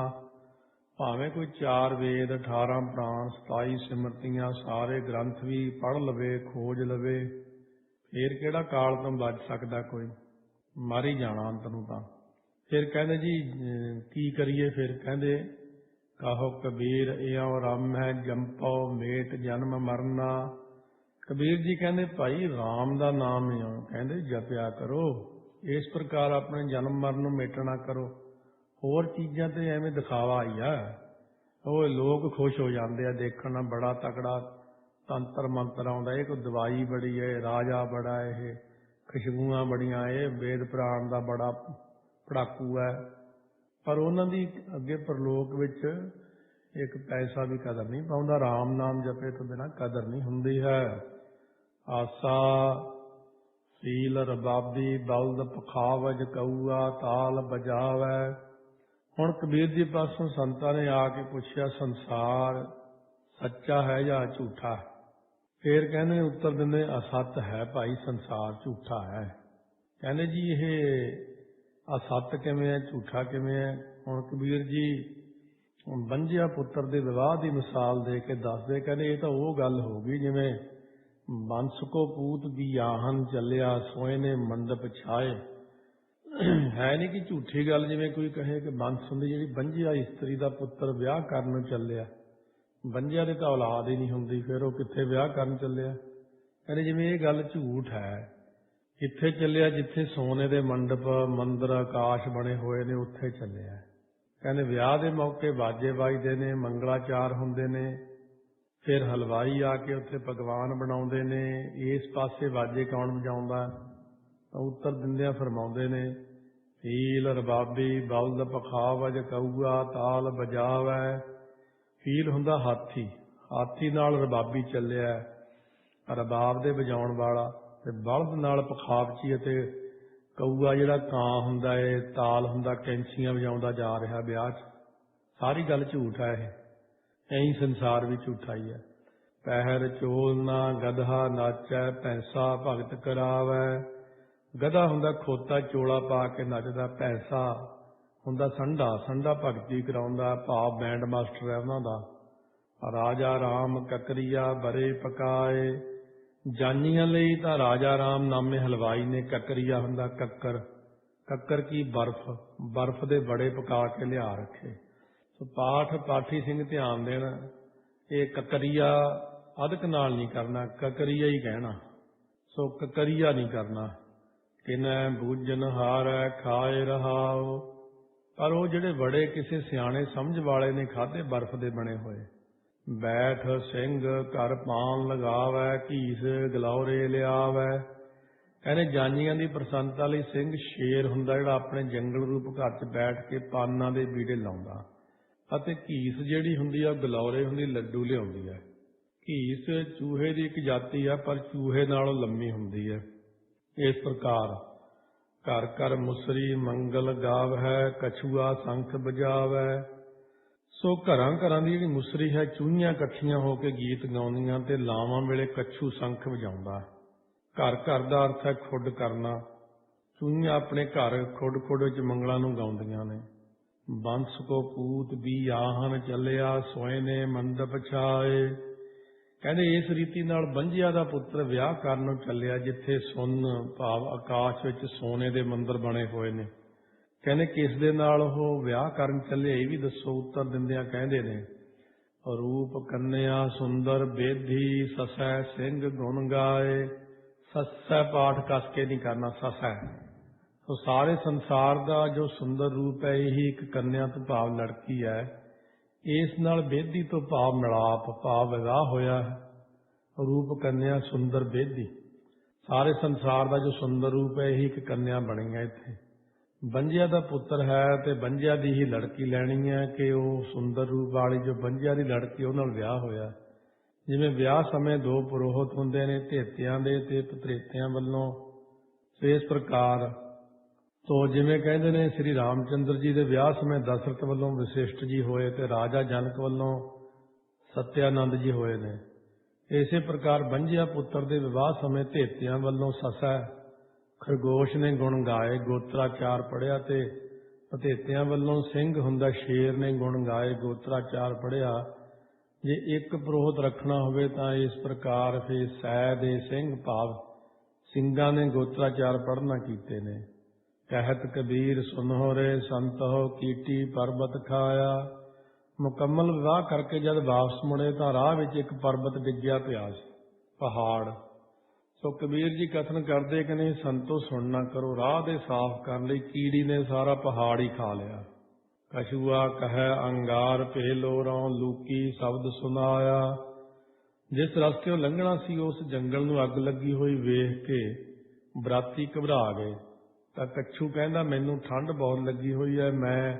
ਭਾਵੇਂ ਕੋਈ 4 ਵੇਦ 18 ਪੁਰਾਣ 27 ਸਿਮਰਤੀਆਂ ਸਾਰੇ ਗ੍ਰੰਥ ਵੀ ਪੜ੍ਹ ਲਵੇ, ਖੋਜ ਲਵੇ, ਫੇਰ ਕਿਹੜਾ ਕਾਲ ਤੋਂ ਬਚ ਸਕਦਾ ਕੋਈ। ਮਰ ਹੀ ਜਾਣਾ ਅੰਤ ਨੂੰ ਤਾਂ। ਫਿਰ ਕਹਿੰਦੇ ਜੀ ਕੀ ਕਰੀਏ? ਫਿਰ ਕਹਿੰਦੇ ਕਾਹੋ ਕਬੀਰ ਇਉਂ ਰਮ ਹੈ ਜੰਪੋ, ਮੇਟ ਜਨਮ ਮਰਨਾ। ਕਬੀਰ ਜੀ ਕਹਿੰਦੇ ਭਾਈ ਰਾਮ ਦਾ ਨਾਮ ਇਉਂ ਕਹਿੰਦੇ ਜਪਿਆ ਕਰੋ, ਇਸ ਪ੍ਰਕਾਰ ਆਪਣੇ ਜਨਮ ਮਰਨ ਨੂੰ ਮੇਟਣਾ ਕਰੋ। ਹੋਰ ਚੀਜ਼ਾਂ ਤੇ ਐਵੇਂ ਦਿਖਾਵਾ ਹੀ ਆ, ਉਹ ਲੋਕ ਖੁਸ਼ ਹੋ ਜਾਂਦੇ ਆ ਦੇਖਣ ਨਾਲ, ਬੜਾ ਤਕੜਾ ਤੰਤਰ ਮੰਤਰ ਆਉਂਦਾ, ਇਹ ਕੋਈ ਦਵਾਈ ਬੜੀ ਹੈ, ਰਾਜਾ ਬੜਾ, ਇਹ ਖੁਸ਼ਬੂਆਂ ਬੜੀਆਂ, ਇਹ ਵੇਦ ਪੁਰਾਣ ਦਾ ਬੜਾ ਪੜਾਕੂ ਹੈ। ਪਰ ਉਹਨਾਂ ਦੀ ਅੱਗੇ ਪਰਲੋਕ ਵਿੱਚ ਇੱਕ ਪੈਸਾ ਵੀ ਕਦਰ ਨਹੀਂ ਪਾਉਂਦਾ। ਰਾਮ ਨਾਮ ਜਪੇ ਤੋਂ ਬਿਨਾਂ ਕਦਰ ਨਹੀਂ ਹੁੰਦੀ ਹੈ। ਆਸਾ ਸੀਲ ਰਬਾਬੀ ਬਲਦ ਪਖਾਵਜ, ਕਊਆ ਤਾਲ ਬਜਾਵੈ। ਹੁਣ ਕਬੀਰ ਜੀ ਪਾਸੋਂ ਸੰਤਾਂ ਨੇ ਆ ਕੇ ਪੁੱਛਿਆ, ਸੰਸਾਰ ਸੱਚਾ ਹੈ ਜਾਂ ਝੂਠਾ? ਫੇਰ ਕਹਿੰਦੇ ਉੱਤਰ ਦਿੰਦੇ, ਅਸੱਤ ਹੈ ਭਾਈ, ਸੰਸਾਰ ਝੂਠਾ ਹੈ। ਕਹਿੰਦੇ ਜੀ ਇਹ ਅਸੱਤ ਕਿਵੇਂ ਹੈ, ਝੂਠਾ ਕਿਵੇਂ ਹੈ? ਹੁਣ ਕਬੀਰ ਜੀ ਬੰਝਿਆ ਪੁੱਤਰ ਦੇ ਵਿਵਾਹ ਦੀ ਮਿਸਾਲ ਦੇ ਕੇ ਦੱਸਦੇ, ਕਹਿੰਦੇ ਇਹ ਤਾਂ ਉਹ ਗੱਲ ਹੋ ਗਈ ਜਿਵੇਂ ਬੰਸ ਕੋ ਪੂਤ ਦੀ ਆਹਨ ਚੱਲਿਆ, ਸੋਏ ਨੇ ਮੰਡਪ ਛਾਏ। ਹੈ ਨਹੀਂ ਕਿ ਝੂਠੀ ਗੱਲ, ਜਿਵੇਂ ਕੋਈ ਕਹੇ ਕਿ ਬੰਸ ਹੁੰਦੀ ਜਿਹੜੀ ਬੰਝਿਆ ਇਸਤਰੀ ਦਾ ਪੁੱਤਰ ਵਿਆਹ ਕਰਨ ਨੂੰ ਚੱਲਿਆ। ਬੰਝਿਆ ਦੀ ਤਾਂ ਔਲਾਦ ਹੀ ਨਹੀਂ ਹੁੰਦੀ, ਫਿਰ ਉਹ ਕਿੱਥੇ ਵਿਆਹ ਕਰਨ ਚੱਲਿਆ? ਕਹਿੰਦੇ ਜਿਵੇਂ ਇਹ ਗੱਲ ਝੂਠ ਹੈ। ਕਿੱਥੇ ਚੱਲਿਆ? ਜਿੱਥੇ ਸੋਨੇ ਦੇ ਮੰਡਪ ਮੰਦਰ ਆਕਾਸ਼ ਬਣੇ ਹੋਏ ਨੇ ਉੱਥੇ ਚੱਲਿਆ। ਕਹਿੰਦੇ ਵਿਆਹ ਦੇ ਮੌਕੇ ਬਾਜੇ ਵੱਜਦੇ ਨੇ, ਮੰਗਲਾਚਾਰ ਹੁੰਦੇ ਨੇ, ਫਿਰ ਹਲਵਾਈ ਆ ਕੇ ਉੱਥੇ ਪਕਵਾਨ ਬਣਾਉਂਦੇ ਨੇ। ਇਸ ਪਾਸੇ ਬਾਜੇ ਕੌਣ ਵਜਾਉਂਦਾ? ਤਾਂ ਉੱਤਰ ਦਿੰਦਿਆਂ ਫਰਮਾਉਂਦੇ ਨੇ, ਫੀਲ ਰਬਾਬੀ ਬਲਦ ਪਖਾਵਜ, ਕਊਆ ਤਾਲ ਬਜਾਵੈ। ਫੀਲ ਹੁੰਦਾ ਹਾਥੀ, ਹਾਥੀ ਨਾਲ ਰਬਾਬੀ ਚੱਲਿਆ, ਰਬਾਬ ਦੇ ਵਜਾਉਣ ਵਾਲਾ, ਤੇ ਬਲਦ ਨਾਲ ਪਖਾਵਚੀ, ਅਤੇ ਕਊਆ ਜਿਹੜਾ ਕਾਂ ਹੁੰਦਾ ਏ, ਤਾਲ ਹੁੰਦਾ, ਕੈਂਚੀਆਂ ਵਜਾਉਂਦਾ ਜਾ ਰਿਹਾ ਵਿਆਹ 'ਚ। ਸਾਰੀ ਗੱਲ ਝੂਠ ਹੈ ਇਹ, ਐਂ ਸੰਸਾਰ ਵੀ ਝੂਠਾ ਹੀ ਹੈ। ਪਹਿਰ ਚੋਲਨਾ ਗਧਾ ਨਾਚੈ, ਭੈਂਸਾ ਭਗਤ ਕਰਾਵੈ। ਗਧਾ ਹੁੰਦਾ ਖੋਤਾ, ਚੋਲਾ ਪਾ ਕੇ ਨੱਚਦਾ। ਭੈਂਸਾ ਹੁੰਦਾ ਸੰਢਾ, ਸੰਢਾ ਭਗਤੀ ਕਰਾਉਂਦਾ, ਭਾਵ ਬੈਂਡ ਮਾਸਟਰ ਹੈ ਉਹਨਾਂ ਦਾ। ਰਾਜਾ ਰਾਮ ਕਕਰੀਆ ਬਰੇ ਪਕਾਏ। ਜਾਨੀਆਂ ਲਈ ਤਾਂ ਰਾਜਾ ਰਾਮ ਨਾਮੇ ਹਲਵਾਈ ਨੇ। ਕਕਰੀਆ ਹੁੰਦਾ ਕੱਕਰ, ਕੱਕਰ ਕੀ ਬਰਫ਼, ਬਰਫ਼ ਦੇ ਬੜੇ ਪਕਾ ਕੇ ਲਿਆ ਰੱਖੇ। ਸੋ ਪਾਠੀ ਸਿੰਘ ਧਿਆਨ ਦੇਣ, ਇਹ ਕਕਰੀਆ ਅਦਕ ਨਾਲ ਨਹੀਂ ਕਰਨਾ, ਕਕਰੀਆ ਹੀ ਕਹਿਣਾ। ਸੋ ਕਕਰੀਆ ਨਹੀਂ ਕਰਨਾ। ਕਿਨੈ ਬੂਝਨ ਹਾਰੈ ਖਾਏ ਰਹਾਓ। ਪਰ ਉਹ ਜਿਹੜੇ ਬੜੇ ਕਿਸੇ ਸਿਆਣੇ ਸਮਝ ਵਾਲੇ ਨੇ ਖਾਧੇ ਬਰਫ਼ ਦੇ ਬਣੇ ਹੋਏ। ਬੈਠ ਸਿੰਘ ਘਰ ਪਾਨ ਲਗਾਵੈ, ਘੀਸ ਗਲੌਰੇ ਲਿਆਵੈ। ਕਹਿੰਦੇ ਜਾਨੀਆਂ ਦੀ ਪ੍ਰਸੰਨਤਾ ਲਈ ਸਿੰਘ ਸ਼ੇਰ ਹੁੰਦਾ ਜਿਹੜਾ ਆਪਣੇ ਜੰਗਲ ਰੂਪ ਘਰ 'ਚ ਬੈਠ ਕੇ ਪਾਨਾਂ ਦੇ ਬੀੜੇ ਲਾਉਂਦਾ, ਅਤੇ ਘੀਸ ਜਿਹੜੀ ਹੁੰਦੀ ਆ ਗਲੌਰੇ ਹੁੰਦੀ, ਲੱਡੂ ਲਿਆਉਂਦੀ ਹੈ। ਘੀਸ ਚੂਹੇ ਦੀ ਇੱਕ ਜਾਤੀ ਆ, ਪਰ ਚੂਹੇ ਨਾਲੋਂ ਲੰਮੀ ਹੁੰਦੀ ਹੈ। ਇਸ ਪ੍ਰਕਾਰ ਘਰ ਘਰ ਮੁਸਰੀ ਮੰਗਲ ਗਾਵੈ, ਕਛੂਆ ਸ਼ੰਖ ਬਜਾਵੈ। ਸੋ ਘਰਾਂ ਘਰਾਂ ਦੀ ਜਿਹੜੀ ਮੁਸਰੀ ਹੈ, ਚੂਹੀਆਂ ਇਕੱਠੀਆਂ ਹੋ ਕੇ ਗੀਤ ਗਾਉਂਦੀਆਂ ਤੇ ਲਾਵਾਂ ਵੇਲੇ ਕੱਛੂ ਸ਼ੰਖ ਵਜਾਉਂਦਾ। ਘਰ ਘਰ ਦਾ ਅਰਥ ਹੈ ਖੁੱਡ ਕਰਨਾ। ਚੂਹੀਆਂ ਆਪਣੇ ਘਰ ਖੁੱਡ ਖੁੱਡ ਵਿੱਚ ਮੰਗਲਾਂ ਨੂੰ ਗਾਉਂਦੀਆਂ ਨੇ। ਬੰਸ ਕੋ ਪੂਤ ਵੀ ਆਹਨ ਚੱਲਿਆ, ਸੋਏ ਨੇ ਮੰਡਪ ਛਾਏ। ਕਹਿੰਦੇ ਇਸ ਰੀਤੀ ਨਾਲ ਬੰਝਿਆ ਦਾ ਪੁੱਤਰ ਵਿਆਹ ਕਰਨ ਨੂੰ ਚੱਲਿਆ, ਜਿੱਥੇ ਸੁੰਨ ਭਾਵ ਆਕਾਸ਼ ਵਿੱਚ ਸੋਨੇ ਦੇ ਮੰਦਰ ਬਣੇ ਹੋਏ ਨੇ। ਕਹਿੰਦੇ ਕਿਸ ਦੇ ਨਾਲ ਉਹ ਵਿਆਹ ਕਰਨ ਚੱਲੇ, ਇਹ ਵੀ ਦੱਸੋ। ਉੱਤਰ ਦਿੰਦਿਆਂ ਕਹਿੰਦੇ ਨੇ, ਰੂਪ ਕੰਨਿਆ ਸੁੰਦਰ ਬੇਧੀ, ਸਸੈ ਸਿੰਘ ਗੁਣ ਗਾਏ। ਸਸੈ ਪਾਠ ਕੱਸ ਕੇ ਨਹੀਂ ਕਰਨਾ, ਸਸੈ। ਸੋ ਸਾਰੇ ਸੰਸਾਰ ਦਾ ਜੋ ਸੁੰਦਰ ਰੂਪ ਹੈ, ਇਹੀ ਇੱਕ ਕੰਨਿਆ ਤੋਂ ਭਾਵ ਲੜਕੀ ਹੈ। ਇਸ ਨਾਲ ਬੇਦੀ ਤੋਂ ਭਾਵ ਮਿਲਾਪ, ਭਾਵ ਵਿਵਾਹ ਹੋਇਆ ਹੈ। ਰੂਪ ਕੰਨਿਆ ਸੁੰਦਰ ਬੇਦੀ, ਸਾਰੇ ਸੰਸਾਰ ਦਾ ਜੋ ਸੁੰਦਰ ਰੂਪ ਹੈ, ਇਹੀ ਇੱਕ ਕੰਨਿਆ ਬਣੀ ਹੈ। ਇੱਥੇ ਬੰਝਿਆ ਦਾ ਪੁੱਤਰ ਹੈ ਤੇ ਬੰਝਿਆ ਦੀ ਹੀ ਲੜਕੀ ਲੈਣੀ ਹੈ ਕਿ ਉਹ ਸੁੰਦਰ ਰੂਪ ਵਾਲੀ ਜੋ ਬੰਝਿਆ ਦੀ ਲੜਕੀ, ਉਹ ਨਾਲ ਵਿਆਹ ਹੋਇਆ। ਜਿਵੇਂ ਵਿਆਹ ਸਮੇਂ ਦੋ ਪੁਰੋਹਿਤ ਹੁੰਦੇ ਨੇ, ਧੇਤਿਆਂ ਦੇ ਤੇ ਪਤਰੇਤਿਆਂ ਵੱਲੋਂ। ਇਸ ਪ੍ਰਕਾਰ ਤੋਂ ਜਿਵੇਂ ਕਹਿੰਦੇ ਨੇ ਸ੍ਰੀ ਰਾਮਚੰਦਰ ਜੀ ਦੇ ਵਿਆਹ ਸਮੇਂ ਦਸ਼ਰਥ ਵੱਲੋਂ ਵਸ਼ਿਸ਼ਟ ਜੀ ਹੋਏ ਤੇ ਰਾਜਾ ਜਨਕ ਵੱਲੋਂ ਸਤਿਆਨੰਦ ਜੀ ਹੋਏ ਨੇ। ਇਸੇ ਪ੍ਰਕਾਰ ਬੰਝਿਆ ਪੁੱਤਰ ਦੇ ਵਿਵਾਹ ਸਮੇਂ ਧੇਤਿਆਂ ਵੱਲੋਂ ਸਸੈ ਖਰਗੋਸ਼ ਨੇ ਗੁਣ ਗਾਏ, ਗੋਤਰਾਚਾਰ ਪੜ੍ਹਿਆ, ਤੇ ਪਤੇਤਿਆਂ ਵੱਲੋਂ ਸਿੰਘ ਹੁੰਦਾ, ਸ਼ੇਰ ਨੇ ਗੁਣ ਗਾਏ, ਗੋਤਰਾਚਾਰ ਪੜ੍ਹਿਆ। ਜੇ ਇੱਕ ਪੁਰੋਹਿਤ ਰੱਖਣਾ ਹੋਵੇ ਤਾਂ ਇਸ ਪ੍ਰਕਾਰ ਫਿਰ ਸੈ ਦੇ ਸਿੰਘ ਭਾਵ ਸਿੰਘਾਂ ਨੇ ਗੋਤਰਾਚਾਰ ਪੜ੍ਹਨਾ ਕੀਤੇ ਨੇ। ਕਹਿਤ ਕਬੀਰ ਸੁਨਹੁ ਰੇ ਸੰਤਹੁ, ਕੀਟੀ ਪਰਬਤ ਖਾਇਆ। ਮੁਕੰਮਲ ਵਿਵਾਹ ਕਰਕੇ ਜਦ ਵਾਪਸ ਮੁੜੇ ਤਾਂ ਰਾਹ ਵਿੱਚ ਇੱਕ ਪਰਬਤ ਡਿੱਗਿਆ ਪਿਆ ਸੀ, ਪਹਾੜ। ਸੋ ਕਬੀਰ ਜੀ ਕਥਨ ਕਰਦੇ ਕਿ ਨਹੀਂ ਸੰਤੋ ਸੁਣਨਾ ਕਰੋ, ਰਾਹ ਦੇ ਸਾਫ਼ ਕਰਨ ਲਈ ਕੀੜੀ ਨੇ ਸਾਰਾ ਪਹਾੜ ਹੀ ਖਾ ਲਿਆ। ਕਛੂਆ ਕਹੈ ਅੰਗਾਰ ਭੇ ਲੋਰਾਂ, ਲੂਕੀ ਸ਼ਬਦ ਸੁਨਾਇਆ। ਜਿਸ ਰਸਤੇ ਉਹ ਲੰਘਣਾ ਸੀ, ਉਸ ਜੰਗਲ ਨੂੰ ਅੱਗ ਲੱਗੀ ਹੋਈ ਵੇਖ ਕੇ ਬਰਾਤੀ ਘਬਰਾ ਗਏ। ਤਾਂ ਕੱਛੂ ਕਹਿੰਦਾ ਮੈਨੂੰ ਠੰਡ ਬਹੁਤ ਲੱਗੀ ਹੋਈ ਹੈ, ਮੈਂ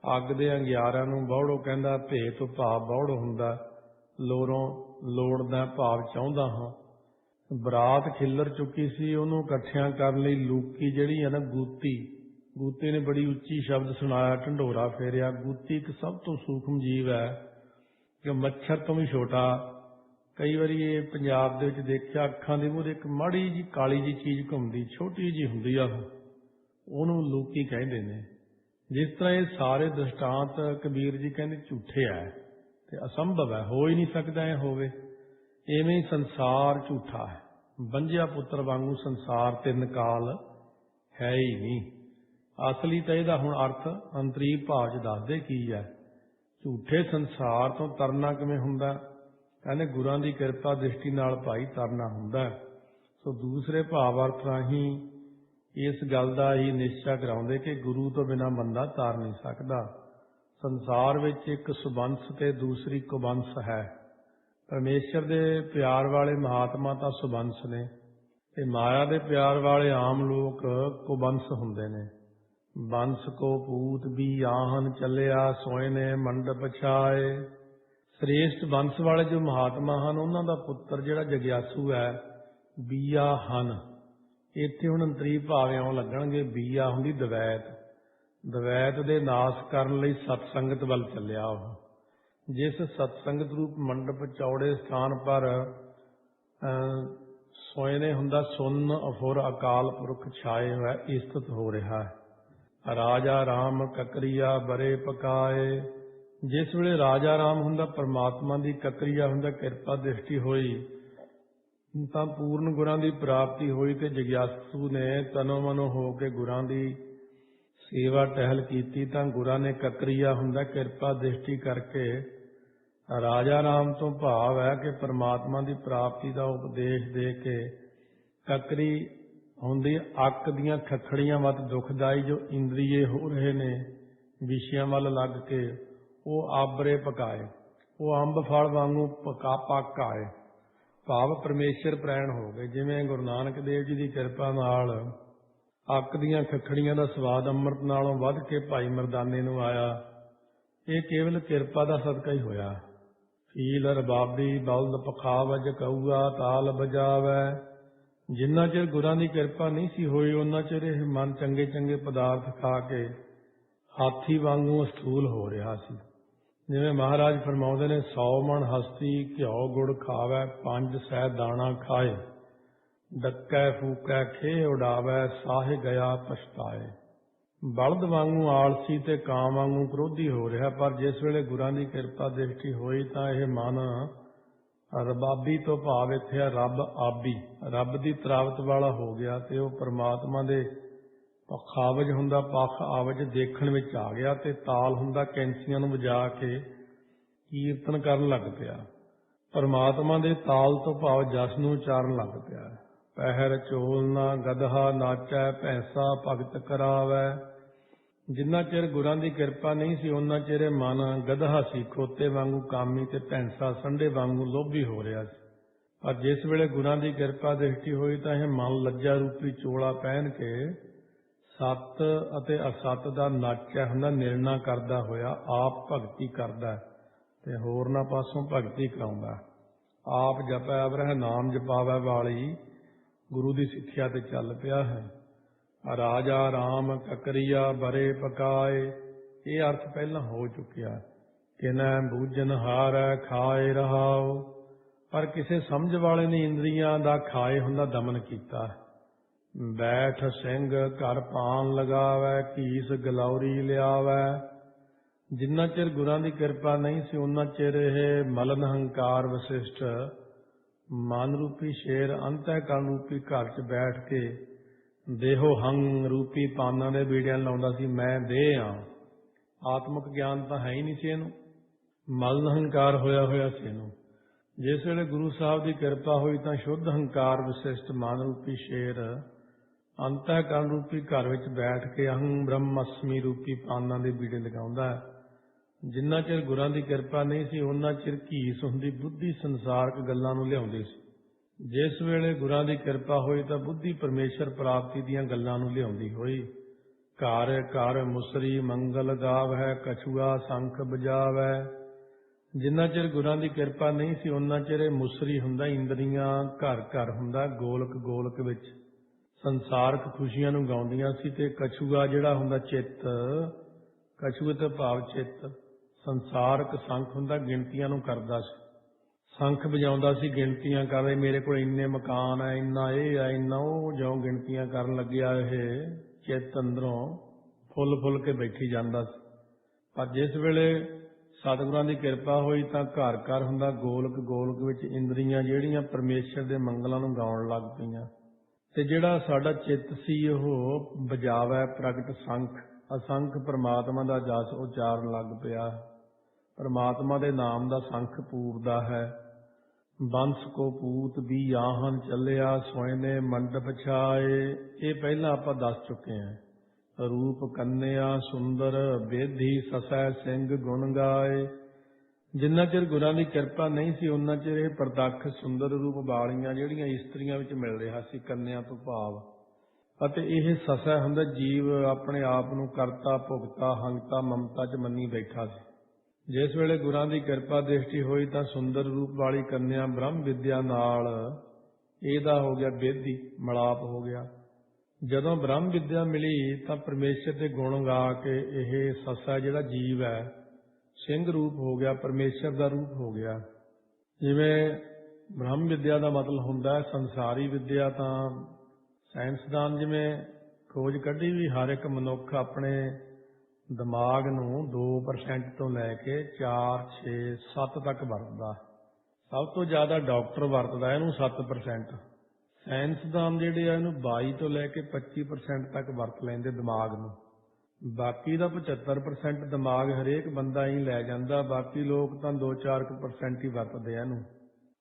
ਅੱਗ ਦੇ ਅੰਗਿਆਰਿਆਂ ਨੂੰ ਬੌੜੋ ਕਹਿੰਦਾ, ਭੇ ਤੋਂ ਭਾਵ ਬੌੜੋ ਹੁੰਦਾ, ਲੋਰੋਂ ਲੋੜਦਾ ਭਾਵ ਚਾਹੁੰਦਾ ਹਾਂ। ਬਰਾਤ ਖਿੱਲਰ ਚੁੱਕੀ ਸੀ, ਉਹਨੂੰ ਇਕੱਠਿਆਂ ਕਰਨ ਲਈ ਲੂਕੀ ਜਿਹੜੀ ਹੈ ਨਾ, ਗੂਤੀ ਨੇ ਬੜੀ ਉੱਚੀ ਸ਼ਬਦ ਸੁਣਾਇਆ, ਢੰਡੋਰਾ ਫੇਰਿਆ। ਗੂਤੀ ਇੱਕ ਸਭ ਤੋਂ ਸੂਖਮ ਜੀਵ ਹੈ, ਕਿ ਮੱਛਰ ਤੋਂ ਵੀ ਛੋਟਾ। ਕਈ ਵਾਰੀ ਇਹ ਪੰਜਾਬ ਦੇ ਵਿੱਚ ਦੇਖਿਆ, ਅੱਖਾਂ ਦੇ ਮੂਹਰੇ ਇੱਕ ਮਾੜੀ ਜੀ ਕਾਲੀ ਜੀ ਚੀਜ਼ ਘੁੰਮਦੀ, ਛੋਟੀ ਜੀ ਹੁੰਦੀ ਆ, ਉਹਨੂੰ ਲੂਕੀ ਕਹਿੰਦੇ ਨੇ। ਜਿਸ ਤਰ੍ਹਾਂ ਇਹ ਸਾਰੇ ਦ੍ਰਿਸ਼ਟਾਂਤ ਕਬੀਰ ਜੀ ਕਹਿੰਦੇ ਝੂਠੇ ਹੈ ਤੇ ਅਸੰਭਵ ਹੈ, ਹੋ ਹੀ ਨਹੀਂ ਸਕਦਾ ਇਹ ਹੋਵੇ। ਇਵੇਂ ਹੀ ਸੰਸਾਰ ਝੂਠਾ ਹੈ। ਬੰਝਿਆ ਪੁੱਤਰ ਵਾਂਗੂ ਸੰਸਾਰ ਤਿੰਨ ਕਾਲ ਹੈ ਹੀ ਨਹੀਂ। ਅਸਲੀ ਤਾਂ ਇਹਦਾ ਹੁਣ ਅਰਥ ਅੰਤਰੀਵ ਭਾਵ 'ਚ ਦੱਸਦੇ ਕੀ ਹੈ। ਝੂਠੇ ਸੰਸਾਰ ਤੋਂ ਤਰਨਾ ਕਿਵੇਂ ਹੁੰਦਾ? ਕਹਿੰਦੇ ਗੁਰਾਂ ਦੀ ਕਿਰਪਾ ਦ੍ਰਿਸ਼ਟੀ ਨਾਲ ਭਾਈ ਤਰਨਾ ਹੁੰਦਾ। ਸੋ ਦੂਸਰੇ ਭਾਵ ਅਰਥ ਰਾਹੀਂ ਇਸ ਗੱਲ ਦਾ ਹੀ ਨਿਸ਼ਚਾ ਕਰਾਉਂਦੇ ਕਿ ਗੁਰੂ ਤੋਂ ਬਿਨਾਂ ਬੰਦਾ ਤਾਰ ਨਹੀਂ ਸਕਦਾ। ਸੰਸਾਰ ਵਿੱਚ ਇੱਕ ਸੁਬੰਸ ਤੇ ਦੂਸਰੀ ਕੁਬੰਸ ਹੈ। ਪਰਮੇਸ਼ਰ ਦੇ ਪਿਆਰ ਵਾਲੇ ਮਹਾਤਮਾ ਤਾਂ ਸੁਬੰਸ ਨੇ ਤੇ ਮਾਇਆ ਦੇ ਪਿਆਰ ਵਾਲੇ ਆਮ ਲੋਕ ਕੁਬੰਸ ਹੁੰਦੇ ਨੇ। ਬੰਸ ਕੋ ਪੂਤ ਵੀ ਆਹਨ ਚੱਲਿਆ, ਸੋਏ ਨੇ ਮੰਡਪ ਛਾਏ। ਸ੍ਰੇਸ਼ਟ ਬੰਸ ਵਾਲੇ ਜੋ ਮਹਾਤਮਾ ਹਨ, ਉਹਨਾਂ ਦਾ ਪੁੱਤਰ ਜਿਹੜਾ ਜਗਿਆਸੂ ਹੈ, ਬੀਆ ਹਨ। ਇੱਥੇ ਹੁਣ ਅੰਤਰੀਵ ਭਾਵ ਇਉਂ ਲੱਗਣਗੇ, ਬੀਆ ਹੁੰਦੀ ਦਵੈਤ, ਦਵੈਤ ਦੇ ਨਾਸ਼ ਕਰਨ ਲਈ ਸਤਸੰਗਤ ਵੱਲ ਚੱਲਿਆ। ਉਹ ਜਿਸ ਸਤਸੰਗਤ ਰੂਪ ਮੰਡਪ ਚੌੜੇ ਸਥਾਨ ਪਰ ਸੋਏ ਨੇ ਹੁੰਦਾ, ਸੁੰਨ ਅਫੁਰ ਅਕਾਲ ਪੁਰਖ ਛਾਏ ਹੋਇਆ ਇਸਤਤ ਹੋ ਰਿਹਾ ਹੈ। ਰਾਜਾ ਰਾਮ ਕਕਰੀਆ ਬਰੇ ਪਕਾਏ। ਜਿਸ ਵੇਲੇ ਰਾਜਾ ਰਾਮ ਹੁੰਦਾ, ਪਰਮਾਤਮਾ ਦੀ ਕਕਰੀਆ ਹੁੰਦਾ, ਕਿਰਪਾ ਦ੍ਰਿਸ਼ਟੀ ਹੋਈ ਤਾਂ ਪੂਰਨ ਗੁਰਾਂ ਦੀ ਪ੍ਰਾਪਤੀ ਹੋਈ ਤੇ ਜਗਿਆਸੂ ਨੇ ਤਨੋ ਮਨੋ ਹੋ ਕੇ ਗੁਰਾਂ ਦੀ ਸੇਵਾ ਟਹਿਲ ਕੀਤੀ ਤਾਂ ਗੁਰਾਂ ਨੇ ਕਕਰੀਆ ਹੁੰਦਾ, ਕਿਰਪਾ ਦ੍ਰਿਸ਼ਟੀ ਕਰਕੇ। ਰਾਜਾ ਰਾਮ ਤੋਂ ਭਾਵ ਹੈ ਕਿ ਪਰਮਾਤਮਾ ਦੀ ਪ੍ਰਾਪਤੀ ਦਾ ਉਪਦੇਸ਼ ਦੇ ਕੇ ਕਕਰੀ ਹੁੰਦੀ ਅੱਕ ਦੀਆਂ ਖੱਖੜੀਆਂ ਵੱਧ ਦੁਖਦਾਈ ਜੋ ਇੰਦਰੀਏ ਹੋ ਰਹੇ ਨੇ ਵਿਸ਼ਿਆਂ ਵੱਲ ਲੱਗ ਕੇ, ਉਹ ਆਬਰੇ ਪਕਾਏ, ਉਹ ਅੰਬ ਫਲ ਵਾਂਗੂ ਪੱਕ ਆਏ, ਭਾਵ ਪਰਮੇਸ਼ਰ ਪ੍ਰੈਣ ਹੋ ਗਏ। ਜਿਵੇਂ ਗੁਰੂ ਨਾਨਕ ਦੇਵ ਜੀ ਦੀ ਕਿਰਪਾ ਨਾਲ ਅੱਕ ਦੀਆਂ ਖੱਖੜੀਆਂ ਦਾ ਸਵਾਦ ਅੰਮ੍ਰਿਤ ਨਾਲੋਂ ਵੱਧ ਕੇ ਭਾਈ ਮਰਦਾਨੇ ਨੂੰ ਆਇਆ, ਇਹ ਕੇਵਲ ਕਿਰਪਾ ਦਾ ਸਦਕਾ ਹੀ ਹੋਇਆ। ਫੀਲ ਰਬਾਬੀ ਬਲਦ ਪਖਾਵਜ ਕਊਆ ਤਾਲ ਬਜਾਵੈ, ਜਿੰਨਾ ਚਿਰ ਗੁਰਾਂ ਦੀ ਕਿਰਪਾ ਨਹੀਂ ਸੀ ਹੋਈ ਉਹਨਾਂ ਚਿਰ ਇਹ ਮਨ ਚੰਗੇ ਚੰਗੇ ਪਦਾਰਥ ਖਾ ਕੇ ਹਾਥੀ ਵਾਂਗੂ ਅਸਥੂਲ ਹੋ ਰਿਹਾ ਸੀ। ਜਿਵੇਂ ਮਹਾਰਾਜ ਫਰਮਾਉਂਦੇ ਨੇ, 100 ਮਣ ਹਸਤੀ ਘਿਓ ਗੁੜ ਖਾਵੈ, 5 ਸੈ ਦਾਣਾ ਖਾਏ, ਡੱਕੈ ਫੂਕੈ ਖੇ ਉਡਾਵੈ, ਸਾਹੇ ਗਿਆ ਪਛਤਾਏ। ਬਲਦ ਵਾਂਗੂ ਆਲਸੀ ਤੇ ਕਾਂ ਵਾਂਗੂ ਕ੍ਰੋਧੀ ਹੋ ਰਿਹਾ, ਪਰ ਜਿਸ ਵੇਲੇ ਗੁਰਾਂ ਦੀ ਕਿਰਪਾ ਦ੍ਰਿਸ਼ਟੀ ਹੋਈ ਤਾਂ ਇਹ ਮਨ ਰਬਾਬੀ ਤੋਂ ਭਾਵ ਇੱਥੇ ਆ ਰੱਬ ਆਬੀ, ਰੱਬ ਦੀ ਤਰਾਵਤ ਵਾਲਾ ਹੋ ਗਿਆ ਤੇ ਉਹ ਪਰਮਾਤਮਾ ਦੇ ਪਖਾਵਜ ਹੁੰਦਾ, ਪੱਖ ਆਵਜ ਦੇਖਣ ਵਿੱਚ ਆ ਗਿਆ ਤੇ ਤਾਲ ਹੁੰਦਾ ਕੈਂਚੀਆਂ ਨੂੰ ਵਜਾ ਕੇ ਕੀਰਤਨ ਕਰਨ ਲੱਗ ਪਿਆ। ਪਰਮਾਤਮਾ ਦੇ ਤਾਲ ਤੋਂ ਭਾਵ ਜਸ ਨੂੰ ਉਚਾਰਨ ਲੱਗ ਪਿਆ। ਪਹਿਰ ਚੋਲਨਾ ਗਦਹਾ ਨਾਚੈ, ਭੈਂਸਾ ਭਗਤ ਕਰਾਵੈ। ਜਿੰਨਾ ਚਿਰ ਗੁਰਾਂ ਦੀ ਕਿਰਪਾ ਨਹੀਂ ਸੀ ਉਹਨਾਂ ਚਿਰ ਇਹ ਮਨ ਗਦਹਾ ਸੀ, ਖੋਤੇ ਵਾਂਗੂ ਕਾਮੀ, ਤੇ ਭੈਂਸਾ ਸੰਡੇ ਵਾਂਗੂ ਲੋਭੀ ਹੋ ਰਿਹਾ ਸੀ। ਪਰ ਜਿਸ ਵੇਲੇ ਗੁਰਾਂ ਦੀ ਕਿਰਪਾ ਦ੍ਰਿਸ਼ਟੀ ਹੋਈ ਤਾਂ ਇਹ ਮਨ ਲੱਜਾ ਰੂਪੀ ਚੋਲਾ ਪਹਿਨ ਕੇ ਸੱਤ ਅਤੇ ਅਸੱਤ ਦਾ ਨਾਚਿਆ ਹੁੰਦਾ ਨਿਰਣਾ ਕਰਦਾ ਹੋਇਆ ਆਪ ਭਗਤੀ ਕਰਦਾ ਤੇ ਹੋਰਨਾਂ ਪਾਸੋਂ ਭਗਤੀ ਕਰਾਉਂਦਾ। ਆਪ ਜਪੈ ਅਵਰਹਿ ਨਾਮ ਜਪਾਵੈ ਵਾਲੀ ਗੁਰੂ ਦੀ ਸਿੱਖਿਆ ਤੇ ਚੱਲ ਪਿਆ ਹੈ। ਰਾਜਾ ਰਾਮ ਕਕਰੀਆ ਬਰੇ ਪਕਾਏ, ਇਹ ਅਰਥ ਪਹਿਲਾਂ ਹੋ ਚੁੱਕਿਆ। ਕਿਨੈ ਬੂਝਨ ਹਾਰੈ ਖਾਏ ਰਹਾਓ, ਪਰ ਕਿਸੇ ਸਮਝ ਵਾਲੇ ਨੇ ਇੰਦਰੀਆਂ ਦਾ ਖਾਏ ਹੁੰਦਾ ਦਮਨ ਕੀਤਾ। ਬੈਠ ਸਿੰਘ ਘਰ ਪਾਨ ਲਗਾਵੈ, ਕੀਸ ਗਲੌਰੀ ਲਿਆਵੈ। ਜਿੰਨਾ ਚਿਰ ਗੁਰਾਂ ਦੀ ਕਿਰਪਾ ਨਹੀਂ ਸੀ ਉਹਨਾਂ ਚਿਰ ਇਹ ਮਲਨ ਹੰਕਾਰ ਵਸਿਸ਼ਟ ਮਨ ਰੂਪੀ ਸ਼ੇਰ ਅੰਤःਕਰਨ ਰੂਪੀ ਘਰ 'ਚ ਬੈਠ ਕੇ ਦੇਹੋ ਹੰਗ ਰੂਪੀ ਪਾਨਾਂ ਦੇ ਬੀੜਿਆਂ ਲਾਉਂਦਾ ਸੀ। ਮੈਂ ਦੇਹ ਹਾਂ, ਆਤਮਿਕ ਗਿਆਨ ਤਾਂ ਹੈ ਹੀ ਨਹੀਂ ਸੀ ਇਹਨੂੰ, ਮਲਨ ਹੰਕਾਰ ਹੋਇਆ ਸੀ ਇਹਨੂੰ। ਜਿਸ ਵੇਲੇ ਗੁਰੂ ਸਾਹਿਬ ਦੀ ਕਿਰਪਾ ਹੋਈ ਤਾਂ ਸ਼ੁੱਧ ਹੰਕਾਰ ਵਿਸ਼ਿਸ਼ਟ ਮਨ ਰੂਪੀ ਸ਼ੇਰ ਅੰਤःਕਰਨ ਰੂਪੀ ਘਰ ਵਿੱਚ ਬੈਠ ਕੇ ਅਹੰ ਬ੍ਰਹਮਅਸਮੀ ਰੂਪੀ ਪਾਨਾਂ ਦੇ ਬੀੜੇ ਲਗਾਉਂਦਾ ਹੈ। ਜਿੰਨਾ ਚਿਰ ਗੁਰਾਂ ਦੀ ਕਿਰਪਾ ਨਹੀਂ ਸੀ ਉਹਨਾਂ ਚਿਰ ਘੀਸ ਹੁੰਦੀ ਬੁੱਧੀ ਸੰਸਾਰਕ ਗੱਲਾਂ ਨੂੰ ਲਿਆਉਂਦੀ ਸੀ। ਜਿਸ ਵੇਲੇ ਗੁਰਾਂ ਦੀ ਕਿਰਪਾ ਹੋਈ ਤਾਂ ਬੁੱਧੀ ਪਰਮੇਸ਼ਰ ਪ੍ਰਾਪਤੀ ਦੀਆਂ ਗੱਲਾਂ ਨੂੰ ਲਿਆਉਂਦੀ ਹੋਈ। ਘਰ ਘਰ ਮੁਸਰੀ ਮੰਗਲ ਗਾਵੈ, ਕਛੂਆ ਸੰਖ ਬਜਾਵੈ। ਜਿੰਨਾ ਚਿਰ ਗੁਰਾਂ ਦੀ ਕਿਰਪਾ ਨਹੀਂ ਸੀ ਉਹਨਾਂ ਚਿਰ ਇਹ ਮੁਸਰੀ ਹੁੰਦਾ ਇੰਦਰੀਆਂ, ਘਰ ਘਰ ਹੁੰਦਾ ਗੋਲਕ ਗੋਲਕ ਵਿੱਚ ਸੰਸਾਰਕ ਖੁਸ਼ੀਆਂ ਨੂੰ ਗਾਉਂਦੀਆਂ ਸੀ। ਤੇ ਕਛੂਆ ਜਿਹੜਾ ਹੁੰਦਾ ਚਿੱਤ, ਕਛੂਏ ਤੋਂ ਭਾਵ ਚਿੱਤ, ਸੰਸਾਰਕ ਸੰਖ ਹੁੰਦਾ ਗਿਣਤੀਆਂ ਨੂੰ ਕਰਦਾ ਸੀ, ਸੰਖ ਵਜਾਉਂਦਾ ਸੀ, ਗਿਣਤੀਆਂ ਕਰਦੇ, ਮੇਰੇ ਕੋਲ ਇੰਨੇ ਮਕਾਨ ਹੈ, ਇੰਨਾ ਇਹ ਹੈ, ਇੰਨਾ ਉਹ, ਜਿਉਂ ਗਿਣਤੀਆਂ ਕਰਨ ਲੱਗਿਆ ਇਹ ਚਿੱਤ ਅੰਦਰੋਂ ਫੁੱਲ ਫੁੱਲ ਕੇ ਬੈਠੀ ਜਾਂਦਾ ਸੀ। ਪਰ ਜਿਸ ਵੇਲੇ ਸਤਿਗੁਰਾਂ ਦੀ ਕਿਰਪਾ ਹੋਈ ਤਾਂ ਘਰ ਘਰ ਹੁੰਦਾ ਗੋਲਕ ਗੋਲਕ ਵਿੱਚ ਇੰਦਰੀਆਂ ਜਿਹੜੀਆਂ ਪਰਮੇਸ਼ਰ ਦੇ ਮੰਗਲਾਂ ਨੂੰ ਗਾਉਣ ਲੱਗ ਪਈਆਂ। ਤੇ ਜਿਹੜਾ ਸਾਡਾ ਚਿੱਤ ਸੀ ਉਹ ਵਜਾਵੈ ਪ੍ਰਗਟ ਸੰਖ, ਅਸੰਖ ਪਰਮਾਤਮਾ ਦਾ ਜਸ ਉਚਾਰਨ ਲੱਗ ਪਿਆ। ਪਰਮਾਤਮਾ ਦੇ ਨਾਮ ਦਾ ਸੰਖ ਪੂਰਦਾ ਹੈ। ਬੰਸ ਕੋ ਪੂਤ ਵੀ ਆਹਨ ਚੱਲਿਆ, ਸੋਇਨੇ ਮੰਡਪ ਛਾਏ। ਇਹ ਪਹਿਲਾਂ ਆਪਾਂ ਦੱਸ ਚੁੱਕੇ ਹਾਂ। ਰੂਪ ਕੰਨਿਆ ਸੁੰਦਰ, ਬੇਧੀ ਸਸੈ ਸਿੰਘ ਗੁਣ ਗਾਏ। ਜਿੰਨਾ ਚਿਰ ਗੁਰਾਂ ਦੀ ਕਿਰਪਾ ਨਹੀਂ ਸੀ ਉਹਨਾਂ ਚਿਰ ਇਹ ਪ੍ਰਤੱਖ ਸੁੰਦਰ ਰੂਪ ਵਾਲੀਆਂ ਜਿਹੜੀਆਂ ਇਸਤਰੀਆਂ ਵਿੱਚ ਮਿਲ ਰਿਹਾ ਸੀ, ਕੰਨਿਆ ਤੋਂ ਭਾਵ, ਅਤੇ ਇਹ ਸਸੈ ਹੁੰਦਾ ਜੀਵ ਆਪਣੇ ਆਪ ਨੂੰ ਕਰਤਾ ਭੁਗਤਾ ਹੰਗਤਾ ਮਮਤਾ 'ਚ ਮੰਨੀ ਬੈਠਾ ਸੀ। ਜਿਸ ਵੇਲੇ ਗੁਰਾਂ ਦੀ ਕਿਰਪਾ ਦ੍ਰਿਸ਼ਟੀ ਹੋਈ ਤਾਂ ਸੁੰਦਰ ਰੂਪ ਵਾਲੀ ਕੰਨਿਆ ਬ੍ਰਹਮ ਵਿਦਿਆ ਨਾਲ ਇਹਦਾ ਹੋ ਗਿਆ ਬੇਧੀ, ਮਿਲਾਪ ਹੋ ਗਿਆ। ਜਦੋਂ ਬ੍ਰਹਮ ਵਿਦਿਆ ਮਿਲੀ ਤਾਂ ਪਰਮੇਸ਼ਰ ਦੇ ਗੁਣ ਗਾ ਕੇ ਇਹ ਸੱਸਾ ਜਿਹੜਾ ਜੀਵ ਹੈ ਸਿੰਘ ਰੂਪ ਹੋ ਗਿਆ, ਪਰਮੇਸ਼ਰ ਦਾ ਰੂਪ ਹੋ ਗਿਆ। ਜਿਵੇਂ ਬ੍ਰਹਮ ਵਿਦਿਆ ਦਾ ਮਤਲਬ ਹੁੰਦਾ ਸੰਸਾਰੀ ਵਿਦਿਆ, ਤਾਂ ਸਾਇੰਸਦਾਨ ਜਿਵੇਂ ਖੋਜ ਕੱਢੀ ਵੀ ਹਰ ਇੱਕ ਮਨੁੱਖ ਆਪਣੇ ਦਿਮਾਗ ਨੂੰ 2% ਤੋਂ ਲੈ ਕੇ 4, 6, 7 ਤੱਕ ਵਰਤਦਾ। ਸਭ ਤੋਂ ਜ਼ਿਆਦਾ ਡਾਕਟਰ ਵਰਤਦਾ ਇਹਨੂੰ 7%। ਸਾਇੰਸਦਾਨ ਜਿਹੜੇ ਆ ਇਹਨੂੰ 22 ਤੋਂ ਲੈ ਕੇ 25% ਤੱਕ ਵਰਤ ਲੈਂਦੇ ਦਿਮਾਗ ਨੂੰ। ਬਾਕੀ ਦਾ 75% ਦਿਮਾਗ ਹਰੇਕ ਬੰਦਾ ਹੀ ਲੈ ਜਾਂਦਾ, ਬਾਕੀ ਲੋਕ ਤਾਂ 2-4% ਹੀ ਵਰਤਦੇ ਆ ਇਹਨੂੰ।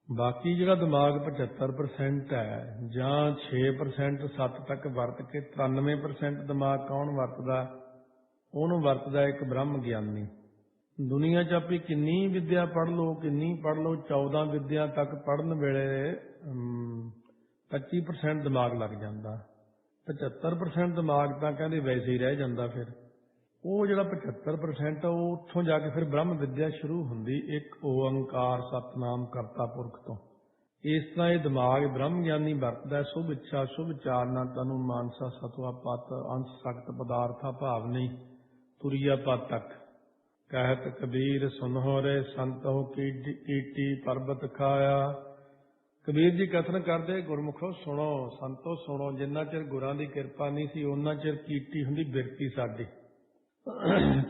ਬਾਕੀ ਜਿਹੜਾ ਦਿਮਾਗ 75% ਹੈ ਜਾਂ 6% 7 ਤੱਕ ਵਰਤ ਕੇ 93% ਦਿਮਾਗ ਕੌਣ ਵਰਤਦਾ? ਉਹਨੂੰ ਵਰਤਦਾ ਇੱਕ ਬ੍ਰਹਮ ਗਿਆਨੀ। ਦੁਨੀਆ 'ਚ ਆਪੀ ਕਿੰਨੀ ਵਿਦਿਆ ਪੜ੍ਹ ਲਓ, ਕਿੰਨੀ ਪੜ੍ਹ ਲਓ, 14 ਵਿਦਿਆ ਤੱਕ ਪੜ੍ਹਨ ਵੇਲੇ 25% ਦਿਮਾਗ ਲੱਗ ਜਾਂਦਾ, 75% ਦਿਮਾਗ ਤਾਂ ਕਹਿੰਦੇ ਵੈਸੇ ਹੀ ਰਹਿ ਜਾਂਦਾ। ਫਿਰ ਉਹ ਜਿਹੜਾ 75% ਆ ਉਹ ਉੱਥੋਂ ਜਾ ਕੇ ਫਿਰ ਬ੍ਰਹਮ ਵਿਦਿਆ ਸ਼ੁਰੂ ਹੁੰਦੀ, ਇੱਕ ਓਅੰਕਾਰ ਸਤਿਨਾਮ ਕਰਤਾ ਪੁਰਖ ਤੋਂ। ਇਸ ਤਰ੍ਹਾਂ ਇਹ ਦਿਮਾਗ ਬ੍ਰਹਮ ਗਿਆਨੀ ਵਰਤਦਾ। ਸ਼ੁਭ ਇੱਛਾ ਸ਼ੁਭ ਚਾਰਨਾ ਤਨੁ ਮਾਨਸਾ ਸਤਵਾ ਪਤ ਅੰਸ਼ ਸਖਤ ਪਦਾਰਥਾ ਭਾਵ ਨਹੀਂ ਤੁਰੀਆ ਪਦ ਤੱਕ। ਕਹਿਤ ਕਬੀਰ ਸੁਨਹੁ ਰੇ ਸੰਤਹੁ ਕੀਟੀ ਪਰਬਤ ਖਾਇਆ। ਕਬੀਰ ਜੀ ਕਥਨ ਕਰਦੇ, ਗੁਰਮੁਖੋ ਸੁਣੋ, ਸੰਤੋ ਸੁਣੋ। ਜਿੰਨਾ ਚਿਰ ਗੁਰਾਂ ਦੀ ਕਿਰਪਾ ਨਹੀਂ ਸੀ ਉਹਨਾਂ ਚਿਰ ਕੀਟੀ ਹੁੰਦੀ ਬਿਰਤੀ ਸਾਡੀ,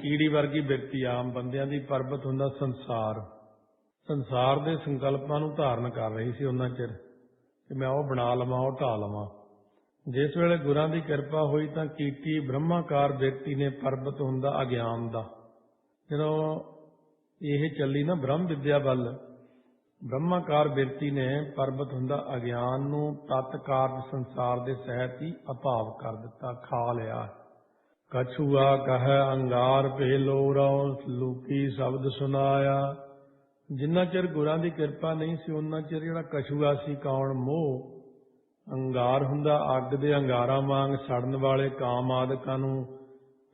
ਕੀੜੀ ਵਰਗੀ ਬਿਰਤੀ ਆਮ ਬੰਦਿਆਂ ਦੀ। ਪਰਬਤ ਹੁੰਦਾ ਸੰਸਾਰ, ਸੰਸਾਰ ਦੇ ਸੰਕਲਪਾਂ ਨੂੰ ਧਾਰਨ ਕਰ ਰਹੀ ਸੀ ਉਹਨਾਂ ਚਿਰ ਕਿ ਮੈਂ ਉਹ ਬਣਾ ਲਵਾਂ, ਉਹ ਢਾ ਲਵਾਂ। ਜਿਸ ਵੇਲੇ ਗੁਰਾਂ ਦੀ ਕਿਰਪਾ ਹੋਈ ਤਾਂ ਕੀਟੀ ਬ੍ਰਹਮਾਕਾਰ ਬਿਰਤੀ ਨੇ ਪਰਬਤ ਹੁੰਦਾ ਅਗਿਆਨ ਦਾ। ਜਦੋਂ ਇਹ ਚੱਲੀ ਨਾ ਬ੍ਰਹਮ ਵਿਦਿਆ ਵੱਲ, ਬ੍ਰਹਮਾਕਾਰ ਬਿਰਤੀ ਨੇ ਪਰਬਤ ਹੁੰਦਾ ਅਗਿਆਨ ਨੂੰ ਤਤਕਾਰਜ ਸੰਸਾਰ ਦੇ ਸਹਿਤ ਹੀ ਅਭਾਵ ਕਰ ਦਿੱਤਾ, ਖਾ ਲਿਆ। ਕਛੂਆ ਕਹੈ ਅੰਗਾਰ ਭੇ ਲੋਰਉ ਲੂਕੀ ਸ਼ਬਦ ਸੁਨਾਇਆ। ਜਿੰਨਾ ਚਿਰ ਗੁਰਾਂ ਦੀ ਕਿਰਪਾ ਨਹੀਂ ਸੀ ਉਹਨਾਂ ਚਿਰ ਜਿਹੜਾ ਕਛੂਆ ਸੀ, ਕੌਣ, ਮੋਹ। ਅੰਗਾਰ ਹੁੰਦਾ ਅੱਗ ਦੇ ਅੰਗਾਰਾਂ ਵਾਂਗ ਸੜਨ ਵਾਲੇ ਕਾਮ ਆਦਿਕਾਂ ਨੂੰ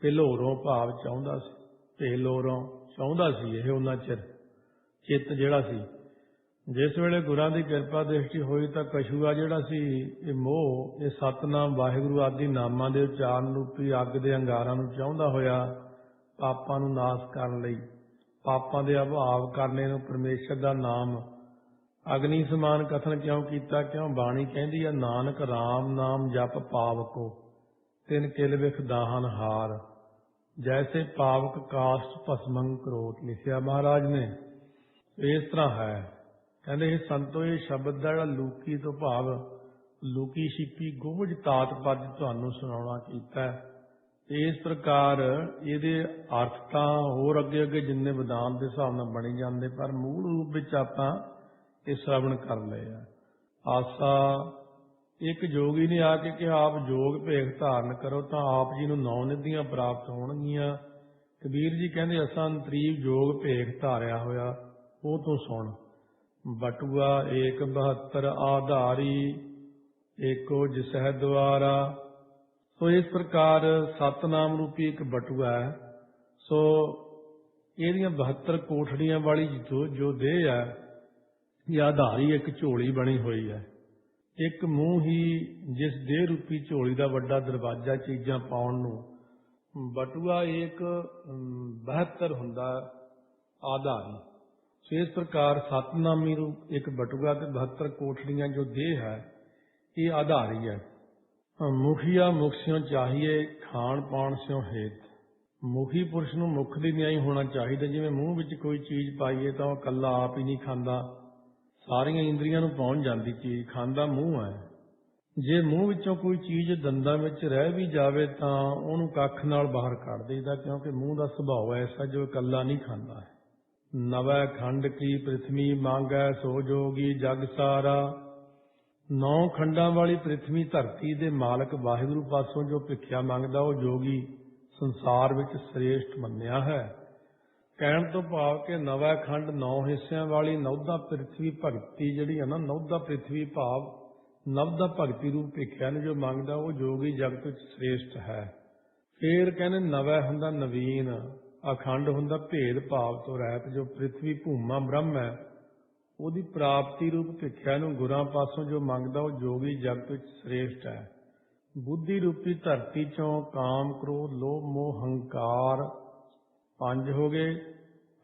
ਭੇਲੋਰੋਂ ਭਾਵ ਚਾਹੁੰਦਾ ਸੀ, ਭੇਲੋਰੋਂ ਚਾਹੁੰਦਾ ਸੀ ਇਹ ਉਹਨਾਂ ਚਿਰ ਚਿੱਤ ਜਿਹੜਾ ਸੀ। ਜਿਸ ਵੇਲੇ ਗੁਰਾਂ ਦੀ ਕਿਰਪਾ ਦ੍ਰਿਸ਼ਟੀ ਹੋਈ ਤਾਂ ਕਛੂਆ ਜਿਹੜਾ ਸੀ, ਇਹ ਮੋਹ, ਇਹ ਸਤਨਾਮ ਵਾਹਿਗੁਰੂ ਆਦਿ ਨਾਮਾਂ ਦੇ ਉਚਾਰਨ ਰੂਪੀ ਅੱਗ ਦੇ ਅੰਗਾਰਾਂ ਨੂੰ ਚਾਹੁੰਦਾ ਹੋਇਆ ਪਾਪਾਂ ਨੂੰ ਨਾਸ਼ ਕਰਨ ਲਈ, ਪਾਪਾਂ ਦੇ ਅਭਾਵ ਕਰਨੇ ਨੂੰ ਪਰਮੇਸ਼ਰ ਦਾ ਨਾਮ ਅਗਨੀ ਸਮਾਨ ਕਥਨ ਕਿਉਂ ਕੀਤਾ? ਕਿਉਂ ਬਾਣੀ ਕਹਿੰਦੀ ਆ, ਨਾਨਕ ਰਾਮ ਨਾਮ ਜਪ ਪਾਵਕੋ ਤਿਨ ਕਿਲ ਵਿਖ ਦਾਹਨ ਹਾਰ, ਜੈਸੇ ਪਾਵਕ ਕਾਸ਼ਟ ਭਸਮੰ ਕਰੋਤ। ਲਿਖਿਆ ਮਹਾਰਾਜ ਨੇ। ਇਸ ਤਰ੍ਹਾਂ ਹੈ, ਕਹਿੰਦੇ ਇਹ ਸੰਤੋ ਇਹ ਸ਼ਬਦ ਦਾ ਜਿਹੜਾ ਲੂਕੀ ਤੋਂ ਭਾਵ ਲੂਕੀ ਛਿਪੀ ਗੋਝ ਤਾਤ ਪਦ ਤੁਹਾਨੂੰ ਸੁਣਾਉਣਾ ਕੀਤਾ। ਇਸ ਪ੍ਰਕਾਰ ਇਹਦੇ ਅਰਥ ਤਾਂ ਹੋਰ ਅੱਗੇ ਅੱਗੇ ਜਿੰਨੇ ਵਿਦਾਨ ਦੇ ਹਿਸਾਬ ਨਾਲ ਬਣੀ ਜਾਂਦੇ, ਪਰ ਮੂਲ ਰੂਪ ਵਿੱਚ ਆਪਾਂ ਇਹ ਸ਼੍ਰਵਣ ਕਰ ਲਏ ਆ। ਆਸਾ ਇੱਕ ਜੋਗੀ ਨੇ ਆ ਕੇ ਕਿਹਾ ਆਪ ਜੋਗ ਭੇਖ ਧਾਰਨ ਕਰੋ ਤਾਂ ਆਪ ਜੀ ਨੂੰ 9 ਨਿਧੀਆਂ ਪ੍ਰਾਪਤ ਹੋਣਗੀਆਂ। ਕਬੀਰ ਜੀ ਕਹਿੰਦੇ ਅਸਾਂ ਅੰਤਰੀਵ ਜੋਗ ਭੇਖ ਧਾਰਿਆ ਹੋਇਆ, ਉਹ ਤੋਂ ਸੁਣ। ਬਟੂਆ ਏਕ 72 ਆਧਾਰੀ ਏਕੋ ਜਿਸਹਿ ਦੁਆਰਾ। ਸੋ ਇਸ ਪ੍ਰਕਾਰ ਸਤਨਾਮ ਰੂਪੀ ਇੱਕ ਬਟੂਆ ਹੈ। ਸੋ ਇਹਦੀਆਂ 72 ਕੋਠੜੀਆਂ ਵਾਲੀ ਜੋ ਦੇਹ ਹੈ, ਇਹ ਆਧਾਰੀ ਇੱਕ ਝੋਲੀ ਬਣੀ ਹੋਈ ਹੈ। ਇੱਕ ਮੂੰਹ ਹੀ ਜਿਸ ਦੇਹ ਰੂਪੀ ਝੋਲੀ ਦਾ ਵੱਡਾ ਦਰਵਾਜ਼ਾ ਚੀਜ਼ਾਂ ਪਾਉਣ ਨੂੰ। ਬਟੂਆ ਇੱਕ 72 ਹੁੰਦਾ ਆਧਾਰੀ। ਸੋ ਇਸ ਪ੍ਰਕਾਰ ਸਤਨਾਮੀ ਰੂਪ ਇੱਕ ਬਟੂਆ ਤੇ 72 ਕੋਠੜੀਆਂ ਜੋ ਦੇਹ ਹੈ, ਇਹ ਆਧਾਰੀ ਹੈ। ਮੁਖੀਆ ਮੁਖ ਸਿਓ ਚਾਹੀਏ ਖਾਣ ਪਾਉਣ ਸਿਓ ਹੇਤ। ਮੁਖੀ ਪੁਰਸ਼ ਨੂੰ ਮੁਖ ਦੀ ਨਿਆਈ ਹੋਣਾ ਚਾਹੀਦਾ। ਜਿਵੇਂ ਮੂੰਹ ਵਿੱਚ ਕੋਈ ਚੀਜ਼ ਪਾਈਏ ਤਾਂ ਉਹ ਇਕੱਲਾ ਆਪ ਹੀ ਨਹੀਂ ਖਾਂਦਾ, ਸਾਰੀਆਂ ਇੰਦਰੀਆਂ ਨੂੰ ਪਹੁੰਚ ਜਾਂਦੀ ਚੀਜ਼, ਖਾਂਦਾ ਮੂੰਹ ਹੈ। ਜੇ ਮੂੰਹ ਵਿੱਚੋਂ ਕੋਈ ਚੀਜ਼ ਦੰਦਾਂ ਵਿੱਚ ਰਹਿ ਵੀ ਜਾਵੇ ਤਾਂ ਉਹਨੂੰ ਕੱਖ ਨਾਲ ਬਾਹਰ ਕੱਢ ਦੇਈਦਾ, ਕਿਉਂਕਿ ਮੂੰਹ ਦਾ ਸੁਭਾਅ ਐਸਾ ਜੋ ਇਕੱਲਾ ਨਹੀਂ ਖਾਂਦਾ ਹੈ। ਨਵੈ ਖੰਡ ਕੀ ਪ੍ਰਿਥਵੀ ਮੰਗੈ ਸੋ ਜੋਗੀ ਜਗ ਸਾਰਾ। 9 ਖੰਡਾਂ ਵਾਲੀ ਪ੍ਰਿਥਵੀ ਧਰਤੀ ਦੇ ਮਾਲਕ ਵਾਹਿਗੁਰੂ ਪਾਸੋਂ ਜੋ ਭਿਖਿਆ ਮੰਗਦਾ ਉਹ ਜੋਗੀ ਸੰਸਾਰ ਵਿੱਚ ਸ੍ਰੇਸ਼ਟ ਮੰਨਿਆ ਹੈ। ਕਹਿਣ ਤੋਂ ਭਾਵ ਕਿ ਨਵੈ ਖੰਡ 9 ਹਿੱਸਿਆਂ ਵਾਲੀ ਨੌਦਾ ਪ੍ਰਿਥਵੀ ਭਗਤੀ ਜਿਹੜੀ ਹੈ ਨਾ, ਨੌਦਾ ਪ੍ਰਿਥਵੀ ਭਾਵ ਨਵਦਾ ਭਗਤੀ ਰੂਪ ਭਿਖਿਆ ਨੂੰ ਜੋ ਮੰਗਦਾ ਉਹ ਜੋਗੀ ਜਗਤ ਵਿੱਚ ਸ੍ਰੇਸ਼ਟ ਹੈ। ਫੇਰ ਕਹਿੰਦੇ ਨਵੈ ਹੁੰਦਾ ਨਵੀਨ, ਅਖੰਡ ਹੁੰਦਾ ਭੇਦ ਭਾਵ ਤੋਂ ਰਹਿਤ। ਜੋ ਪ੍ਰਿਥਵੀ ਭੂਮਾ ਬ੍ਰਹਮ ਹੈ ਉਹਦੀ ਪ੍ਰਾਪਤੀ ਰੂਪ ਭਿਖਿਆ ਨੂੰ ਗੁਰਾਂ ਪਾਸੋਂ ਜੋ ਮੰਗਦਾ ਉਹ ਜੋਗੀ ਜਗਤ ਵਿੱਚ ਸ੍ਰੇਸ਼ਟ ਹੈ। ਬੁੱਧੀ ਰੂਪੀ ਧਰਤੀ ਚੋਂ ਕਾਮ ਕ੍ਰੋਧ ਲੋਭ ਮੋਹ ਹੰਕਾਰ 5 ਹੋ ਗਏ,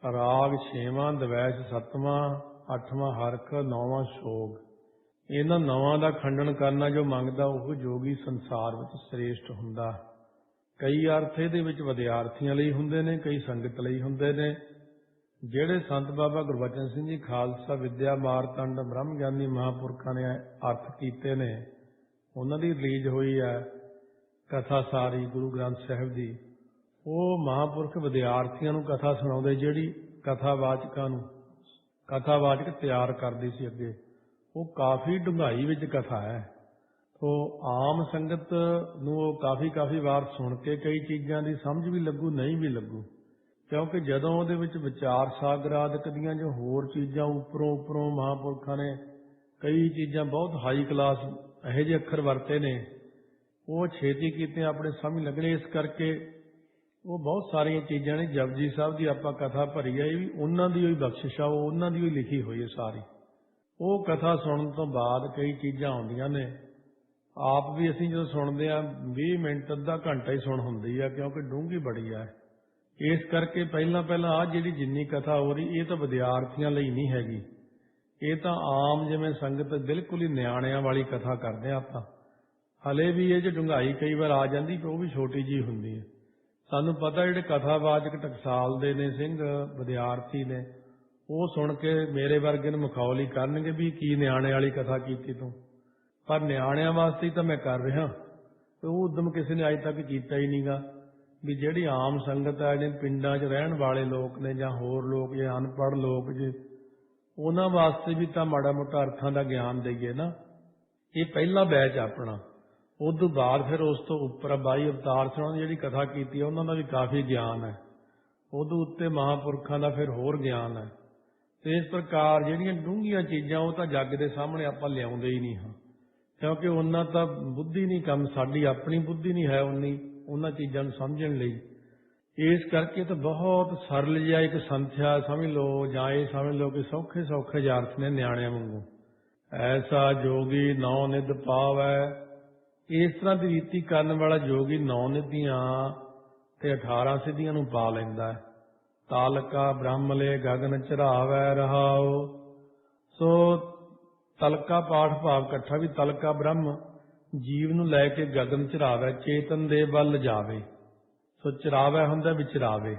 ਰਾਗ 6ਵਾਂ, ਦਵੈਸ਼ 7ਵਾਂ, 8ਵਾਂ ਹਰਖ, 9ਵਾਂ ਸ਼ੋਗ। ਇਹਨਾਂ 9ਵਾਂ ਦਾ ਖੰਡਨ ਕਰਨਾ ਜੋ ਮੰਗਦਾ ਉਹ ਜੋਗੀ ਸੰਸਾਰ ਵਿੱਚ ਸ੍ਰੇਸ਼ਟ ਹੁੰਦਾ। ਕਈ ਅਰਥ ਇਹਦੇ ਵਿੱਚ ਵਿਦਿਆਰਥੀਆਂ ਲਈ ਹੁੰਦੇ ਨੇ, ਕਈ ਸੰਗਤ ਲਈ ਹੁੰਦੇ ਨੇ। ਜਿਹੜੇ ਸੰਤ ਬਾਬਾ ਗੁਰਬਚਨ ਸਿੰਘ ਜੀ ਖਾਲਸਾ ਵਿਦਿਆ ਮਾਰਤੰਡ ਬ੍ਰਹਮ ਗਿਆਨੀ ਮਹਾਂਪੁਰਖਾਂ ਨੇ ਅਰਥ ਕੀਤੇ ਨੇ, ਉਹਨਾਂ ਦੀ ਰਿਲੀਜ਼ ਹੋਈ ਹੈ ਕਥਾ ਸਾਰੀ ਗੁਰੂ ਗ੍ਰੰਥ ਸਾਹਿਬ ਦੀ। ਉਹ ਮਹਾਂਪੁਰਖ ਵਿਦਿਆਰਥੀਆਂ ਨੂੰ ਕਥਾ ਸੁਣਾਉਂਦੇ, ਜਿਹੜੀ ਕਥਾਵਾਚਕਾਂ ਨੂੰ ਕਥਾਵਾਚਕ ਤਿਆਰ ਕਰਦੀ ਸੀ ਅੱਗੇ। ਉਹ ਕਾਫੀ ਡੂੰਘਾਈ ਵਿੱਚ ਕਥਾ ਹੈ। ਉਹ ਆਮ ਸੰਗਤ ਨੂੰ ਉਹ ਕਾਫੀ ਵਾਰ ਸੁਣ ਕੇ ਕਈ ਚੀਜ਼ਾਂ ਦੀ ਸਮਝ ਵੀ ਲੱਗੂ, ਨਹੀਂ ਵੀ ਲੱਗੂ, ਕਿਉਂਕਿ ਜਦੋਂ ਉਹਦੇ ਵਿੱਚ ਵਿਚਾਰ ਸਾਗਰ ਆਦਿਕ ਦੀਆਂ ਜੋ ਹੋਰ ਚੀਜ਼ਾਂ ਉੱਪਰੋਂ ਮਹਾਂਪੁਰਖਾਂ ਨੇ ਕਈ ਚੀਜ਼ਾਂ ਬਹੁਤ ਹਾਈ ਕਲਾਸ ਇਹੋ ਜਿਹੇ ਅੱਖਰ ਵਰਤੇ ਨੇ, ਉਹ ਛੇਤੀ ਕੀਤੇ ਆਪਣੇ ਸਮਝ ਲੱਗਣੇ। ਇਸ ਕਰਕੇ ਉਹ ਬਹੁਤ ਸਾਰੀਆਂ ਚੀਜ਼ਾਂ ਨੇ। ਜਪਜੀ ਸਾਹਿਬ ਦੀ ਆਪਾਂ ਕਥਾ ਭਰੀ ਹੈ, ਇਹ ਵੀ ਉਹਨਾਂ ਦੀ ਹੋਈ ਬਖਸ਼ਿਸ਼ ਆ, ਉਹ ਉਹਨਾਂ ਦੀ ਹੋਈ ਲਿਖੀ ਹੋਈ ਹੈ ਸਾਰੀ। ਉਹ ਕਥਾ ਸੁਣਨ ਤੋਂ ਬਾਅਦ ਕਈ ਚੀਜ਼ਾਂ ਆਉਂਦੀਆਂ ਨੇ। ਆਪ ਵੀ ਅਸੀਂ ਜਦੋਂ ਸੁਣਦੇ ਹਾਂ 20 ਮਿੰਟ ਅੱਧਾ ਘੰਟਾ ਹੀ ਸੁਣ ਹੁੰਦੀ ਆ, ਕਿਉਂਕਿ ਡੂੰਘੀ ਬੜੀ ਆ। ਇਸ ਕਰਕੇ ਪਹਿਲਾਂ ਆਹ ਜਿਹੜੀ ਜਿੰਨੀ ਕਥਾ ਹੋ ਰਹੀ ਇਹ ਤਾਂ ਵਿਦਿਆਰਥੀਆਂ ਲਈ ਨਹੀਂ ਹੈਗੀ, ਇਹ ਤਾਂ ਆਮ ਜਿਵੇਂ ਸੰਗਤ ਬਿਲਕੁਲ ਹੀ ਨਿਆਣਿਆਂ ਵਾਲੀ ਕਥਾ ਕਰਦੇ ਆ ਆਪਾਂ। ਹਲੇ ਵੀ ਇਹ 'ਚ ਡੂੰਘਾਈ ਕਈ ਵਾਰ ਆ ਜਾਂਦੀ, ਪਰ ਉਹ ਵੀ ਛੋਟੀ ਜੀ ਹੁੰਦੀ ਹੈ। ਸਾਨੂੰ ਪਤਾ ਜਿਹੜੇ ਕਥਾਵਾਚਕ ਟਕਸਾਲ ਦੇ ਨੇ ਸਿੰਘ ਵਿਦਿਆਰਥੀ ਨੇ, ਉਹ ਸੁਣ ਕੇ ਮੇਰੇ ਵਰਗੇ ਨੂੰ ਮਖੌਲ ਹੀ ਕਰਨਗੇ ਵੀ ਕੀ ਨਿਆਣੇ ਵਾਲੀ ਕਥਾ ਕੀਤੀ ਤੂੰ। ਪਰ ਨਿਆਣਿਆਂ ਵਾਸਤੇ ਹੀ ਤਾਂ ਮੈਂ ਕਰ ਰਿਹਾ, ਤੇ ਉਹ ਉਦਮ ਕਿਸੇ ਨੇ ਅੱਜ ਤੱਕ ਕੀਤਾ ਹੀ ਨਹੀਂਗਾ ਵੀ ਜਿਹੜੀ ਆਮ ਸੰਗਤ ਹੈ, ਜਿਹੜੇ ਪਿੰਡਾਂ 'ਚ ਰਹਿਣ ਵਾਲੇ ਲੋਕ ਨੇ ਜਾਂ ਹੋਰ ਲੋਕ ਜਾਂ ਅਨਪੜ੍ਹ ਲੋਕ ਜੇ, ਉਹਨਾਂ ਵਾਸਤੇ ਵੀ ਤਾਂ ਮਾੜਾ ਮੋਟਾ ਅਰਥਾਂ ਦਾ ਗਿਆਨ ਦੇਈਏ ਨਾ। ਇਹ ਪਹਿਲਾ ਬੈਚ ਆਪਣਾ। ਉਸ ਤੋਂ ਬਾਅਦ ਫਿਰ ਉਸ ਤੋਂ ਉੱਪਰ 22 ਅਵਤਾਰ ਸਿੰਘ ਜਿਹੜੀ ਕਥਾ ਕੀਤੀ ਹੈ, ਉਹਨਾਂ ਦਾ ਵੀ ਕਾਫੀ ਗਿਆਨ ਹੈ। ਉਦੋਂ ਉੱਤੇ ਮਹਾਂਪੁਰਖਾਂ ਦਾ ਫਿਰ ਹੋਰ ਗਿਆਨ ਹੈ। ਤੇ ਇਸ ਪ੍ਰਕਾਰ ਜਿਹੜੀਆਂ ਡੂੰਘੀਆਂ ਚੀਜ਼ਾਂ ਉਹ ਤਾਂ ਜੱਗ ਦੇ ਸਾਹਮਣੇ ਆਪਾਂ ਲਿਆਉਂਦੇ ਹੀ ਨਹੀਂ ਹਾਂ, ਕਿਉਂਕਿ ਉਹਨਾਂ ਤਾਂ ਬੁੱਧੀ ਨਹੀਂ ਕੰਮ, ਸਾਡੀ ਆਪਣੀ ਬੁੱਧੀ ਨਹੀਂ ਹੈ ਉਨੀ ਉਹਨਾਂ ਚੀਜ਼ਾਂ ਨੂੰ ਸਮਝਣ ਲਈ। ਇਸ ਕਰਕੇ ਤਾਂ ਬਹੁਤ ਸਰਲ ਜਿਹਾ ਇੱਕ ਸੰਥਿਆ ਸਮਝ ਲਓ, ਜਾਂ ਇਹ ਸਮਝ ਲਓ ਕਿ ਸੌਖੇ ਸੌਖੇ ਅਰਥ ਨੇ ਨਿਆਣਿਆਂ ਵਾਂਗੂ। ਐਸਾ ਜੋਗੀ ਨੌ ਨਿਧ ਪਾਵੈ, ਇਸ ਤਰ੍ਹਾਂ ਦੀ ਰੀਤੀ ਕਰਨ ਵਾਲਾ ਜੋਗੀ 9 ਨਿਧੀਆਂ ਤੇ 18 ਸਿੱਧੀਆਂ ਨੂੰ ਪਾ ਲੈਂਦਾ ਹੈ। ਤਾਲਕਾ ਬ੍ਰਹਮਲੇ ਗਗਨ ਚੜਾਵੈ ਰਹਾਉ। ਸੋ ਤਲਕਾ ਪਾਠ ਭਾਵ ਇਕੱਠਾ ਵੀ ਤਲਕਾ ਬ੍ਰਹਮ ਜੀਵ ਨੂੰ ਲੈ ਕੇ ਗਗਨ ਚੜਾਵੈ, ਚੇਤਨ ਦੇ ਵੱਲ ਜਾਵੇ। ਸੋ ਚਰਾਵੈ ਹੁੰਦਾ ਵਿਚਰਾਵੇ।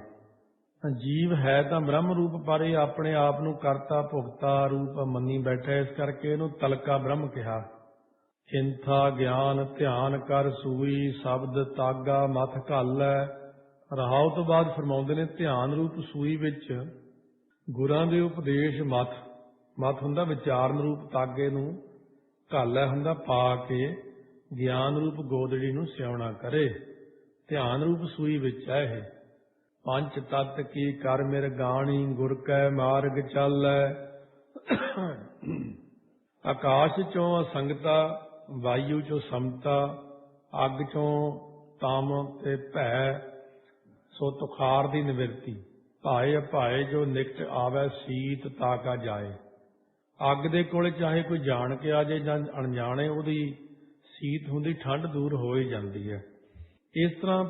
ਜੀਵ ਹੈ ਤਾਂ ਬ੍ਰਹਮ ਰੂਪ, ਪਰ ਇਹ ਆਪਣੇ ਆਪ ਨੂੰ ਕਰਤਾ ਭੁਗਤਾ ਰੂਪ ਮੰਨੀ ਬੈਠਾ, ਇਸ ਕਰਕੇ ਇਹਨੂੰ ਤਲਕਾ ਬ੍ਰਹਮ ਕਿਹਾ। ਚਿੰਤਾ ਗਿਆਨ ਧਿਆਨ ਕਰ ਸੂਈ, ਸ਼ਬਦ ਤਾਗਾ ਮਥ ਘਾਲੈ। ਰਹਾਉ ਤੋਂ ਬਾਅਦ ਫਰਮਾਉਂਦੇ ਨੇ ਧਿਆਨ ਰੂਪ ਸੂਈ ਵਿੱਚ ਗੁਰਾਂ ਦੇ ਉਪਦੇਸ਼ ਮਥ ਹੁੰਦਾ ਵਿਚਾਰਨ ਰੂਪ ਤਾਗੇ ਨੂੰ, ਘਾਲੈ ਹੁੰਦਾ ਪਾ ਕੇ, ਗਿਆਨ ਰੂਪ ਗੋਦੜੀ ਨੂੰ ਸਿਉਣਾ ਕਰੇ। ਧਿਆਨ ਰੂਪ ਸੂਈ ਵਿੱਚ ਹੈ ਇਹ। ਪੰਜ ਤਤ ਕੀ ਕਰ ਮਿਰ ਗਾਣੀ, ਗੁਰ ਕੈ ਮਾਰਗ ਚਾਲੈ। ਆਕਾਸ਼ ਚੋਂ ਅਸੰਗਤਾ, ਵਾਯੂ ਚੋਂ ਸਮਤਾ, ਅੱਗ ਚੋਂ ਤਮ ਤੇ ਭੈ, ਸੋ ਤੁਖਾਰ ਦੀ ਨਿਵਰਤੀ। ਭਾਏ ਅਭਾਏ ਜੋ ਨਿਕਟ ਆਵੈ, ਸੀਤ ਤਾਕਾ ਜਾਏ। ਅੱਗ ਦੇ ਕੋਲ ਚਾਹੇ ਕੋਈ ਜਾਣ ਕੇ ਆ ਜਾਏ ਜਾਂ ਅਣਜਾਣੇ, ਉਹਦੀ ਸੀਤ ਹੁੰਦੀ, ਠੰਡ ਦੂਰ ਹੋ ਹੀ ਜਾਂਦੀ ਹੈ। ਇਸ ਤਰ੍ਹਾਂ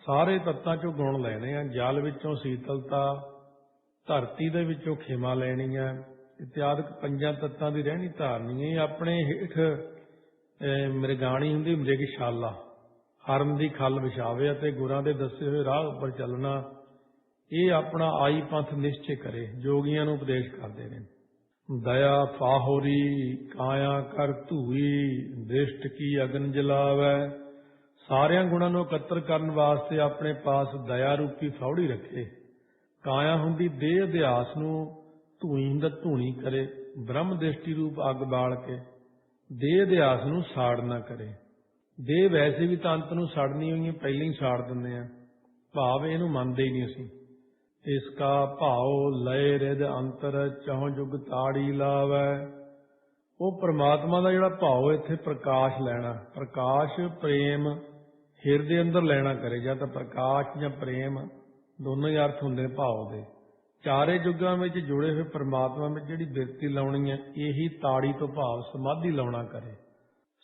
ਸਾਰੇ ਤੱਤਾਂ ਚੋਂ ਗੁਣ ਲੈਣੇ ਆ। ਜਲ ਵਿੱਚੋਂ ਸੀਤਲਤਾ, ਧਰਤੀ ਦੇ ਵਿੱਚੋਂ ਖਿਮਾ ਲੈਣੀ ਹੈ, ਇਤਿਆਦਿਕ ਪੰਜਾਂ ਤੱਤਾਂ ਦੀ ਰਹਿਣੀ ਧਾਰਨੀ ਹੈ। ਆਪਣੇ ਹੇਠ ਮ੍ਰਿਗਾਣੀ ਹੁੰਦੀ, ਮ੍ਰਿਗਸ਼ਾਲਾ, ਹਰਨ ਦੀ ਖੱਲ ਵਿਛਾਵੇ ਅਤੇ ਗੁਰਾਂ ਦੇ ਦੱਸੇ ਹੋਏ ਰਾਹ ਉੱਪਰ ਚੱਲਣਾ। ਇਹ ਆਪਣਾ ਆਈ ਪੰਥ ਨਿਸ਼ਚੈ ਕਰੇ, ਜੋਗੀਆਂ ਨੂੰ ਉਪਦੇਸ਼ ਕਰਦੇ ਨੇ। ਦਇਆ ਫਾਹੋਰੀ ਕਾਇਆ ਕਰ ਧੂਈ, ਦ੍ਰਿਸ਼ਟ ਕੀ ਅਗਨ ਜਲਾਵੈ। ਸਾਰਿਆਂ ਗੁਣਾਂ ਨੂੰ ਇਕੱਤਰ ਕਰਨ ਵਾਸਤੇ ਆਪਣੇ ਪਾਸ ਦਇਆ ਰੂਪੀ ਫੌੜੀ ਰੱਖੇ। ਕਾਇਆ ਹੁੰਦੀ ਦੇਹ ਅਧਿਆਸ ਨੂੰ, ਧੂਈ ਹੁੰਦਾ ਧੂਣੀ ਕਰੇ, ਬ੍ਰਹਮ ਦ੍ਰਿਸ਼ਟੀ ਰੂਪ ਅੱਗ ਬਾਲ ਕੇ ਦੇਹ ਅਧਿਆਸ ਨੂੰ ਸਾੜ ਨਾ ਕਰੇ। ਦੇਹ ਵੈਸੇ ਵੀ ਤਾਂ ਅੰਤ ਨੂੰ ਸੜਨੀ ਹੋਈ, ਪਹਿਲਾਂ ਹੀ ਸਾੜ ਦਿੰਦੇ ਆ, ਭਾਵ ਇਹਨੂੰ ਮੰਨਦੇ ਹੀ ਨਹੀਂ ਅਸੀਂ। ਇਸ ਕਾ ਭਾਉ ਲਏ ਰਿਦ ਅੰਤਰ, ਚਹੁ ਜੁਗ ਤਾੜੀ ਲਾਵੈ। ਉਹ ਪ੍ਰਮਾਤਮਾ ਦਾ ਜਿਹੜਾ ਭਾਉ ਇੱਥੇ ਪ੍ਰਕਾਸ਼ ਲੈਣਾ, ਪ੍ਰਕਾਸ਼ ਪ੍ਰੇਮ ਹਿਰਦੇ ਅੰਦਰ ਲੈਣਾ ਕਰੇ। ਜਾਂ ਤਾਂ ਪ੍ਰਕਾਸ਼ ਜਾਂ ਪ੍ਰੇਮ ਦੋਨੋਂ ਹੀ ਅਰਥ ਹੁੰਦੇ ਭਾਉ ਦੇ। ਚਾਰੇ ਯੁੱਗਾਂ ਵਿੱਚ ਜੁੜੇ ਹੋਏ ਪਰਮਾਤਮਾ ਵਿੱਚ ਜਿਹੜੀ ਬਿਰਤੀ ਲਾਉਣੀ ਹੈ, ਇਹੀ ਤਾੜੀ ਤੋਂ ਭਾਵ ਸਮਾਧੀ ਲਾਉਣਾ ਕਰੇ।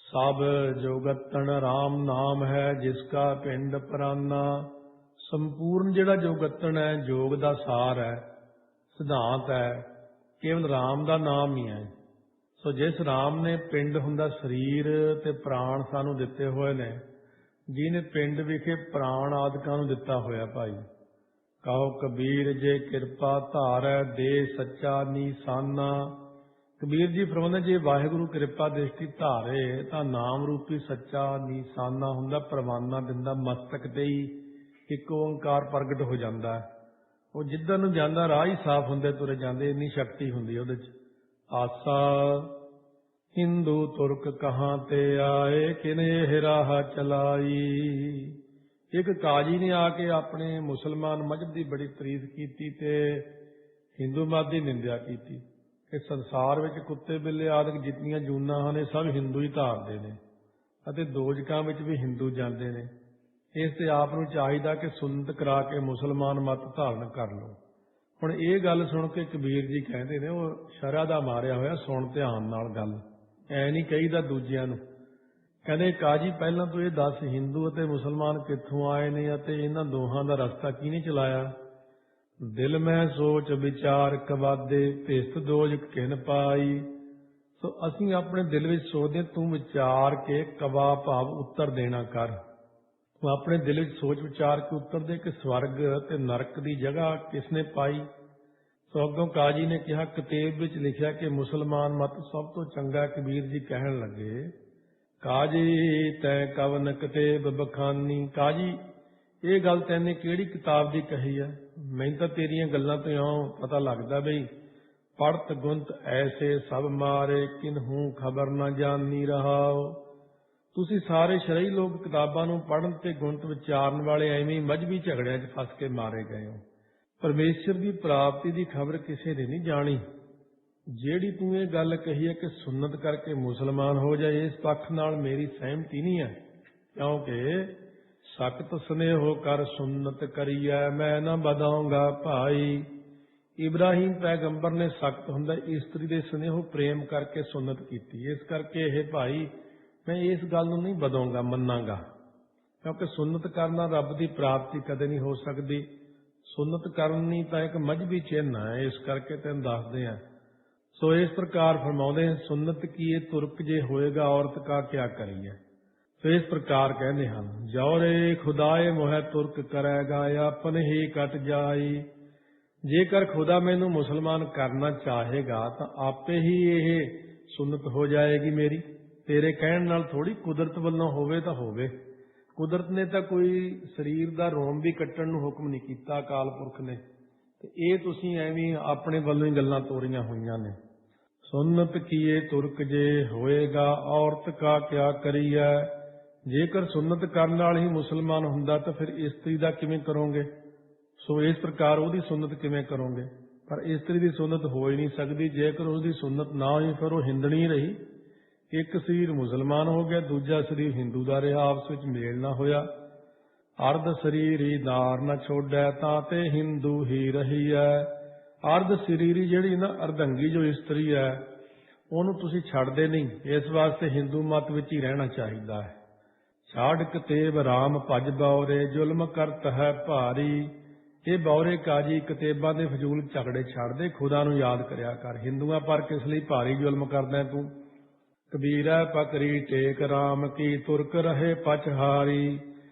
ਸਭ ਜੋਗਤਨ ਰਾਮ ਨਾਮ ਹੈ, ਜਿਸ ਕਾ ਪਿੰਡ ਪਰਾਨਾ। ਸੰਪੂਰਨ ਜਿਹੜਾ ਜੋਗਤਨ ਹੈ, ਜੋਗ ਦਾ ਸਾਰ ਹੈ, ਸਿਧਾਂਤ ਹੈ, ਕੇਵਲ ਰਾਮ ਦਾ ਨਾਮ ਹੀ ਹੈ। ਸੋ ਜਿਸ ਰਾਮ ਨੇ ਪਿੰਡ ਹੁੰਦਾ ਸਰੀਰ ਤੇ ਪ੍ਰਾਣ ਸਾਨੂੰ ਦਿੱਤੇ ਹੋਏ ਨੇ, ਜਿਹਨੇ ਪਿੰਡ ਵਿਖੇ ਪ੍ਰਾਣ ਆਦਿਕਾਂ ਨੂੰ ਦਿੱਤਾ ਹੋਇਆ ਭਾਈ। ਕਹੋ ਕਬੀਰ ਜੇ ਕਿਰਪਾ ਧਾਰੈ, ਦੇ ਸੱਚਾ ਨੀਸਾਨਾ। ਕਬੀਰ ਜੀ ਫਰਮਾਉਂਦੇ ਜੇ ਵਾਹਿਗੁਰੂ ਕਿਰਪਾ ਦ੍ਰਿਸ਼ਟੀ ਧਾਰੇ ਤਾਂ ਨਾਮ ਰੂਪੀ ਸੱਚਾ ਨੀਸਾਨਾ ਹੁੰਦਾ, ਪ੍ਰਵਾਨਾ ਦਿੰਦਾ, ਮਸਤਕ ਤੇ ਹੀ ਇੱਕ ਓਂਕਾਰ ਪ੍ਰਗਟ ਹੋ ਜਾਂਦਾ। ਉਹ ਜਿੱਧਰ ਨੂੰ ਜਾਂਦਾ ਰਾਹ ਹੀ ਸਾਫ਼ ਹੁੰਦੇ ਤੁਰੇ ਜਾਂਦੇ, ਇੰਨੀ ਸ਼ਕਤੀ ਹੁੰਦੀ ਉਹਦੇ 'ਚ। ਆਸਾ ਹਿੰਦੂ ਤੁਰਕ ਕਹਾਂ ਤੇ ਆਏ, ਕਿਨੇ ਇਹ ਰਾਹ ਚਲਾਈ। ਇੱਕ ਕਾਜੀ ਨੇ ਆ ਕੇ ਆਪਣੇ ਮੁਸਲਮਾਨ ਮਜ਼ਹਬ ਦੀ ਬੜੀ ਤਾਰੀਫ ਕੀਤੀ ਤੇ ਹਿੰਦੂ ਮਤ ਦੀ ਨਿੰਦਿਆ ਕੀਤੀ ਕਿ ਸੰਸਾਰ ਵਿੱਚ ਕੁੱਤੇ ਬਿੱਲੇ ਆਦਿਕ ਜਿਤਨੀਆਂ ਜੂਨਾਂ ਹਨ, ਇਹ ਸਭ ਹਿੰਦੂ ਹੀ ਧਾਰਦੇ ਨੇ ਅਤੇ ਦੋਜਕਾਂ ਵਿੱਚ ਵੀ ਹਿੰਦੂ ਜਾਂਦੇ ਨੇ। ਇਸ ਤੇ ਆਪ ਨੂੰ ਚਾਹੀਦਾ ਕਿ ਸੁਨਤ ਕਰਾ ਕੇ ਮੁਸਲਮਾਨ ਮਤ ਧਾਰਨ ਕਰ ਲਓ। ਹੁਣ ਇਹ ਗੱਲ ਸੁਣ ਕੇ ਕਬੀਰ ਜੀ ਕਹਿੰਦੇ ਨੇ, ਉਹ ਸ਼ਰ੍ਹਾ ਦਾ ਮਾਰਿਆ ਹੋਇਆ, ਸੁਣ ਧਿਆਨ ਨਾਲ ਗੱਲ, ਐ ਨਹੀਂ ਕਹੀਦਾ ਦੂਜਿਆਂ ਨੂੰ। ਕਹਿੰਦੇ ਕਾਜੀ ਪਹਿਲਾਂ ਤੂੰ ਇਹ ਦੱਸ, ਹਿੰਦੂ ਅਤੇ ਮੁਸਲਮਾਨ ਕਿੱਥੋਂ ਆਏ ਨੇ ਅਤੇ ਇਹਨਾਂ ਦੋਹਾਂ ਦਾ ਰਸਤਾ ਕਿਹਨੇ ਚਲਾਇਆ? ਦਿਲ ਮੈਂ ਸੋਚ ਵਿਚਾਰ ਕਵਾਦੇ, ਭਿਸਤ ਦੋਜਕ ਕਿਨ ਪਾਈ। ਸੋ ਅਸੀਂ ਆਪਣੇ ਦਿਲ ਵਿੱਚ ਸੋਚਦੇ, ਤੂੰ ਵਿਚਾਰ ਕੇ ਕਵਾ ਭਾਵ ਉੱਤਰ ਦੇਣਾ ਕਰ। ਤੂੰ ਆਪਣੇ ਦਿਲ ਵਿੱਚ ਸੋਚ ਵਿਚਾਰ ਕੇ ਉੱਤਰ ਦੇ ਕਿ ਸਵਰਗ ਤੇ ਨਰਕ ਦੀ ਜਗ੍ਹਾ ਕਿਸਨੇ ਪਾਈ। ਸੋ ਅੱਗੋਂ ਕਾਜੀ ਨੇ ਕਿਹਾ, ਕਿਤਾਬ ਵਿੱਚ ਲਿਖਿਆ ਕਿ ਮੁਸਲਮਾਨ ਮਤ ਸਭ ਤੋਂ ਚੰਗਾ। ਕਬੀਰ ਜੀ ਕਹਿਣ ਲੱਗੇ, ਕਾਜੀ ਤੈਂ ਕਵਨ ਕਿਤਾਬ ਬਖਾਨੀ। ਕਾਜੀ ਇਹ ਗੱਲ ਤੈਨੇ ਕਿਹੜੀ ਕਿਤਾਬ ਦੀ ਕਹੀ ਹੈ? ਮੈਨੂੰ ਤਾਂ ਤੇਰੀਆਂ ਗੱਲਾਂ ਤੋਂ ਇਉਂ ਪਤਾ ਲੱਗਦਾ ਬਈ ਪੜਤ ਗੁੰਤ ਐਸੇ ਸਭ ਮਾਰੇ, ਕਿਨਹੂ ਖਬਰ ਨਾ ਜਾਣੀ ਰਹਾਓ। ਤੁਸੀਂ ਸਾਰੇ ਸ਼ਰਈ ਲੋਕ ਕਿਤਾਬਾਂ ਨੂੰ ਪੜ੍ਹਨ ਤੇ ਗੁੰਤ ਵਿਚਾਰਨ ਵਾਲੇ ਐਵੇਂ ਮਜ਼੍ਹਬੀ ਝਗੜਿਆਂ 'ਚ ਫਸ ਕੇ ਮਾਰੇ ਗਏ ਹੋ। ਪਰਮੇਸ਼ਰ ਦੀ ਪ੍ਰਾਪਤੀ ਦੀ ਖਬਰ ਕਿਸੇ ਨੇ ਨਹੀਂ ਜਾਣੀ। ਜਿਹੜੀ ਤੂੰ ਇਹ ਗੱਲ ਕਹੀ ਹੈ ਕਿ ਸੁੰਨਤ ਕਰਕੇ ਮੁਸਲਮਾਨ ਹੋ ਜਾਏ, ਇਸ ਪੱਖ ਨਾਲ ਮੇਰੀ ਸਹਿਮਤੀ ਨਹੀਂ ਹੈ, ਕਿਉਂਕਿ ਸਖਤ ਸੁਨੇਹੋ ਕਰ ਸੁੰਨਤ ਕਰੀਐ, ਮੈਂ ਨਾ ਬਦਾਉਂਗਾ ਭਾਈ। ਇਬਰਾਹੀਮ ਪੈਗੰਬਰ ਨੇ ਸਖਤ ਹੁੰਦਾ ਇਸਤਰੀ ਦੇ ਸੁਨੇਹੋ ਪ੍ਰੇਮ ਕਰਕੇ ਸੁੰਨਤ ਕੀਤੀ। ਇਸ ਕਰਕੇ ਇਹ ਭਾਈ ਮੈਂ ਇਸ ਗੱਲ ਨੂੰ ਨਹੀਂ ਬਦਲੂੰਗਾ, ਮੰਨਾਂਗਾ, ਕਿਉਂਕਿ ਸੁੰਨਤ ਕਰਨਾ ਰੱਬ ਦੀ ਪ੍ਰਾਪਤੀ ਕਦੇ ਨਹੀਂ ਹੋ ਸਕਦੀ। ਸੁੰਨਤ ਕਰਨੀ ਤਾਂ ਇੱਕ ਮਜ਼੍ਹਬੀ ਚਿੰਨ੍ਹ ਹੈ, ਇਸ ਕਰਕੇ ਤੈਨੂੰ ਦੱਸਦੇ ਹਾਂ। ਸੋ ਇਸ ਪ੍ਰਕਾਰ ਫਰਮਾਉਂਦੇ ਹਨ, ਸੁੰਨਤ ਕੀ ਇਹ ਤੁਰਕ ਜੇ ਹੋਏਗਾ ਔਰਤ ਕਾ ਕਿਆ ਕਰੀਏ। ਸੋ ਇਸ ਪ੍ਰਕਾਰ ਕਹਿੰਦੇ ਹਨ, ਜੌਰੇ ਖੁਦਾਏ ਮੋਹਿ ਤੁਰਕ ਕਰੇਗਾ, ਆਪਨ ਹੀ ਕੱਟ ਜਾਈ। ਜੇਕਰ ਖੁਦਾ ਮੈਨੂੰ ਮੁਸਲਮਾਨ ਕਰਨਾ ਚਾਹੇਗਾ ਤਾਂ ਆਪੇ ਹੀ ਇਹ ਸੁੰਨਤ ਹੋ ਜਾਏਗੀ ਮੇਰੀ। ਤੇਰੇ ਕਹਿਣ ਨਾਲ ਥੋੜੀ, ਕੁਦਰਤ ਵੱਲੋਂ ਹੋਵੇ ਤਾਂ ਹੋਵੇ। ਕੁਦਰਤ ਨੇ ਤਾਂ ਕੋਈ ਸਰੀਰ ਦਾ ਰੋਮ ਵੀ ਕੱਟਣ ਨੂੰ ਹੁਕਮ ਨਹੀਂ ਕੀਤਾ, ਅਕਾਲ ਪੁਰਖ ਨੇ, ਤੇ ਇਹ ਤੁਸੀਂ ਐਵੇਂ ਆਪਣੇ ਵੱਲੋਂ ਹੀ ਗੱਲਾਂ ਤੋਰੀਆਂ ਹੋਈਆਂ ਨੇ। ਸੁੰਨਤ ਕੀਏ ਤੁਰਕ ਜੇ ਹੋਏਗਾ, ਔਰਤ ਕਾ ਕਿਆ ਕਰੀਐ। ਜੇਕਰ ਸੁੰਨਤ ਕਰਨ ਨਾਲ ਹੀ ਮੁਸਲਮਾਨ ਹੁੰਦਾ ਤਾਂ ਫਿਰ ਇਸਤਰੀ ਦਾ ਕਿਵੇਂ ਕਰੋਗੇ? ਸੋ ਇਸ ਪ੍ਰਕਾਰ ਉਹਦੀ ਸੁੰਨਤ ਕਿਵੇਂ ਕਰੋਗੇ? ਪਰ ਇਸਤਰੀ ਦੀ ਸੁੰਨਤ ਹੋ ਹੀ ਨਹੀਂ ਸਕਦੀ। ਜੇਕਰ ਉਸਦੀ ਸੁੰਨਤ ਨਾ ਹੋਈ ਫਿਰ ਉਹ ਹਿੰਦਣੀ ਰਹੀ। ਇੱਕ ਸਰੀਰ ਮੁਸਲਮਾਨ ਹੋ ਗਿਆ, ਦੂਜਾ ਸਰੀਰ ਹਿੰਦੂ ਦਾ ਰਿਹਾ, ਆਪਸ ਵਿੱਚ ਮੇਲ ਨਾ ਹੋਇਆ। ਅਰਧ ਸਰੀਰੀ ਨਾਰ ਨਾ ਛੋੜੈ, ਤਾਂ ਤੇ ਹਿੰਦੂ ਹੀ ਰਹੀ ਹੈ। ਅਰਧ ਸਰੀਰੀ ਜਿਹੜੀ ਨਾ ਅਰਧੰਗੀ ਜੋ ਇਸਤਰੀ ਹੈ, ਉਹਨੂੰ ਤੁਸੀਂ ਛੱਡਦੇ ਨਹੀਂ, ਇਸ ਵਾਸਤੇ ਹਿੰਦੂ ਮਤ ਵਿੱਚ ਹੀ ਰਹਿਣਾ ਚਾਹੀਦਾ ਹੈ। ਛਾੜ ਕਤੇਬ ਰਾਮ ਭਜ ਬੌਰੇ, ਜ਼ੁਲਮ ਕਰਤ ਹੈ ਭਾਰੀ। ਇਹ ਬੌਰੇ ਕਾਜੀ ਕਤੇਬਾਂ ਦੇ ਫਜ਼ੂਲ ਝਗੜੇ ਛੱਡਦੇ, ਖੁਦਾ ਨੂੰ ਯਾਦ ਕਰਿਆ ਕਰ। ਹਿੰਦੂਆਂ ਪਰ ਕਿਸ ਲਈ ਭਾਰੀ ਜ਼ੁਲਮ ਕਰਦਾ ਤੂੰ? ਕਬੀਰਾ ਪਕਰੀ ਟੇਕ ਰਾਮ ਕੀ, ਤੁਰਕ ਰਹੇ ਪਛਹਾਰੀ।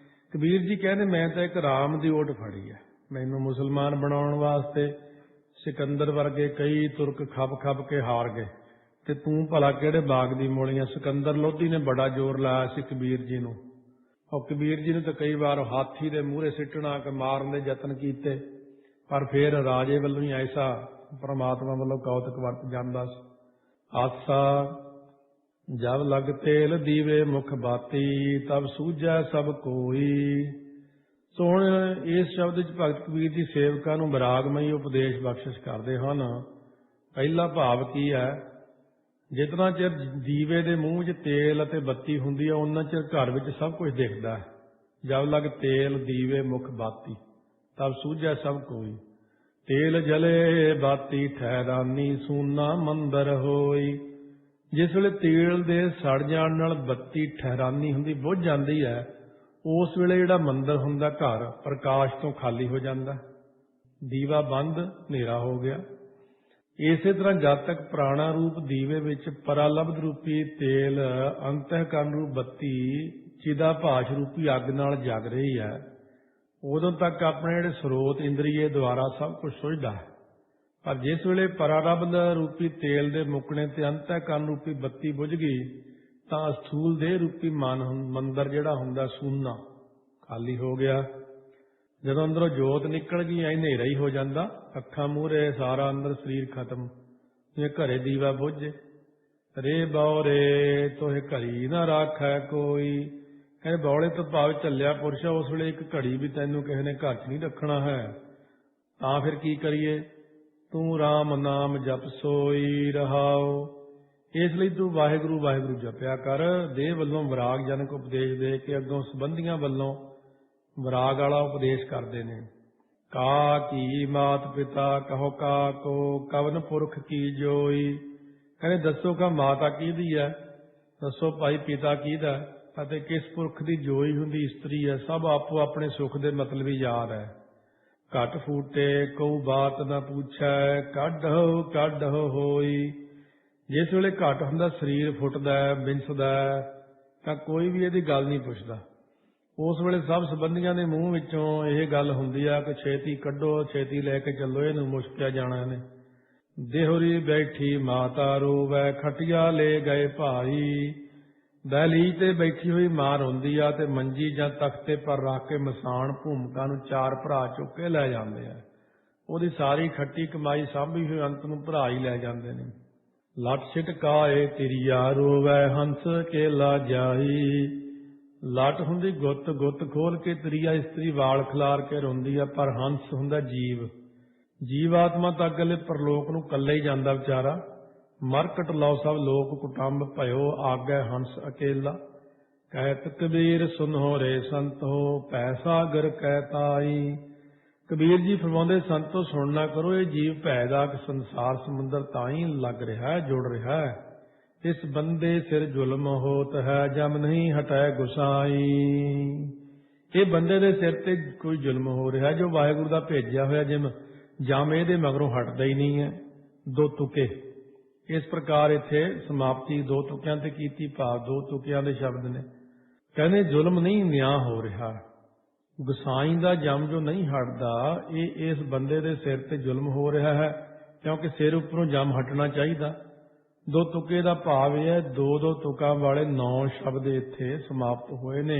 ਕਬੀਰ ਜੀ ਕਹਿੰਦੇ, ਮੈਂ ਤਾਂ ਇੱਕ ਰਾਮ ਦੀ ਓਟ ਫੜੀ ਹੈ। ਮੈਨੂੰ ਮੁਸਲਮਾਨ ਬਣਾਉਣ ਵਾਸਤੇ ਸਿਕੰਦਰ ਵਰਗੇ ਕਈ ਤੁਰਕ ਖੱਪ ਕੇ ਹਾਰ ਗਏ, ਤੇ ਤੂੰ ਭਲਾ ਕਿਹੜੇ ਬਾਗ ਦੀ ਮੂਲੀਆਂ? ਸਿਕੰਦਰ ਲੋਧੀ ਨੇ ਬੜਾ ਜ਼ੋਰ ਲਾਇਆ ਸੀ ਕਬੀਰ ਜੀ ਨੂੰ। ਉਹ ਕਬੀਰ ਜੀ ਨੂੰ ਤਾਂ ਕਈ ਵਾਰ ਹਾਥੀ ਦੇ ਮੂਹਰੇ ਸਿੱਟਣਾ ਕੇ ਮਾਰਨ ਦੇ ਯਤਨ ਕੀਤੇ, ਪਰ ਫਿਰ ਰਾਜੇ ਵੱਲੋਂ ਹੀ ਐਸਾ ਪਰਮਾਤਮਾ ਵੱਲੋਂ ਕੌਤਕ ਵਰਤ ਜਾਂਦਾ ਸੀ। ਆਸਾ ਜਬ ਲਗ ਤੇਲ ਦੀਵੇ ਮੁਖ ਬਾਤੀ, ਤਬ ਸੂਝੈ ਸਭ ਕੋਈ। ਸੋ ਹੁਣ ਇਸ ਸ਼ਬਦ ਵਿੱਚ ਭਗਤ ਕਬੀਰ ਜੀ ਸੇਵਕਾਂ ਨੂੰ ਵਿਰਾਗਮਈ ਉਪਦੇਸ਼ ਬਖਸ਼ਿਸ਼ ਕਰਦੇ ਹਨ। ਪਹਿਲਾ ਭਾਵ ਕੀ ਹੈ? ਜਿਤਨਾ ਚਿਰ ਦੀਵੇ ਦੇ ਮੂੰਹ 'ਚ ਤੇਲ ਅਤੇ ਬੱਤੀ ਹੁੰਦੀ ਹੈ, ਉਹਨਾਂ ਚਿਰ ਘਰ ਵਿੱਚ ਸਭ ਕੁਝ ਦਿਖਦਾ ਹੈ। ਜਬ ਲਗ ਤੇਲ ਦੀਵੇ ਮੁਖ ਬਾਤੀ, ਤਬ ਸੂਝੈ ਸਭ ਕੋਈ। ਤੇਲ ਜਲੇ ਬਾਤੀ ਠਹਿਰਾਨੀ, ਸੂਨਾ ਮੰਦਰ ਹੋਈ। ਜਿਸ ਵੇਲੇ ਤੇਲ ਦੇ ਸੜ ਜਾਣ ਨਾਲ ਬੱਤੀ ਠਹਿਰਾਨੀ ਹੁੰਦੀ, ਬੁੱਝ ਜਾਂਦੀ ਹੈ, ਉਸ ਵੇਲੇ ਜਿਹੜਾ ਮੰਦਰ ਹੁੰਦਾ ਘਰ, ਪ੍ਰਕਾਸ਼ ਤੋਂ ਖਾਲੀ ਹੋ ਜਾਂਦਾ। ਦੀਵਾ ਬੰਦ, ਹਨੇਰਾ ਹੋ ਗਿਆ। ਇਸੇ ਤਰ੍ਹਾਂ ਜਦ ਤੱਕ ਪ੍ਰਾਣਾ ਰੂਪ ਦੀਵੇ ਵਿੱਚ ਪਰਾਲਬਧ ਰੂਪੀ ਤੇਲ, ਅੰਤਹਿਕਰਨ ਰੂਪ ਬੱਤੀ, ਚਿਦਾਭਾਸ ਰੂਪੀ ਅੱਗ ਨਾਲ ਜਗ ਰਹੀ ਹੈ, ਉਦੋਂ ਤੱਕ ਆਪਣੇ ਜਿਹੜੇ ਸਰੋਤ ਇੰਦਰੀਏ ਦੁਆਰਾ ਸਭ ਕੁਝ ਸੁਝਦਾ ਹੈ। ਪਰ ਜਿਸ ਵੇਲੇ ਪਰਾਰਬਧ ਰੂਪੀ ਤੇਲ ਦੇ ਮੁੱਕਣੇ ਤੇ ਅੰਤਹਿਕਰਨ ਰੂਪੀ ਬੱਤੀ ਬੁਝ ਗਈ, ਤਾਂ ਸਥੂਲ ਦੇਹ ਰੂਪੀ ਮੰਦਰ ਜਿਹੜਾ ਹੁੰਦਾ ਸੂਨਾ, ਖਾਲੀ ਹੋ ਗਿਆ। ਜਦੋਂ ਅੰਦਰੋਂ ਜੋਤ ਨਿਕਲ ਗਈ, ਐ ਹਨੇਰਾ ਹੀ ਹੋ ਜਾਂਦਾ। ਅੱਖਾਂ ਮੂਹਰੇ ਸਾਰਾ ਅੰਦਰ ਸਰੀਰ ਖਤਮ, ਜੇ ਘਰੇ ਦੀਵਾ ਬੁੱਝੇ। ਰੇ ਬੌਰੇ ਤੋਹਿ ਘੜੀ ਨਾ ਰਾਖੈ ਕੋਈ। ਇਹ ਬੌਲੇ ਤੋਂ ਭਾਵ ਚੱਲਿਆ ਪੁਰਸ਼, ਉਸ ਵੇਲੇ ਇੱਕ ਘੜੀ ਵੀ ਤੈਨੂੰ ਕਿਸੇ ਨੇ ਘਰ 'ਚ ਨਹੀਂ ਰੱਖਣਾ ਹੈ। ਤਾਂ ਫਿਰ ਕੀ ਕਰੀਏ? ਤੂੰ ਰਾਮ ਨਾਮ ਜਪ ਸੋਈ ਰਹਾਓ। ਇਸ ਲਈ ਤੂੰ ਵਾਹਿਗੁਰੂ ਵਾਹਿਗੁਰੂ ਜਪਿਆ ਕਰ। ਦੇਹ ਵੱਲੋਂ ਵਿਰਾਗ ਜਨਕ ਉਪਦੇਸ਼ ਦੇ ਕੇ ਅੱਗੋਂ ਸੰਬੰਧੀਆਂ ਵੱਲੋਂ ਵਿਰਾਗ ਵਾਲਾ ਉਪਦੇਸ਼ ਕਰਦੇ ਨੇ। का की मात पिता कहो का को कवन पुरख की जोई। कहने दसो का माता किहदी है, दसो भाई पिता किहदा ਅਤੇ किस पुरख की जोई हुंदी इस्तरी है। सब आपो अपने सुख दे मतलबी यार है। घट फूटे कऊ बात न पूछै काढो होई। जिस वेले घट हुंदा शरीर फुटदा बिंसदा तां कोई भी इहदी गल नहीं पुछदा। उस वेले सब संबंधियां दे मूँह विचों ਇਹ ਗੱਲ ਹੁੰਦੀ ਆ कि छेती कढो छेती लैके चलो इहनूं मुश्किया जाना ने। देहोरी बैठी माता रोवै खटिया ले गए भाई। दहलीज ते बैठी हुई मां रोंदी आ ते मंजी जां तख्ते पर रख के मसान भूमिका नूं चार भरा चुक के लै जांदे आ। ਉਹਦੀ सारी खट्टी कमाई साਂਭੀ होई अंत नूं भरा ही लै जांदे ने। लट छिटकाए तिरिया रोवै हंस केला जाई। लट हुंदी गुੱਤ गुੱਤ खोल के तिरिया इस्त्री वाल खिलार के रोंदी आ, पर हंस हुंदा जीव। जीव आत्मा तां अगले परलोक नूं कल्ले ही जांदा विचारा। मरकट लो सब लोक कुटुंब भयो आगे हंस अकेला। कहत कबीर सुनो रे संत हो पैसागर कहताई। कबीर जी फरमाउंदे संतो सुनना करो, ये जीव भैदा कि संसार समुंदर ताई लग रहा है जुड़ रहा है। इस बंदे सिर जुल्म होत है जम नहीं हटै गुसाई। ये बंदे दे सिर ते कोई जुल्म हो रहा है जो वाहिगुरु दा भेजिया होया जिम जम इहदे मगरों हटदा ही नहीं है। दो तुके इस प्रकार इत्थे समाप्ति दो तुकियां ते कीती, भाव दो तुकियां दे शब्द ने। कहने जुल्म नहीं न्याय हो रहा। गुसाई दा जम जो नहीं हटदा ये इस बंदे दे सिर ते जुल्म हो रहा है, क्योंकि सिर उपरों जम हटना चाहिए। दो तुके दा भाव यह है, दो दो तुकां वाले 9 शब्द इत्थे समाप्त होए ने।